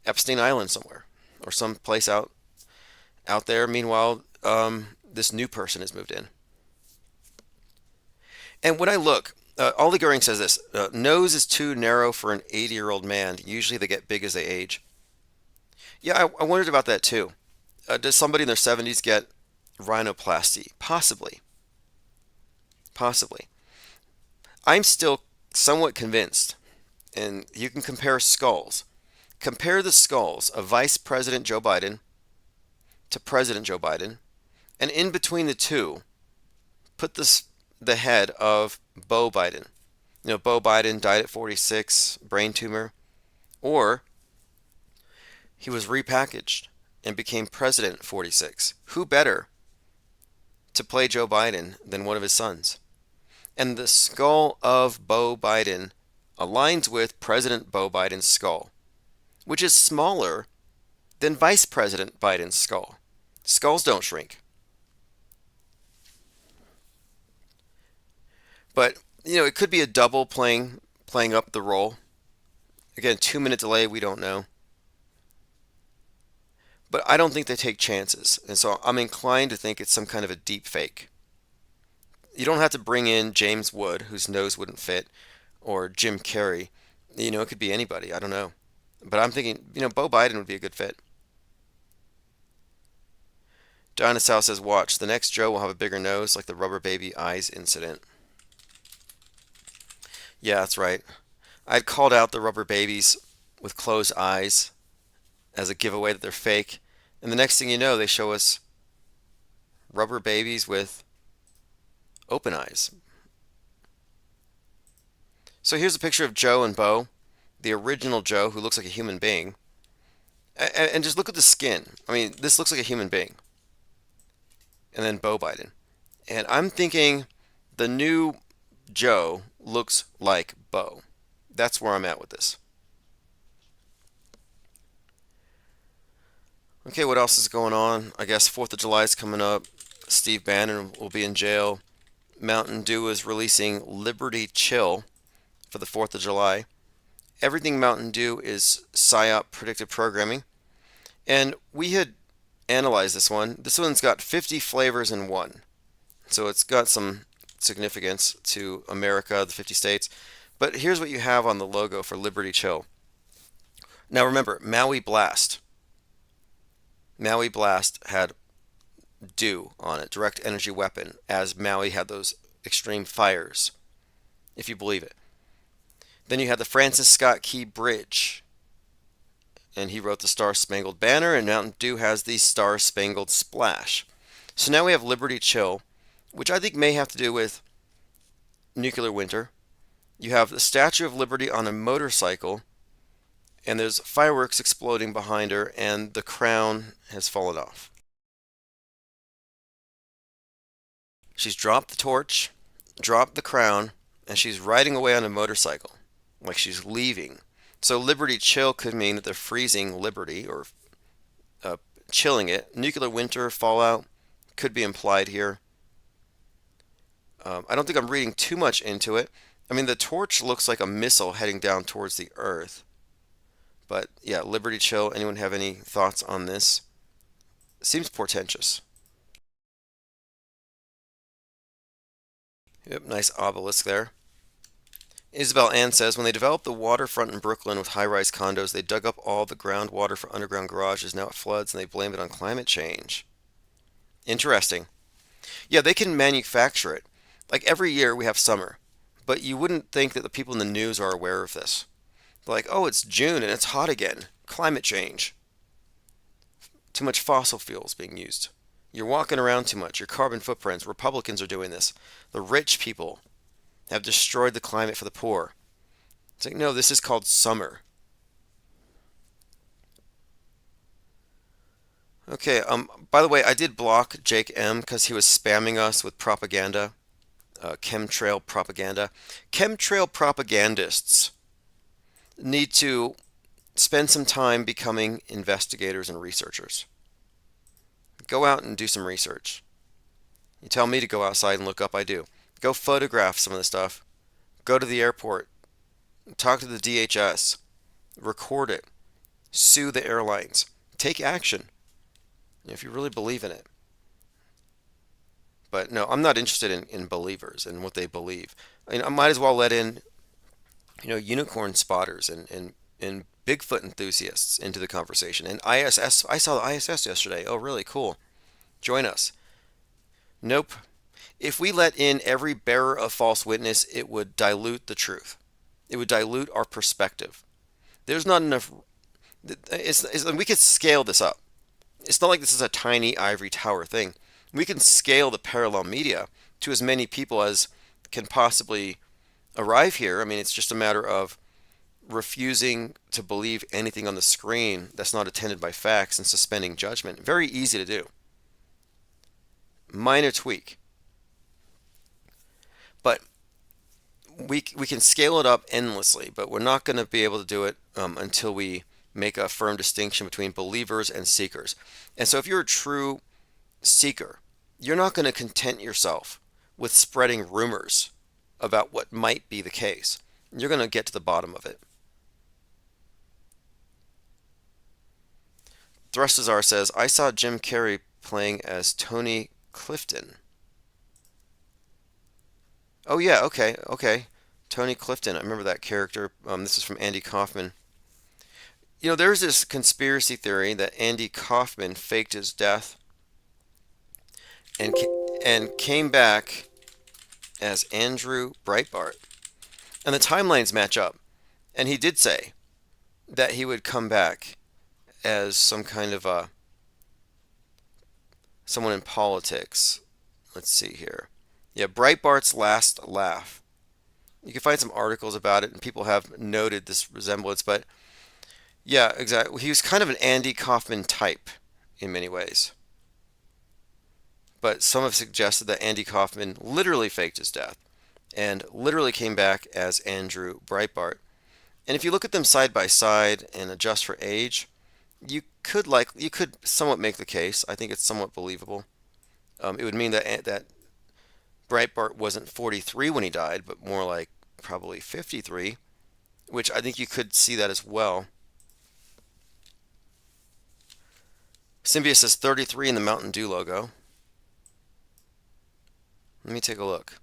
Speaker 1: Epstein Island somewhere, or some place out there. Meanwhile, this new person has moved in. And when I look, Ollie Goering says this: nose is too narrow for an 80-year-old man. Usually they get big as they age. Yeah, I wondered about that too. Does somebody in their 70s get rhinoplasty? Possibly. Possibly. I'm still somewhat convinced, and you can compare skulls. Compare the skulls of Vice President Joe Biden to President Joe Biden, and in between the two, put the head of Beau Biden. You know, Beau Biden died at 46, brain tumor, or he was repackaged and became president at 46. Who better to play Joe Biden than one of his sons? And the skull of Beau Biden aligns with President Beau Biden's skull, which is smaller than Vice President Biden's skull. Skulls don't shrink. But, it could be a double playing up the role. Again, 2 minute delay, we don't know. But I don't think they take chances. And so I'm inclined to think it's some kind of a deep fake. You don't have to bring in James Wood, whose nose wouldn't fit, or Jim Carrey. It could be anybody. I don't know. But I'm thinking, Beau Biden would be a good fit. Dinah South says, watch, the next Joe will have a bigger nose like the rubber baby eyes incident. Yeah, that's right. I'd called out the rubber babies with closed eyes as a giveaway that they're fake. And the next thing you know, they show us rubber babies with open eyes. So here's a picture of Joe and Beau, the original Joe who looks like a human being. And just look at the skin. I mean, this looks like a human being. And then Beau Biden. And I'm thinking the new Joe looks like Beau. That's where I'm at with this. Okay, what else is going on? I guess 4th of July is coming up. Steve Bannon will be in jail. Mountain Dew is releasing Liberty Chill for the 4th of July. Everything Mountain Dew is PSYOP predictive programming. And we had analyzed this one. This one's got 50 flavors in one. So it's got some significance to America, the 50 states. But here's what you have on the logo for Liberty Chill. Now remember, Maui Blast. Maui Blast had Dew on it, direct energy weapon, as Maui had those extreme fires, if you believe it. Then you had the Francis Scott Key Bridge, and he wrote the Star Spangled Banner, and Mountain Dew has the Star Spangled Splash. So now we have Liberty Chill, which I think may have to do with nuclear winter. You have the Statue of Liberty on a motorcycle, and there's fireworks exploding behind her, and the crown has fallen off. She's dropped the torch, dropped the crown, and she's riding away on a motorcycle, like she's leaving. So Liberty Chill could mean that they're freezing Liberty or chilling it. Nuclear winter fallout could be implied here. I don't think I'm reading too much into it. I mean, the torch looks like a missile heading down towards the Earth. But yeah, Liberty Chill. Anyone have any thoughts on this? Seems portentous. Yep, nice obelisk there. Isabel Ann says when they developed the waterfront in Brooklyn with high rise condos, they dug up all the groundwater for underground garages. Now it floods and they blame it on climate change. Interesting. Yeah, they can manufacture it. Like every year we have summer, but you wouldn't think that the people in the news are aware of this. They're like, oh, it's June and it's hot again. Climate change. Too much fossil fuels being used. You're walking around too much. Your carbon footprints. Republicans are doing this. The rich people have destroyed the climate for the poor. It's like, no, this is called summer. Okay, by the way, I did block Jake M because he was spamming us with propaganda, chemtrail propaganda. Chemtrail propagandists need to spend some time becoming investigators and researchers. Go out and do some research. You tell me to go outside and look up, I do. Go photograph some of the stuff. Go to the airport. Talk to the DHS. Record it. Sue the airlines. Take action if you really believe in it. But no, I'm not interested in believers and what they believe. I mean, I might as well let in, unicorn spotters and Bigfoot enthusiasts into the conversation. And ISS, I saw the ISS yesterday. Oh, really cool. Join us. Nope. If we let in every bearer of false witness, it would dilute the truth. It would dilute our perspective. There's not enough. We could scale this up. It's not like this is a tiny ivory tower thing. We can scale the parallel media to as many people as can possibly arrive here. I mean, it's just a matter of refusing to believe anything on the screen that's not attended by facts and suspending judgment. Very easy to do. Minor tweak. But we can scale it up endlessly, but we're not going to be able to do it until we make a firm distinction between believers and seekers. And so if you're a true seeker, you're not going to content yourself with spreading rumors about what might be the case. You're going to get to the bottom of it. Thrustazar says, I saw Jim Carrey playing as Tony Clifton. Oh yeah, okay. Tony Clifton, I remember that character. This is from Andy Kaufman. There's this conspiracy theory that Andy Kaufman faked his death and and came back as Andrew Breitbart. And the timelines match up. And he did say that he would come back as some kind of someone in politics. Let's see here. Yeah, Breitbart's last laugh. You can find some articles about it, and people have noted this resemblance. But yeah, exactly. He was kind of an Andy Kaufman type in many ways. But some have suggested that Andy Kaufman literally faked his death and literally came back as Andrew Breitbart. And if you look at them side by side and adjust for age, you could somewhat make the case. I think it's somewhat believable. It would mean that Breitbart wasn't 43 when he died, but more like probably 53, which I think you could see that as well. Symbius says 33 in the Mountain Dew logo. Let me take a look.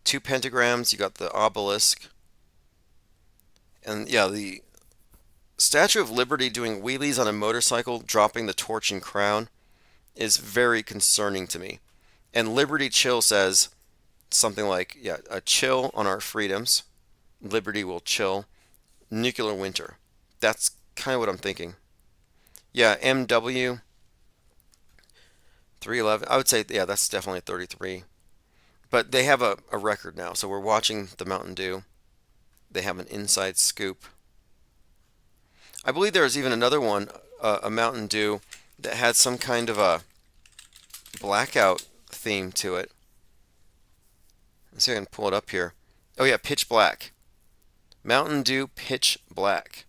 Speaker 1: 2 pentagrams, you got the obelisk. And yeah, the Statue of Liberty doing wheelies on a motorcycle, dropping the torch and crown, is very concerning to me. And Liberty Chill says something like, yeah, a chill on our freedoms. Liberty will chill. Nuclear winter. That's kind of what I'm thinking. Yeah, MW 311. I would say, yeah, that's definitely 33. But they have a record now, so we're watching the Mountain Dew. They have an inside scoop. I believe there was even another one, a Mountain Dew, that had some kind of a blackout theme to it. Let's see if I can pull it up here. Oh yeah, Pitch Black. Mountain Dew Pitch Black.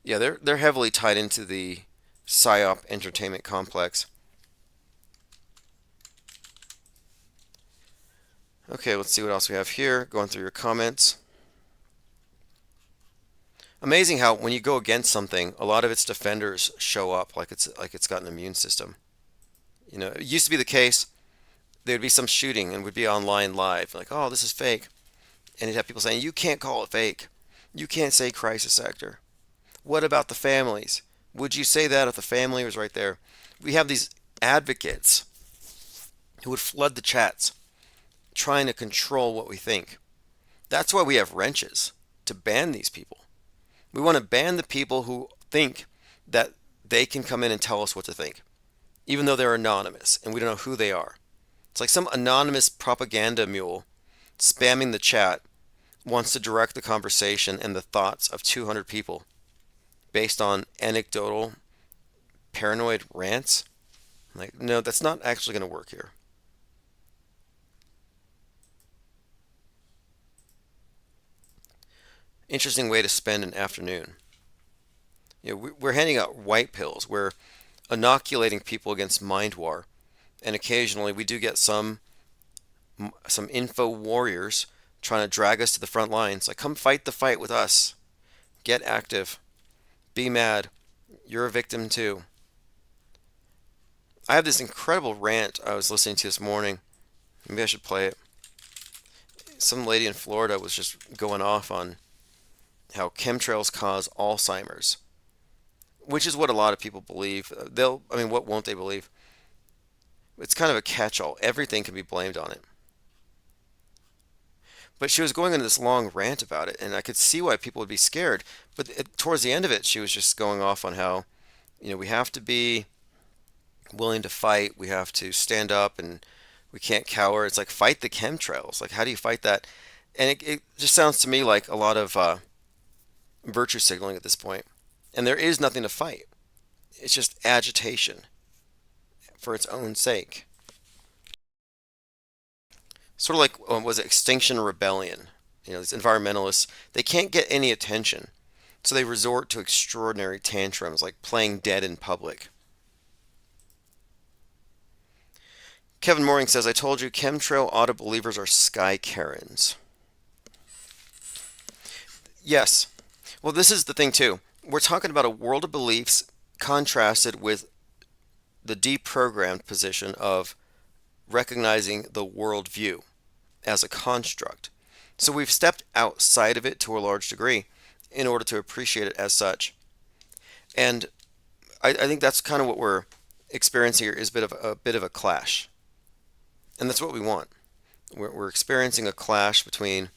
Speaker 1: Yeah, they're heavily tied into the PSYOP entertainment complex. Okay, let's see what else we have here. Going through your comments. Amazing how when you go against something, a lot of its defenders show up like it's got an immune system. It used to be the case there'd be some shooting and would be online live, like, oh, this is fake. And you'd have people saying, you can't call it fake. You can't say crisis sector. What about the families? Would you say that if the family was right there? We have these advocates who would flood the chats trying to control what we think. That's why we have wrenches to ban these people. We want to ban the people who think that they can come in and tell us what to think, even though they're anonymous and we don't know who they are. It's like some anonymous propaganda mule spamming the chat wants to direct the conversation and the thoughts of 200 people based on anecdotal, paranoid rants. Like, no, that's not actually going to work here. Interesting way to spend an afternoon. We're handing out white pills. We're inoculating people against mind war, and occasionally we do get some info warriors trying to drag us to the front lines. Like, come fight the fight with us. Get active. Be mad. You're a victim too. I have this incredible rant I was listening to this morning. Maybe I should play it. Some lady in Florida was just going off on how chemtrails cause Alzheimer's, which is what a lot of people believe. I mean, what won't they believe? It's kind of a catch-all. Everything can be blamed on it. But she was going into this long rant about it, and I could see why people would be scared. But towards the end of it, she was just going off on how, we have to be willing to fight. We have to stand up, and we can't cower. It's like, fight the chemtrails. Like, how do you fight that? And it just sounds to me like a lot of virtue signaling at this point. And there is nothing to fight. It's just agitation for its own sake. Sort of like, was it Extinction Rebellion? These environmentalists, they can't get any attention. So they resort to extraordinary tantrums like playing dead in public. Kevin Mooring says, I told you chemtrail audit believers are sky Karens. Yes. Well, this is the thing too. We're talking about a world of beliefs contrasted with the deprogrammed position of recognizing the worldview as a construct. So we've stepped outside of it to a large degree in order to appreciate it as such. And I think that's kind of what we're experiencing here is a bit of a clash. And that's what we want. We're experiencing a clash between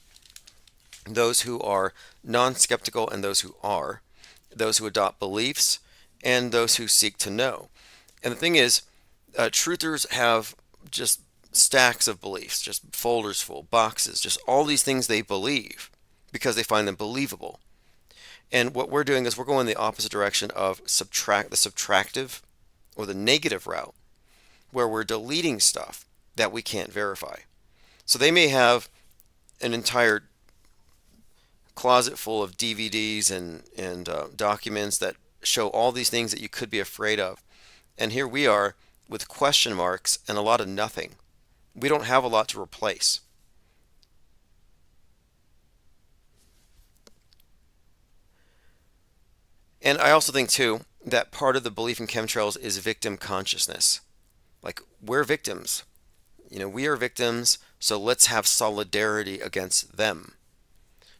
Speaker 1: those who are non-skeptical and those who are, those who adopt beliefs and those who seek to know. And the thing is, truthers have just stacks of beliefs, just folders full, boxes, just all these things they believe because they find them believable. And what we're doing is we're going the opposite direction of the subtractive or the negative route, where we're deleting stuff that we can't verify. So they may have an entire closet full of DVDs and documents that show all these things that you could be afraid of. And here we are with question marks and a lot of nothing. We don't have a lot to replace. And I also think, too, that part of the belief in chemtrails is victim consciousness. Like, we're victims. We are victims, so let's have solidarity against them.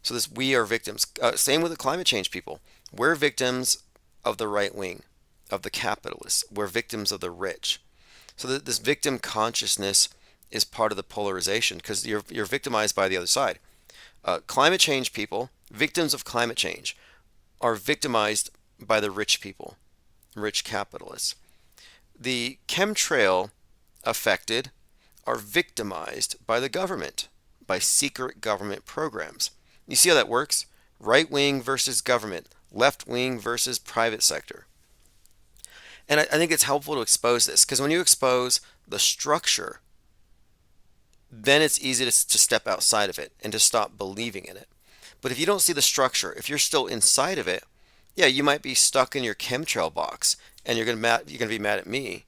Speaker 1: So this we are victims. Same with the climate change people. We're victims of the right wing, of the capitalists. We're victims of the rich. So this victim consciousness is part of the polarization because you're victimized by the other side. Climate change people, victims of climate change, are victimized by the rich people, rich capitalists. The chemtrail affected are victimized by the government, by secret government programs. You see how that works? Right wing versus government, left wing versus private sector. And I think it's helpful to expose this because when you expose the structure, then it's easy to step outside of it and to stop believing in it. But if you don't see the structure, if you're still inside of it, yeah, you might be stuck in your chemtrail box and you're gonna be mad at me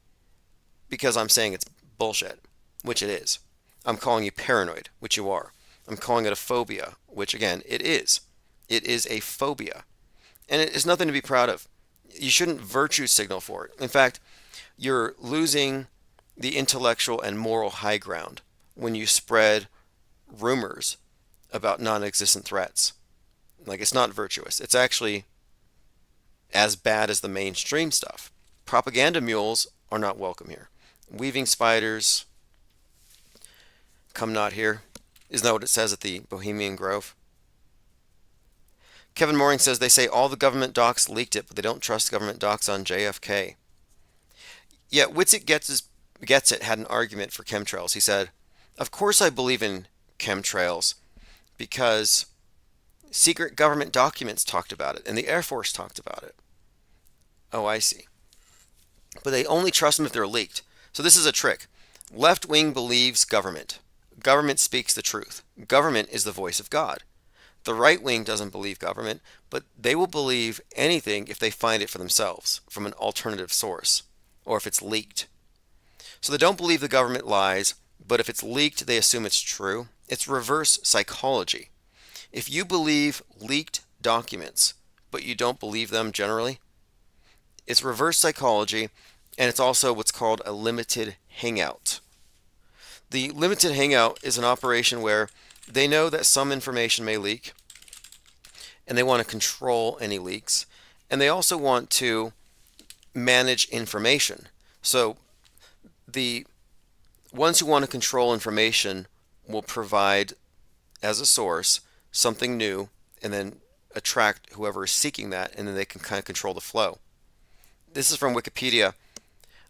Speaker 1: because I'm saying it's bullshit, which it is. I'm calling you paranoid, which you are. I'm calling it a phobia, which again, it is. It is a phobia. And it is nothing to be proud of. You shouldn't virtue signal for it. In fact, you're losing the intellectual and moral high ground when you spread rumors about non existent threats. Like, it's not virtuous. It's actually as bad as the mainstream stuff. Propaganda mules are not welcome here. Weaving spiders, come not here. Isn't that what it says at the Bohemian Grove? Kevin Mooring says they say all the government docs leaked it, but they don't trust government docs on JFK. Yeah, Gets It had an argument for chemtrails. He said, "Of course I believe in chemtrails because secret government documents talked about it and the Air Force talked about it." Oh, I see. But they only trust them if they're leaked. So this is a trick. Left wing believes government. Government speaks the truth. Government is the voice of God. The right wing doesn't believe government, but they will believe anything if they find it for themselves from an alternative source or if it's leaked. So they don't believe the government lies, but if it's leaked, they assume it's true. It's reverse psychology. If you believe leaked documents, but you don't believe them generally, it's reverse psychology, and it's also what's called a limited hangout. The limited hangout is an operation where they know that some information may leak, and they want to control any leaks, and they also want to manage information. So the ones who want to control information will provide as a source something new and then attract whoever is seeking that, and then they can kind of control the flow. This is from Wikipedia.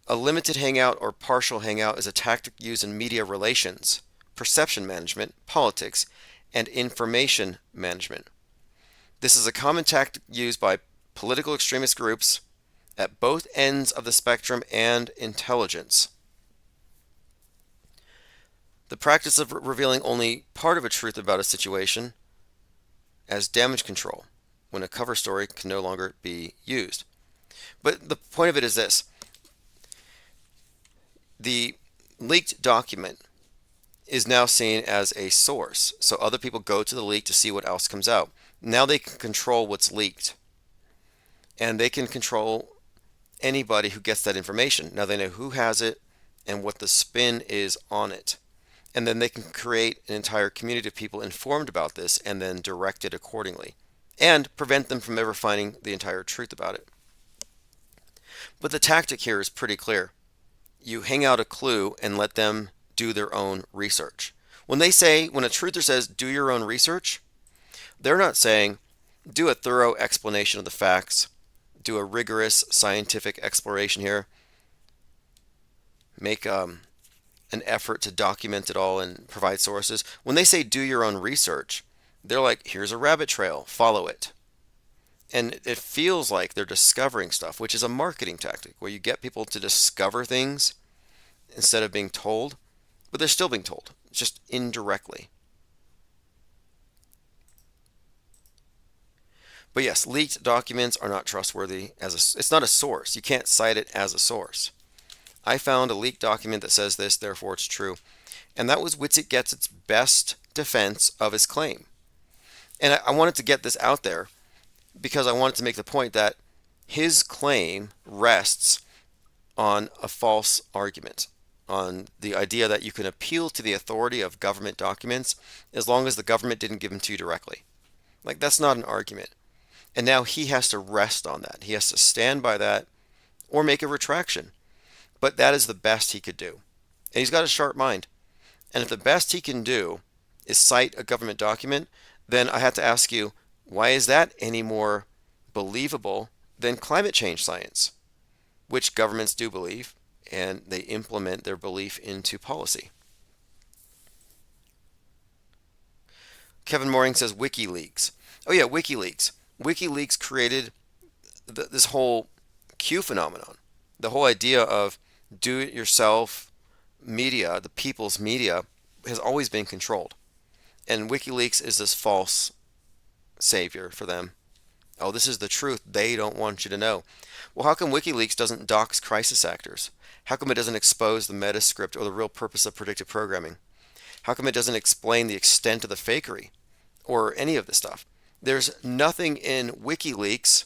Speaker 1: A limited hangout or partial hangout is a tactic used in media relations, perception management, politics, and information management. This is a common tactic used by political extremist groups at both ends of the spectrum and intelligence. The practice of revealing only part of a truth about a situation as damage control when a cover story can no longer be used. But the point of it is this. The leaked document is now seen as a source. So other people go to the leak to see what else comes out. Now they can control what's leaked. And they can control anybody who gets that information. Now they know who has it and what the spin is on it. And then they can create an entire community of people informed about this and then direct it accordingly. And prevent them from ever finding the entire truth about it. But the tactic here is pretty clear. You hang out a clue and let them do their own research. When a truther says, do your own research, they're not saying, do a thorough explanation of the facts, do a rigorous scientific exploration here, make an effort to document it all and provide sources. When they say, do your own research, they're like, here's a rabbit trail, follow it. And it feels like they're discovering stuff, which is a marketing tactic where you get people to discover things instead of being told, but they're still being told, just indirectly. But yes, leaked documents are not trustworthy it's not a source. You can't cite it as a source. I found a leaked document that says this, therefore it's true. And that was Witsit Gets Its best defense of his claim. And I wanted to get this out there because I wanted to make the point that his claim rests on a false argument, on the idea that you can appeal to the authority of government documents as long as the government didn't give them to you directly. Like, that's not an argument. And now he has to rest on that. He has to stand by that or make a retraction. But that is the best he could do. And he's got a sharp mind. And if the best he can do is cite a government document, then I have to ask you, why is that any more believable than climate change science, which governments do believe, and they implement their belief into policy? Kevin Mooring says WikiLeaks. Oh yeah, WikiLeaks. WikiLeaks created this whole Q phenomenon. The whole idea of do-it-yourself media, the people's media, has always been controlled. And WikiLeaks is this false savior for them. Oh, this is the truth they don't want you to know. Well, how come WikiLeaks doesn't dox crisis actors? How come it doesn't expose the metascript or the real purpose of predictive programming? How come it doesn't explain the extent of the fakery or any of this stuff? There's nothing in WikiLeaks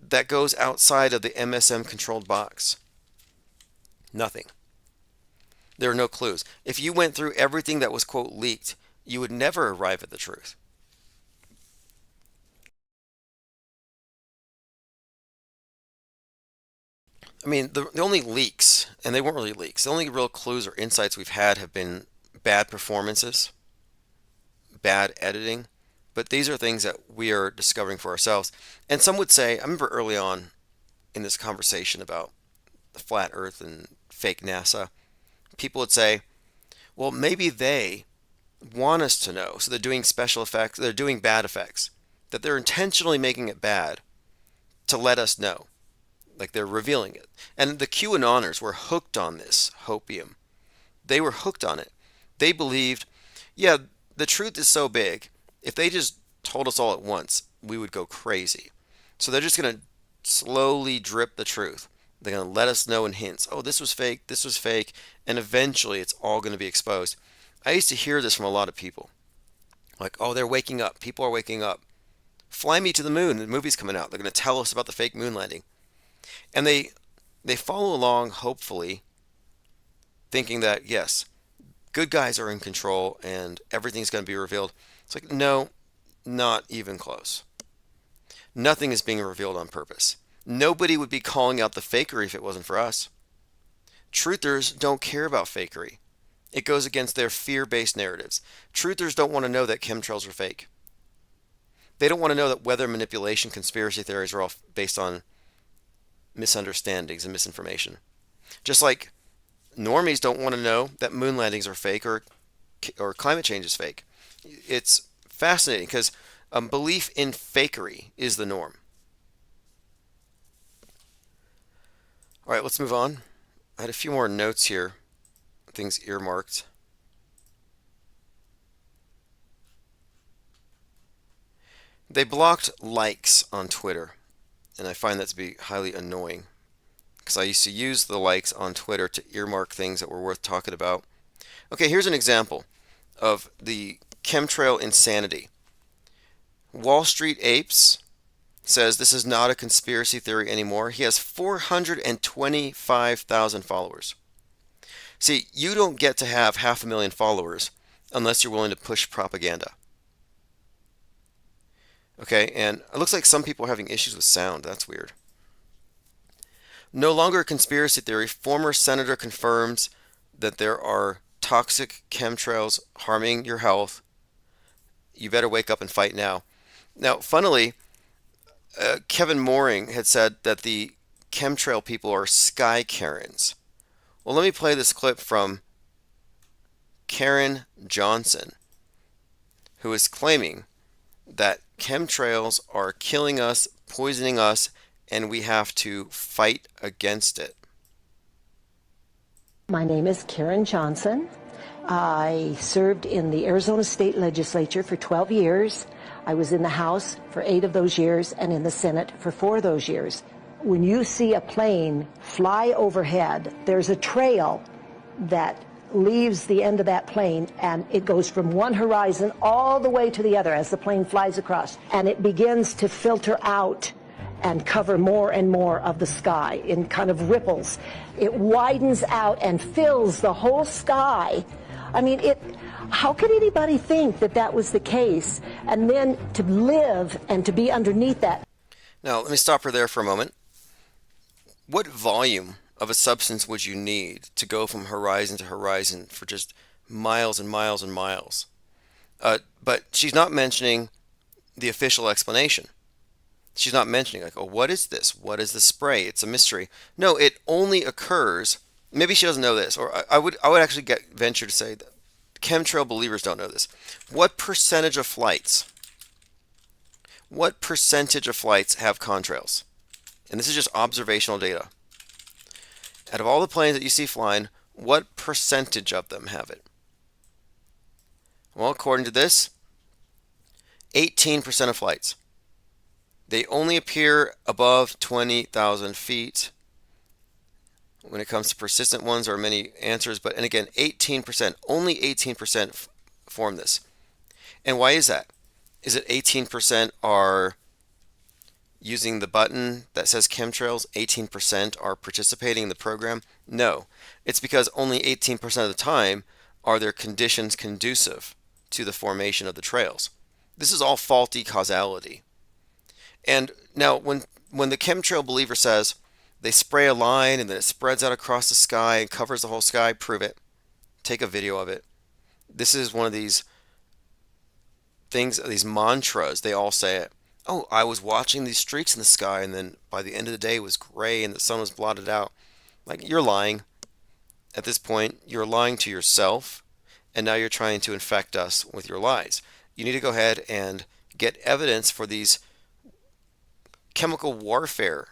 Speaker 1: that goes outside of the MSM controlled box? Nothing. There are no clues. If you went through everything that was, quote, leaked, you would never arrive at the truth. I mean, the only leaks, and they weren't really leaks, the only real clues or insights we've had have been bad performances, bad editing. But these are things that we are discovering for ourselves. And some would say, I remember early on in this conversation about the flat earth and fake NASA, people would say, well, maybe they want us to know. So they're doing special effects, they're doing bad effects, that they're intentionally making it bad to let us know. Like they're revealing it. And the QAnoners were hooked on this hopium. They were hooked on it. They believed, yeah, the truth is so big. If they just told us all at once, we would go crazy. So they're just going to slowly drip the truth. They're going to let us know in hints. Oh, this was fake, this was fake. And eventually it's all going to be exposed. I used to hear this from a lot of people. Like, oh, they're waking up. People are waking up. Fly Me to the Moon. The movie's coming out. They're going to tell us about the fake moon landing. And they follow along, hopefully, thinking that, yes, good guys are in control and everything's going to be revealed. It's like, no, not even close. Nothing is being revealed on purpose. Nobody would be calling out the fakery if it wasn't for us. Truthers don't care about fakery. It goes against their fear-based narratives. Truthers don't want to know that chemtrails are fake. They don't want to know that weather manipulation conspiracy theories are all based on misunderstandings and misinformation. Just like normies don't want to know that moon landings are fake or climate change is fake. It's fascinating because belief in fakery is the norm. All right, let's move on. I had a few more notes here, things earmarked. They blocked likes on Twitter, and I find that to be highly annoying because I used to use the likes on Twitter to earmark things that were worth talking about. Okay, here's an example of the chemtrail insanity. Wall Street Apes says this is not a conspiracy theory anymore. He has 425,000 followers. See, you don't get to have 500,000 followers unless you're willing to push propaganda. Okay, and it looks like some people are having issues with sound. That's weird. No longer a conspiracy theory. Former senator confirms that there are toxic chemtrails harming your health. You better wake up and fight now. Now, funnily, Kevin Mooring had said that the chemtrail people are sky Karens. Well, let me play this clip from Karen Johnson, who is claiming that chemtrails are killing us, poisoning us, and we have to fight against it.
Speaker 3: My name is Karen Johnson. I served in the Arizona State Legislature for 12 years. I was in the House for 8 of those years and in the Senate for 4 of those years. When you see a plane fly overhead, there's a trail that leaves the end of that plane, and it goes from one horizon all the way to the other as the plane flies across, and it begins to filter out and cover more and more of the sky in kind of ripples. It widens out and fills the whole sky. I mean, how could anybody think that that was the case, and then to live and to be underneath that?
Speaker 1: Now, let me stop her there for a moment. What volume of a substance would you need to go from horizon to horizon for just miles and miles and miles? But she's not mentioning the official explanation. She's not mentioning, like, oh, what is this? What is the spray? It's a mystery. No, it only occurs. Maybe she doesn't know this, or I would actually venture to say that chemtrail believers don't know this. What percentage of flights have contrails? And this is just observational data. Out of all the planes that you see flying, what percentage of them have it? Well, according to this, 18% of flights. They only appear above 20,000 feet. When it comes to persistent ones, there are many answers, but and again, 18%, only 18% form this. And why is that? Is it 18% are using the button that says chemtrails, 18% are participating in the program? No, it's because only 18% of the time are there conditions conducive to the formation of the trails. This is all faulty causality. And now, when the chemtrail believer says they spray a line and then it spreads out across the sky and covers the whole sky, prove it. Take a video of it. This is one of these things, these mantras. They all say it. Oh, I was watching these streaks in the sky, and then by the end of the day, it was gray and the sun was blotted out. Like, you're lying. At this point, you're lying to yourself, and now you're trying to infect us with your lies. You need to go ahead and get evidence for these chemical warfare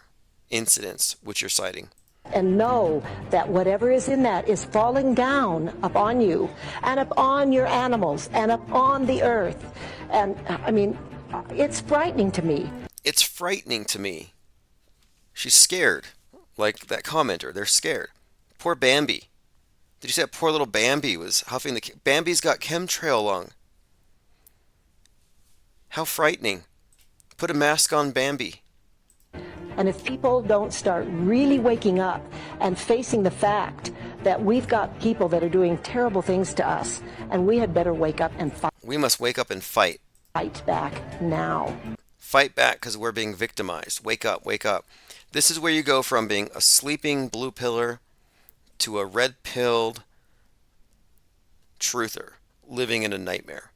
Speaker 1: incidents which you're citing.
Speaker 3: And know that whatever is in that is falling down upon you and upon your animals and upon the earth. And I mean, it's frightening to me.
Speaker 1: It's frightening to me. She's scared. Like that commenter, they're scared. Poor Bambi. Did you say that poor little Bambi was huffing the... Bambi's got chemtrail lung. How frightening. Put a mask on Bambi.
Speaker 3: And if people don't start really waking up and facing the fact that we've got people that are doing terrible things to us, and we had better wake up and fight.
Speaker 1: We must wake up and fight.
Speaker 3: Fight back now.
Speaker 1: Fight back because we're being victimized. Wake up, wake up. This is where you go from being a sleeping blue pillar to a red-pilled truther living in a nightmare.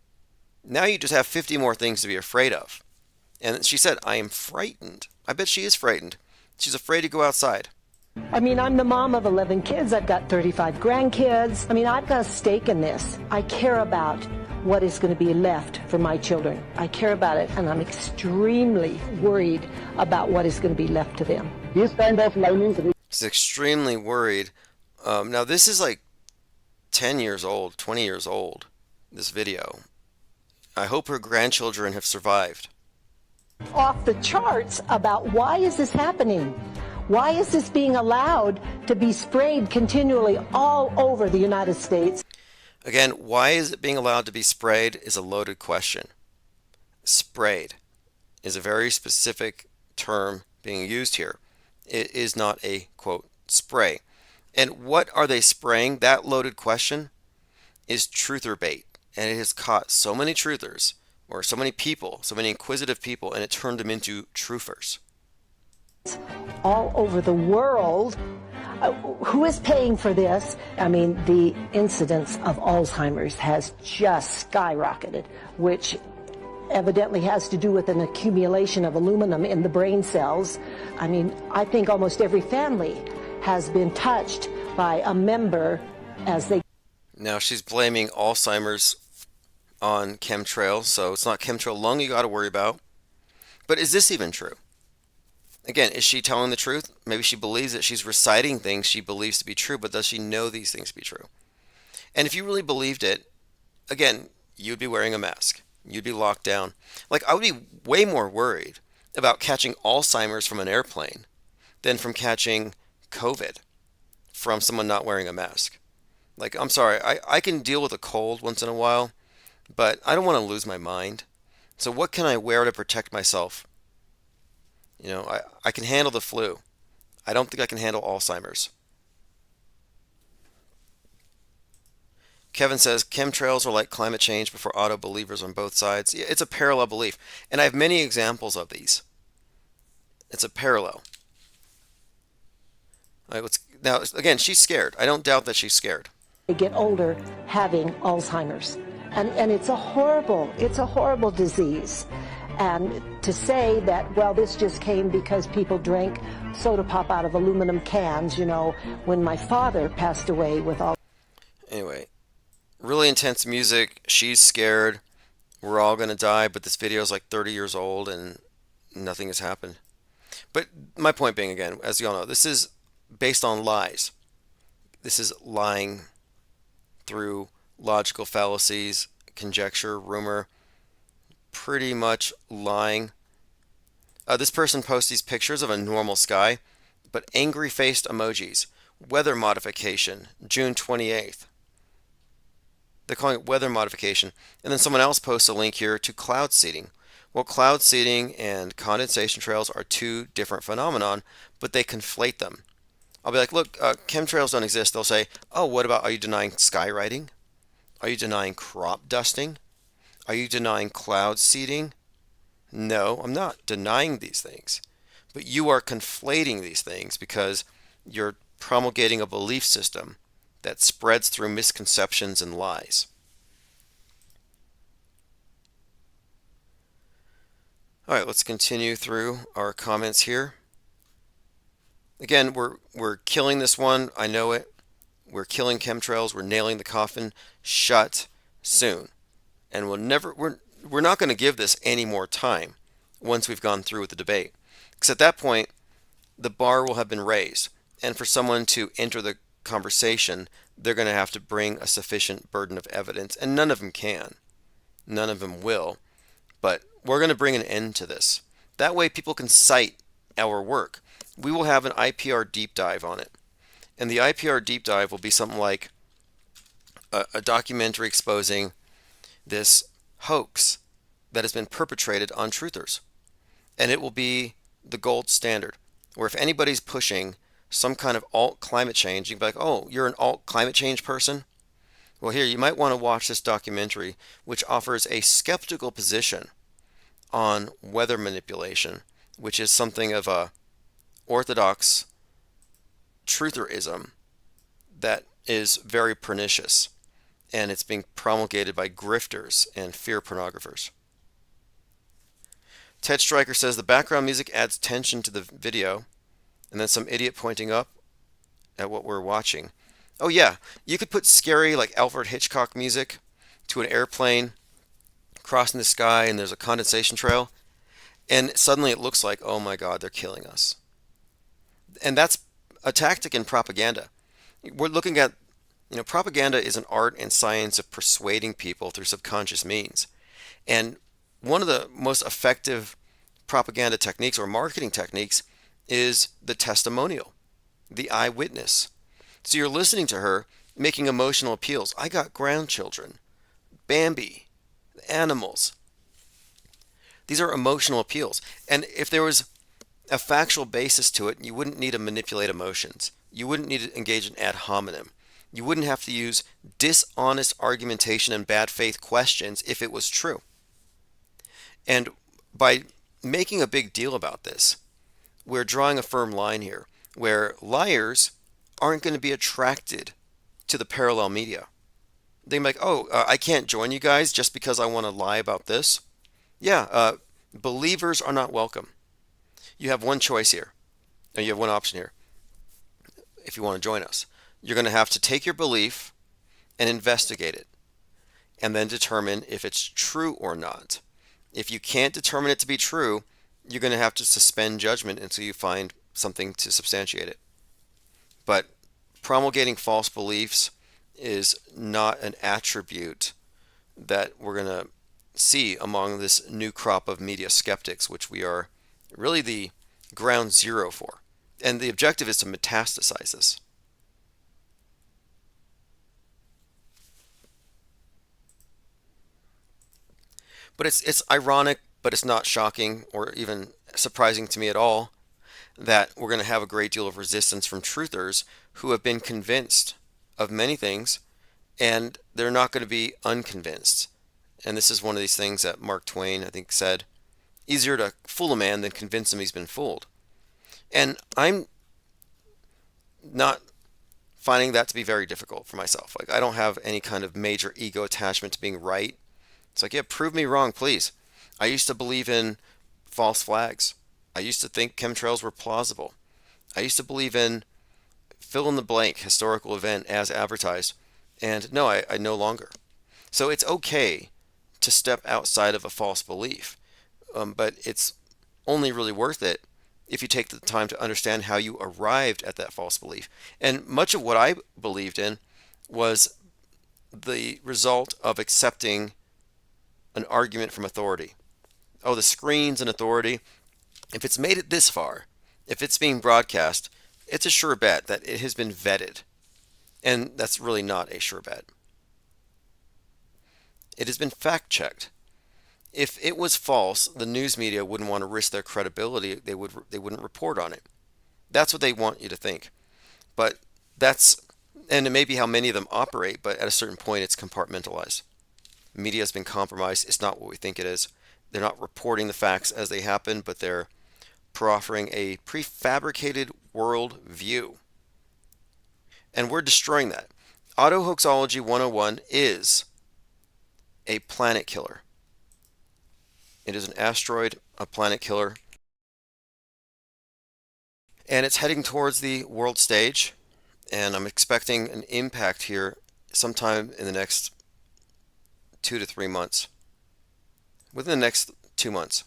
Speaker 1: Now you just have 50 more things to be afraid of. And she said, I am frightened. I bet she is frightened. She's afraid to go outside.
Speaker 3: I mean, I'm the mom of 11 kids. I've got 35 grandkids. I mean, I've got a stake in this. I care about what is going to be left for my children. I care about it, and I'm extremely worried about what is going to be left to them.
Speaker 4: These kind of linings.
Speaker 1: She's extremely worried. Now, this is like 10 years old, 20 years old, this video. I hope her grandchildren have survived.
Speaker 3: Off the charts about why is this happening? Why is this being allowed to be sprayed continually all over the United States?
Speaker 1: Again, why is it being allowed to be sprayed is a loaded question. Sprayed is a very specific term being used here. It is not a, quote, spray. And what are they spraying? That loaded question is truther bait. And it has caught so many truthers, or so many people, so many inquisitive people, and it turned them into truthers.
Speaker 3: All over the world. Who is paying for this? I mean, the incidence of Alzheimer's has just skyrocketed, which evidently has to do with an accumulation of aluminum in the brain cells. I mean, I think almost every family has been touched by a member as they...
Speaker 1: Now she's blaming Alzheimer's on chemtrails, so it's not chemtrail lung you got to worry about. But is this even true? Again, is she telling the truth? Maybe she believes that she's reciting things she believes to be true, but does she know these things to be true? And if you really believed it, again, you'd be wearing a mask. You'd be locked down. Like, I would be way more worried about catching Alzheimer's from an airplane than from catching COVID from someone not wearing a mask. Like, I'm sorry, I can deal with a cold once in a while, but I don't want to lose my mind. So what can I wear to protect myself? You know, I can handle the flu. I don't think I can handle Alzheimer's. Kevin says chemtrails are like climate change before auto believers on both sides. Yeah, it's a parallel belief. And I have many examples of these. It's a parallel. All right, now, again, she's scared. I don't doubt that she's scared.
Speaker 3: They get older having Alzheimer's. And it's a horrible disease. And to say that, well, this just came because people drank soda pop out of aluminum cans, you know, when my father passed away with all...
Speaker 1: Anyway, really intense music. She's scared. We're all going to die, but this video is like 30 years old and nothing has happened. But my point being, again, as you all know, this is based on lies. This is lying through logical fallacies, conjecture, rumor, pretty much lying. This person posts these pictures of a normal sky, but angry-faced emojis. Weather modification, June 28th. They're calling it weather modification. And then someone else posts a link here to cloud seeding. Well, cloud seeding and condensation trails are two different phenomenon, but they conflate them. I'll be like, look, chemtrails don't exist. They'll say, oh, what about, are you denying skywriting? Are you denying crop dusting? Are you denying cloud seeding? No, I'm not denying these things. But you are conflating these things because you're promulgating a belief system that spreads through misconceptions and lies. All right, let's continue through our comments here. Again, we're killing this one. I know it. We're killing chemtrails. We're nailing the coffin shut soon. And we're not going to give this any more time once we've gone through with the debate. Because at that point, the bar will have been raised. And for someone to enter the conversation, they're going to have to bring a sufficient burden of evidence. And none of them can. None of them will. But we're going to bring an end to this. That way people can cite our work. We will have an IPR deep dive on it. And the IPR deep dive will be something like a documentary exposing this hoax that has been perpetrated on truthers. And it will be the gold standard. Where if anybody's pushing some kind of alt climate change, you can be like, oh, you're an alt climate change person? Well, here, you might want to watch this documentary, which offers a skeptical position on weather manipulation, which is something of a orthodox trutherism that is very pernicious, and it's being promulgated by grifters and fear pornographers. Ted Stryker says the background music adds tension to the video, and then some idiot pointing up at what we're watching. Oh yeah, you could put scary like Alfred Hitchcock music to an airplane crossing the sky and there's a condensation trail, and suddenly it looks like, oh my God, they're killing us. And that's a tactic in propaganda. We're looking at, propaganda is an art and science of persuading people through subconscious means. And one of the most effective propaganda techniques or marketing techniques is the testimonial, the eyewitness. So you're listening to her making emotional appeals. I got grandchildren, Bambi, animals. These are emotional appeals. And if there was a factual basis to it, you wouldn't need to manipulate emotions. You wouldn't need to engage in ad hominem. You wouldn't have to use dishonest argumentation and bad faith questions if it was true. And by making a big deal about this, we're drawing a firm line here where liars aren't going to be attracted to the parallel media. They're like, oh, I can't join you guys just because I want to lie about this. Yeah, believers are not welcome. You have one choice here, and you have one option here. If you want to join us, you're going to have to take your belief and investigate it, and then determine if it's true or not. If you can't determine it to be true, you're going to have to suspend judgment until you find something to substantiate it. But promulgating false beliefs is not an attribute that we're going to see among this new crop of media skeptics, which we are really the ground zero for. And the objective is to metastasize this. But it's ironic, but it's not shocking or even surprising to me at all that we're going to have a great deal of resistance from truthers who have been convinced of many things, and they're not going to be unconvinced. And this is one of these things that Mark Twain, I think, said, easier to fool a man than convince him he's been fooled. And I'm not finding that to be very difficult for myself. Like, I don't have any kind of major ego attachment to being right. It's like, yeah, prove me wrong, please. I used to believe in false flags. I used to think chemtrails were plausible. I used to believe in fill in the blank historical event as advertised. And no, I no longer. So it's okay to step outside of a false belief. But it's only really worth it if you take the time to understand how you arrived at that false belief. And much of what I believed in was the result of accepting an argument from authority. Oh, the screen's an authority. If it's made it this far, if it's being broadcast, it's a sure bet that it has been vetted. And that's really not a sure bet. It has been fact checked. If it was false, the news media wouldn't want to risk their credibility. They wouldn't report on it. That's what they want you to think. But that's and it may be how many of them operate, but at a certain point it's compartmentalized. Media has been compromised. It's not what we think it is. They're not reporting the facts as they happen, but they're proffering a prefabricated world view. And we're destroying that. Autohoaxology 101 is a planet killer. It is an asteroid, a planet killer, and it's heading towards the world stage. And I'm expecting an impact here sometime in the next 2 to 3 months, within the next 2 months.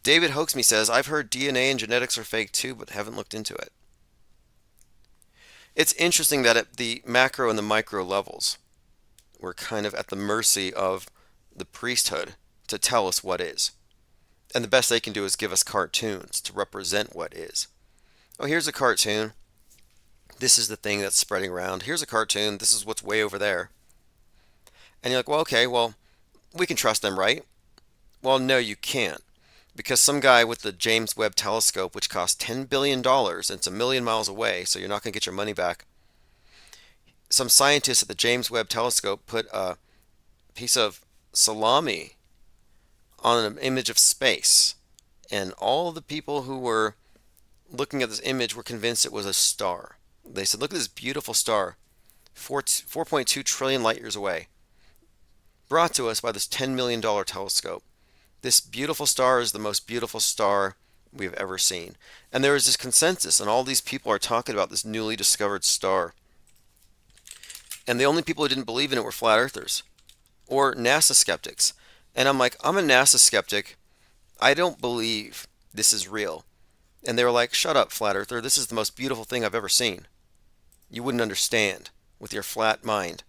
Speaker 1: David Hoaxme says, I've heard DNA and genetics are fake too, but haven't looked into it. It's interesting that at the macro and the micro levels, we're kind of at the mercy of the priesthood to tell us what is. And the best they can do is give us cartoons to represent what is. Oh, here's a cartoon. This is the thing that's spreading around. Here's a cartoon. This is what's way over there. And you're like, well, okay, well, we can trust them, right? Well, no, you can't. Because some guy with the James Webb telescope, which costs $10 billion, and it's a million miles away, so you're not going to get your money back. Some scientists at the James Webb telescope put a piece of salami on an image of space. And all the people who were looking at this image were convinced it was a star. They said, look at this beautiful star, 4.2 trillion light years away, brought to us by this $10 million telescope. This beautiful star is the most beautiful star we've ever seen. And there is this consensus, and all these people are talking about this newly discovered star. And the only people who didn't believe in it were flat earthers or NASA skeptics. And I'm like, I'm a NASA skeptic. I don't believe this is real. And they were like, shut up, flat earther. This is the most beautiful thing I've ever seen. You wouldn't understand with your flat mind.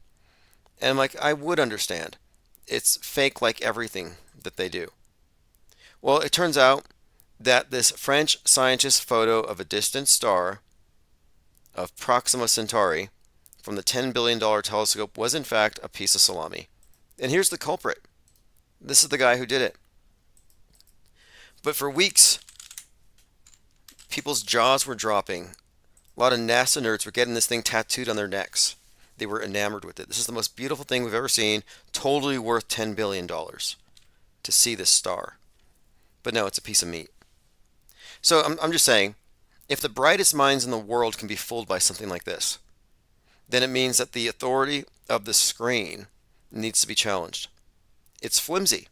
Speaker 1: And I'm like, I would understand. It's fake like everything that they do. Well, it turns out that this French scientist's photo of a distant star of Proxima Centauri from the $10 billion telescope was in fact a piece of salami. And here's the culprit. This is the guy who did it. But for weeks, people's jaws were dropping. A lot of NASA nerds were getting this thing tattooed on their necks. They were enamored with it. This is the most beautiful thing we've ever seen. Totally worth $10 billion to see this star. But no, it's a piece of meat. So I'm just saying, if the brightest minds in the world can be fooled by something like this, then it means that the authority of the screen needs to be challenged. It's flimsy.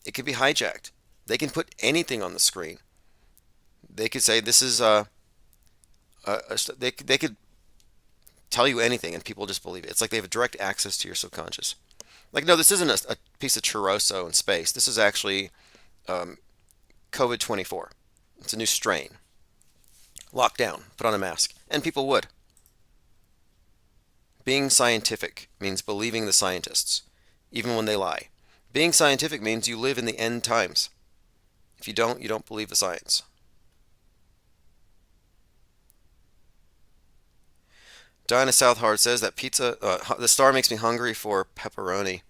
Speaker 1: It can be hijacked. They can put anything on the screen. They could say this is they could tell you anything and people just believe it. It's like they have direct access to your subconscious. Like, no, this isn't a piece of churroso in space. This is actually COVID-24. It's a new strain. Lock down. Put on a mask. And people would. Being scientific means believing the scientists, even when they lie. Being scientific means you live in the end times. If you don't believe the science. Dinah Southhard says that the star makes me hungry for pepperoni.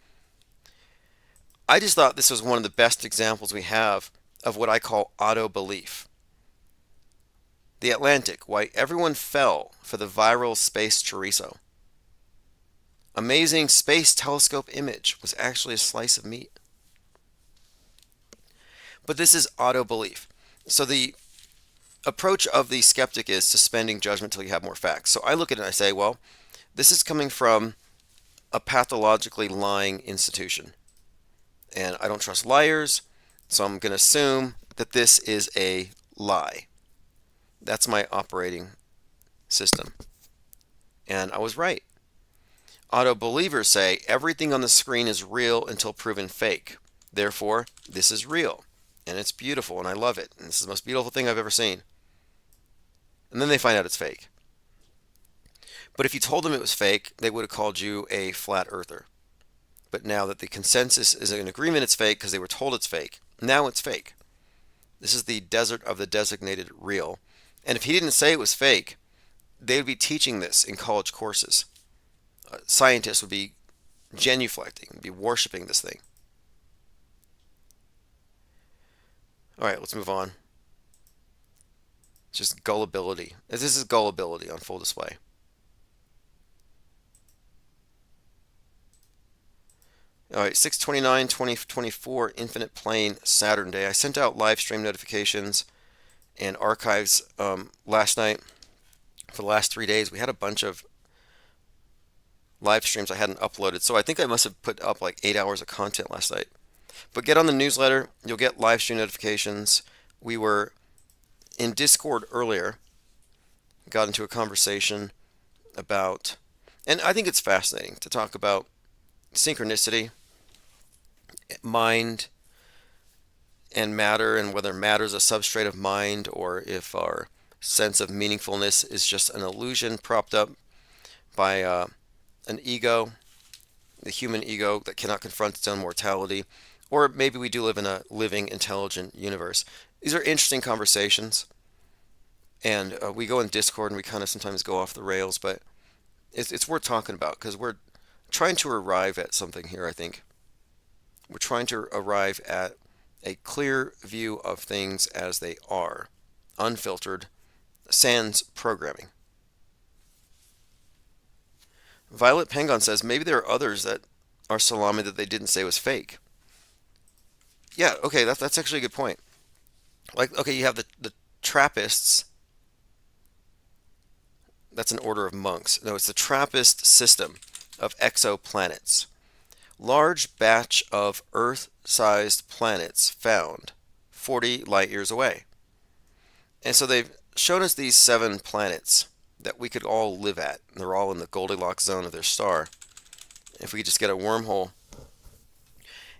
Speaker 1: I just thought this was one of the best examples we have of what I call auto-belief. The Atlantic, why everyone fell for the viral space chorizo. Amazing space telescope image was actually a slice of meat. But this is auto-belief. So the approach of the skeptic is suspending judgment until you have more facts. So I look at it and I say, well, this is coming from a pathologically lying institution. And I don't trust liars, so I'm going to assume that this is a lie. That's my operating system. And I was right. Auto-believers say everything on the screen is real until proven fake. Therefore, this is real. And it's beautiful, and I love it. And this is the most beautiful thing I've ever seen. And then they find out it's fake. But if you told them it was fake, they would have called you a flat earther. But now that the consensus is in agreement it's fake because they were told it's fake, now it's fake. This is the desert of the designated real. And if he didn't say it was fake, they would be teaching this in college courses. Scientists would be genuflecting, be worshiping this thing. All right, let's move on. It's just gullibility. This is gullibility on full display. All right, 6/29/2024, Infinite Plane, Saturday. I sent out live stream notifications and archives last night. For the last 3 days, we had a bunch of live streams I hadn't uploaded, so I think I must have put up like 8 hours of content last night. But get on the newsletter, you'll get live stream notifications. We were in Discord earlier, got into a conversation about, and I think it's fascinating to talk about synchronicity, mind, and matter, and whether matter is a substrate of mind or if our sense of meaningfulness is just an illusion propped up by an ego, the human ego that cannot confront its own mortality, or maybe we do live in a living, intelligent universe. These are interesting conversations, and we go in Discord and we kind of sometimes go off the rails, but it's worth talking about because we're trying to arrive at something here, I think. We're trying to arrive at a clear view of things as they are, unfiltered, sans programming. Violet Pengon says maybe there are others that are salami that they didn't say was fake. Yeah, okay, that's actually a good point. Like, okay, you have the Trappists. That's an order of monks. No, it's the Trappist system of exoplanets. Large batch of Earth-sized planets found 40 light years away. And so they've shown us these 7 planets that we could all live at. They're all in the Goldilocks zone of their star. If we could just get a wormhole.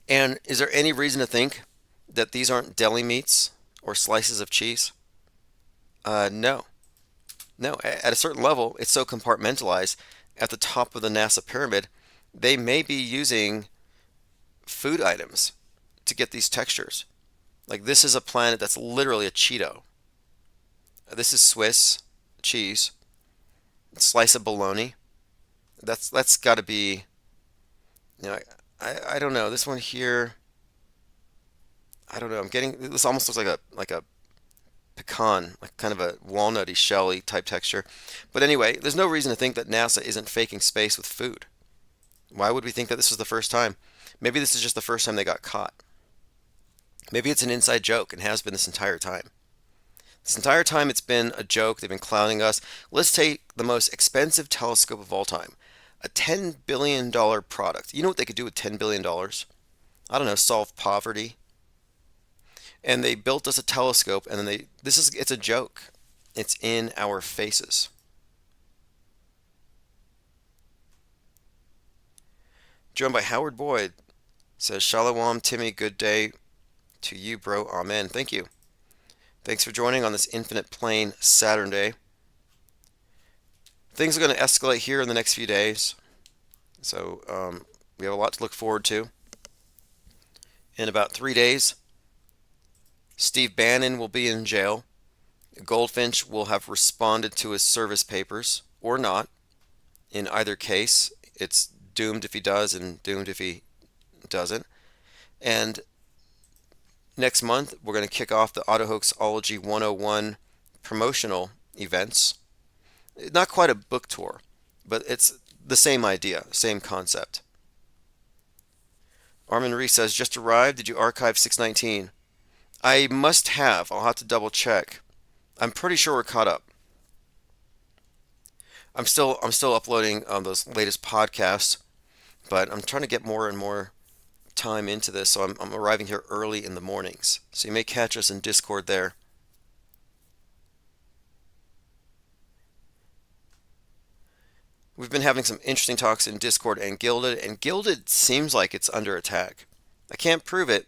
Speaker 1: And is there any reason to think that these aren't deli meats or slices of cheese? No. No. At a certain level, it's so compartmentalized. At the top of the NASA pyramid, they may be using food items to get these textures. Like this is a planet that's literally a Cheeto. This is Swiss cheese, slice of bologna. That's got to be, you know, I don't know. This one here, I don't know. I'm getting this almost looks like a pecan, like kind of a walnutty, shelly type texture. But anyway, there's no reason to think that NASA isn't faking space with food. Why would we think that this was the first time? Maybe this is just the first time they got caught. Maybe it's an inside joke and has been this entire time. This entire time it's been a joke. They've been clowning us. Let's take the most expensive telescope of all time. A $10 billion product. You know what they could do with $10 billion? I don't know, solve poverty. And they built us a telescope and then it's a joke. It's in our faces. Joined by Howard Boyd. Says, Shalom, Timmy, good day to you, bro. Amen. Thank you. Thanks for joining on this Infinite Plane Saturday. Things are going to escalate here in the next few days. So we have a lot to look forward to. In about 3 days, Steve Bannon will be in jail. Goldfinch will have responded to his service papers, or not. In either case, it's doomed if he does and doomed if he doesn't. And next month, we're going to kick off the Autohoaxology 101 promotional events. Not quite a book tour, but it's the same idea, same concept. Armin Reese says, just arrived. Did you archive 619? I must have. I'll have to double check. I'm pretty sure we're caught up. I'm still uploading those latest podcasts, but I'm trying to get more and more time into this, so I'm arriving here early in the mornings. So you may catch us in Discord there. We've been having some interesting talks in Discord and Gilded seems like it's under attack. I can't prove it,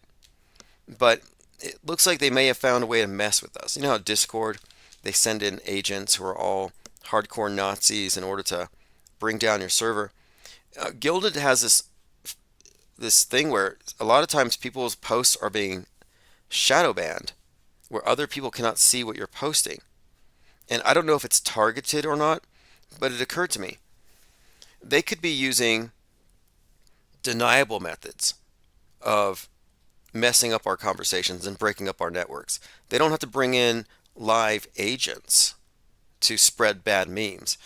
Speaker 1: but it looks like they may have found a way to mess with us. You know how Discord, they send in agents who are all hardcore Nazis in order to bring down your server. Gilded has this thing where a lot of times people's posts are being shadow banned, where other people cannot see what you're posting. And I don't know if it's targeted or not, but it occurred to me. They could be using deniable methods of messing up our conversations and breaking up our networks. They don't have to bring in live agents to spread bad memes.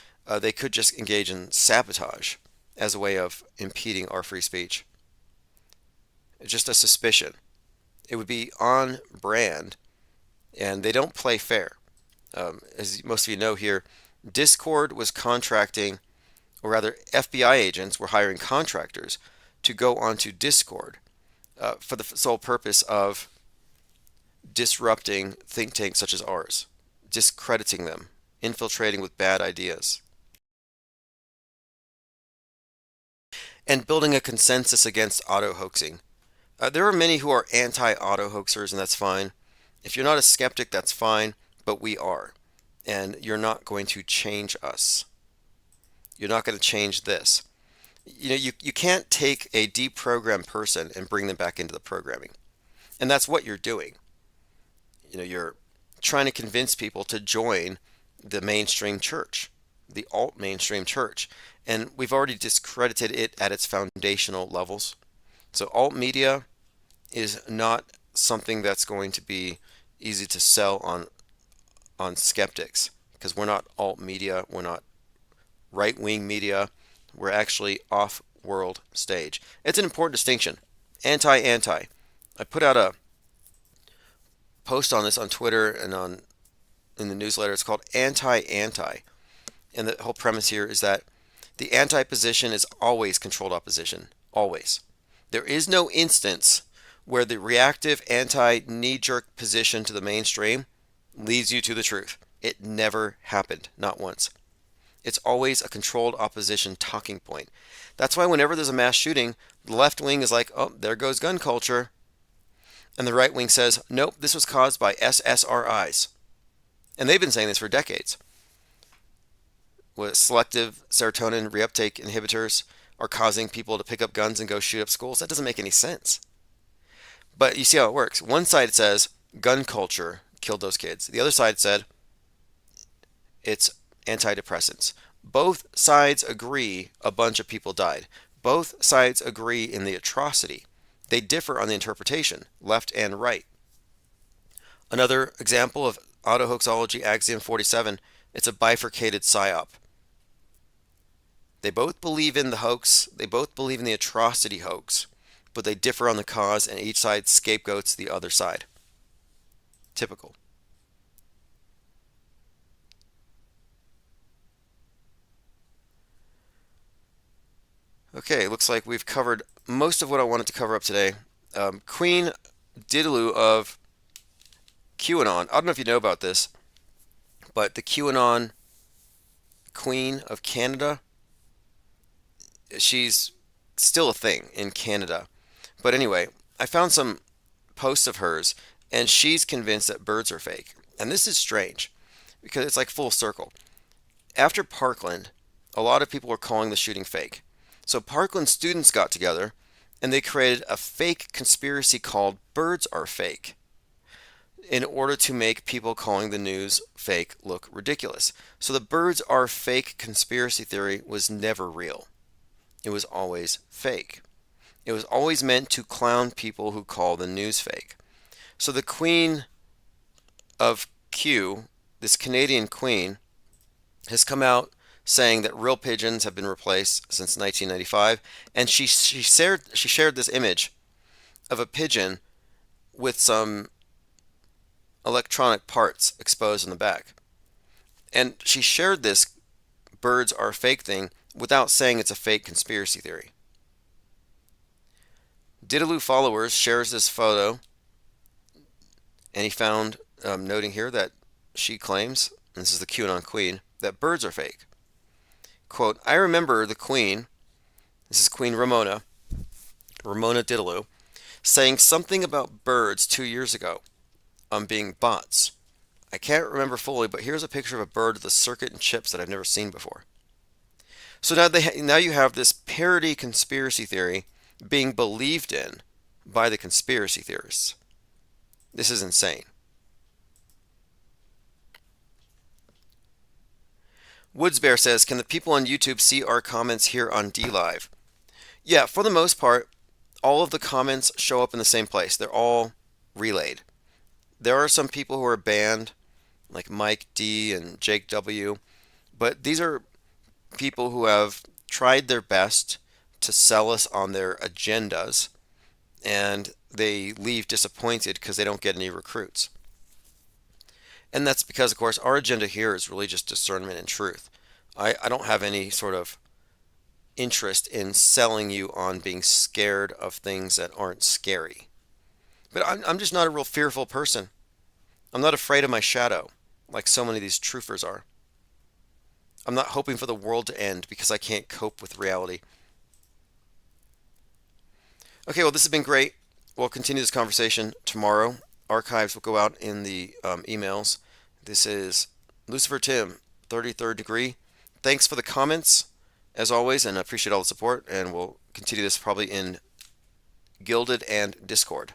Speaker 1: They could just engage in sabotage as a way of impeding our free speech. It's just a suspicion. It would be on brand, and they don't play fair. As most of you know here, Discord was contracting, or rather, FBI agents were hiring contractors to go onto Discord for the sole purpose of disrupting think tanks such as ours, discrediting them, infiltrating with bad ideas, and building a consensus against auto hoaxing. There are many who are anti auto hoaxers, and that's fine. If you're not a skeptic, that's fine, but we are. And you're not going to change us. You're not going to change this. You can't take a deprogrammed person and bring them back into the programming. And that's what you're doing. You're trying to convince people to join the mainstream church, the alt mainstream church. And we've already discredited it at its foundational levels. So alt media is not something that's going to be easy to sell on skeptics, because we're not alt media, we're not right-wing media, we're actually off-world stage. It's an important distinction. Anti-anti. I put out a post on this on Twitter and in the newsletter. It's called Anti-Anti. And the whole premise here is that the anti-position is always controlled opposition. Always. There is no instance where the reactive anti-knee-jerk position to the mainstream leads you to the truth. It never happened. Not once. It's always a controlled opposition talking point. That's why whenever there's a mass shooting, the left wing is like, oh, there goes gun culture. And the right wing says, nope, this was caused by SSRIs. And they've been saying this for decades. With selective serotonin reuptake inhibitors are causing people to pick up guns and go shoot up schools. That doesn't make any sense. But you see how it works. One side says gun culture killed those kids. The other side said it's antidepressants. Both sides agree a bunch of people died. Both sides agree in the atrocity. They differ on the interpretation, left and right. Another example of auto-hoaxology, Axiom 47, it's a bifurcated psyop. They both believe in the hoax, they both believe in the atrocity hoax, but they differ on the cause, and each side scapegoats the other side. Typical. Okay, looks like we've covered most of what I wanted to cover up today. Queen Diddaloo of QAnon. I don't know if you know about this, but the QAnon Queen of Canada, she's still a thing in Canada. But anyway, I found some posts of hers, and she's convinced that birds are fake. And this is strange, because it's like full circle. After Parkland, a lot of people were calling the shooting fake. So Parkland students got together, and they created a fake conspiracy called Birds Are Fake, in order to make people calling the news fake look ridiculous. So the birds are fake conspiracy theory was never real. It was always fake. It was always meant to clown people who call the news fake. So the Queen of Q, this Canadian queen, has come out saying that real pigeons have been replaced since 1995, and she shared this image of a pigeon with some electronic parts exposed in the back. And she shared this birds are fake thing without saying it's a fake conspiracy theory. Diddaloo Followers shares this photo, and he found, noting here that she claims, and this is the QAnon Queen, that birds are fake. Quote, I remember the Queen, this is Queen Ramona Diddaloo, saying something about birds 2 years ago being bots. I can't remember fully, but here's a picture of a bird with a circuit and chips that I've never seen before. So now you have this parody conspiracy theory being believed in by the conspiracy theorists. This is insane. Woodsbear says, can the people on YouTube see our comments here on DLive? Yeah, for the most part, all of the comments show up in the same place. They're all relayed. There are some people who are banned, like Mike D and Jake W, but these are people who have tried their best to sell us on their agendas, and they leave disappointed because they don't get any recruits. And that's because, of course, our agenda here is really just discernment and truth. I don't have any sort of interest in selling you on being scared of things that aren't scary. But I'm just not a real fearful person. I'm not afraid of my shadow, like so many of these truthers are. I'm not hoping for the world to end because I can't cope with reality. Okay, well, this has been great. We'll continue this conversation tomorrow. Archives will go out in the emails. This is Lucifer Tim, 33rd degree. Thanks for the comments, as always, and I appreciate all the support. And we'll continue this probably in Gilded and Discord.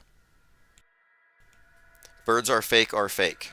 Speaker 1: Birds are fake are fake.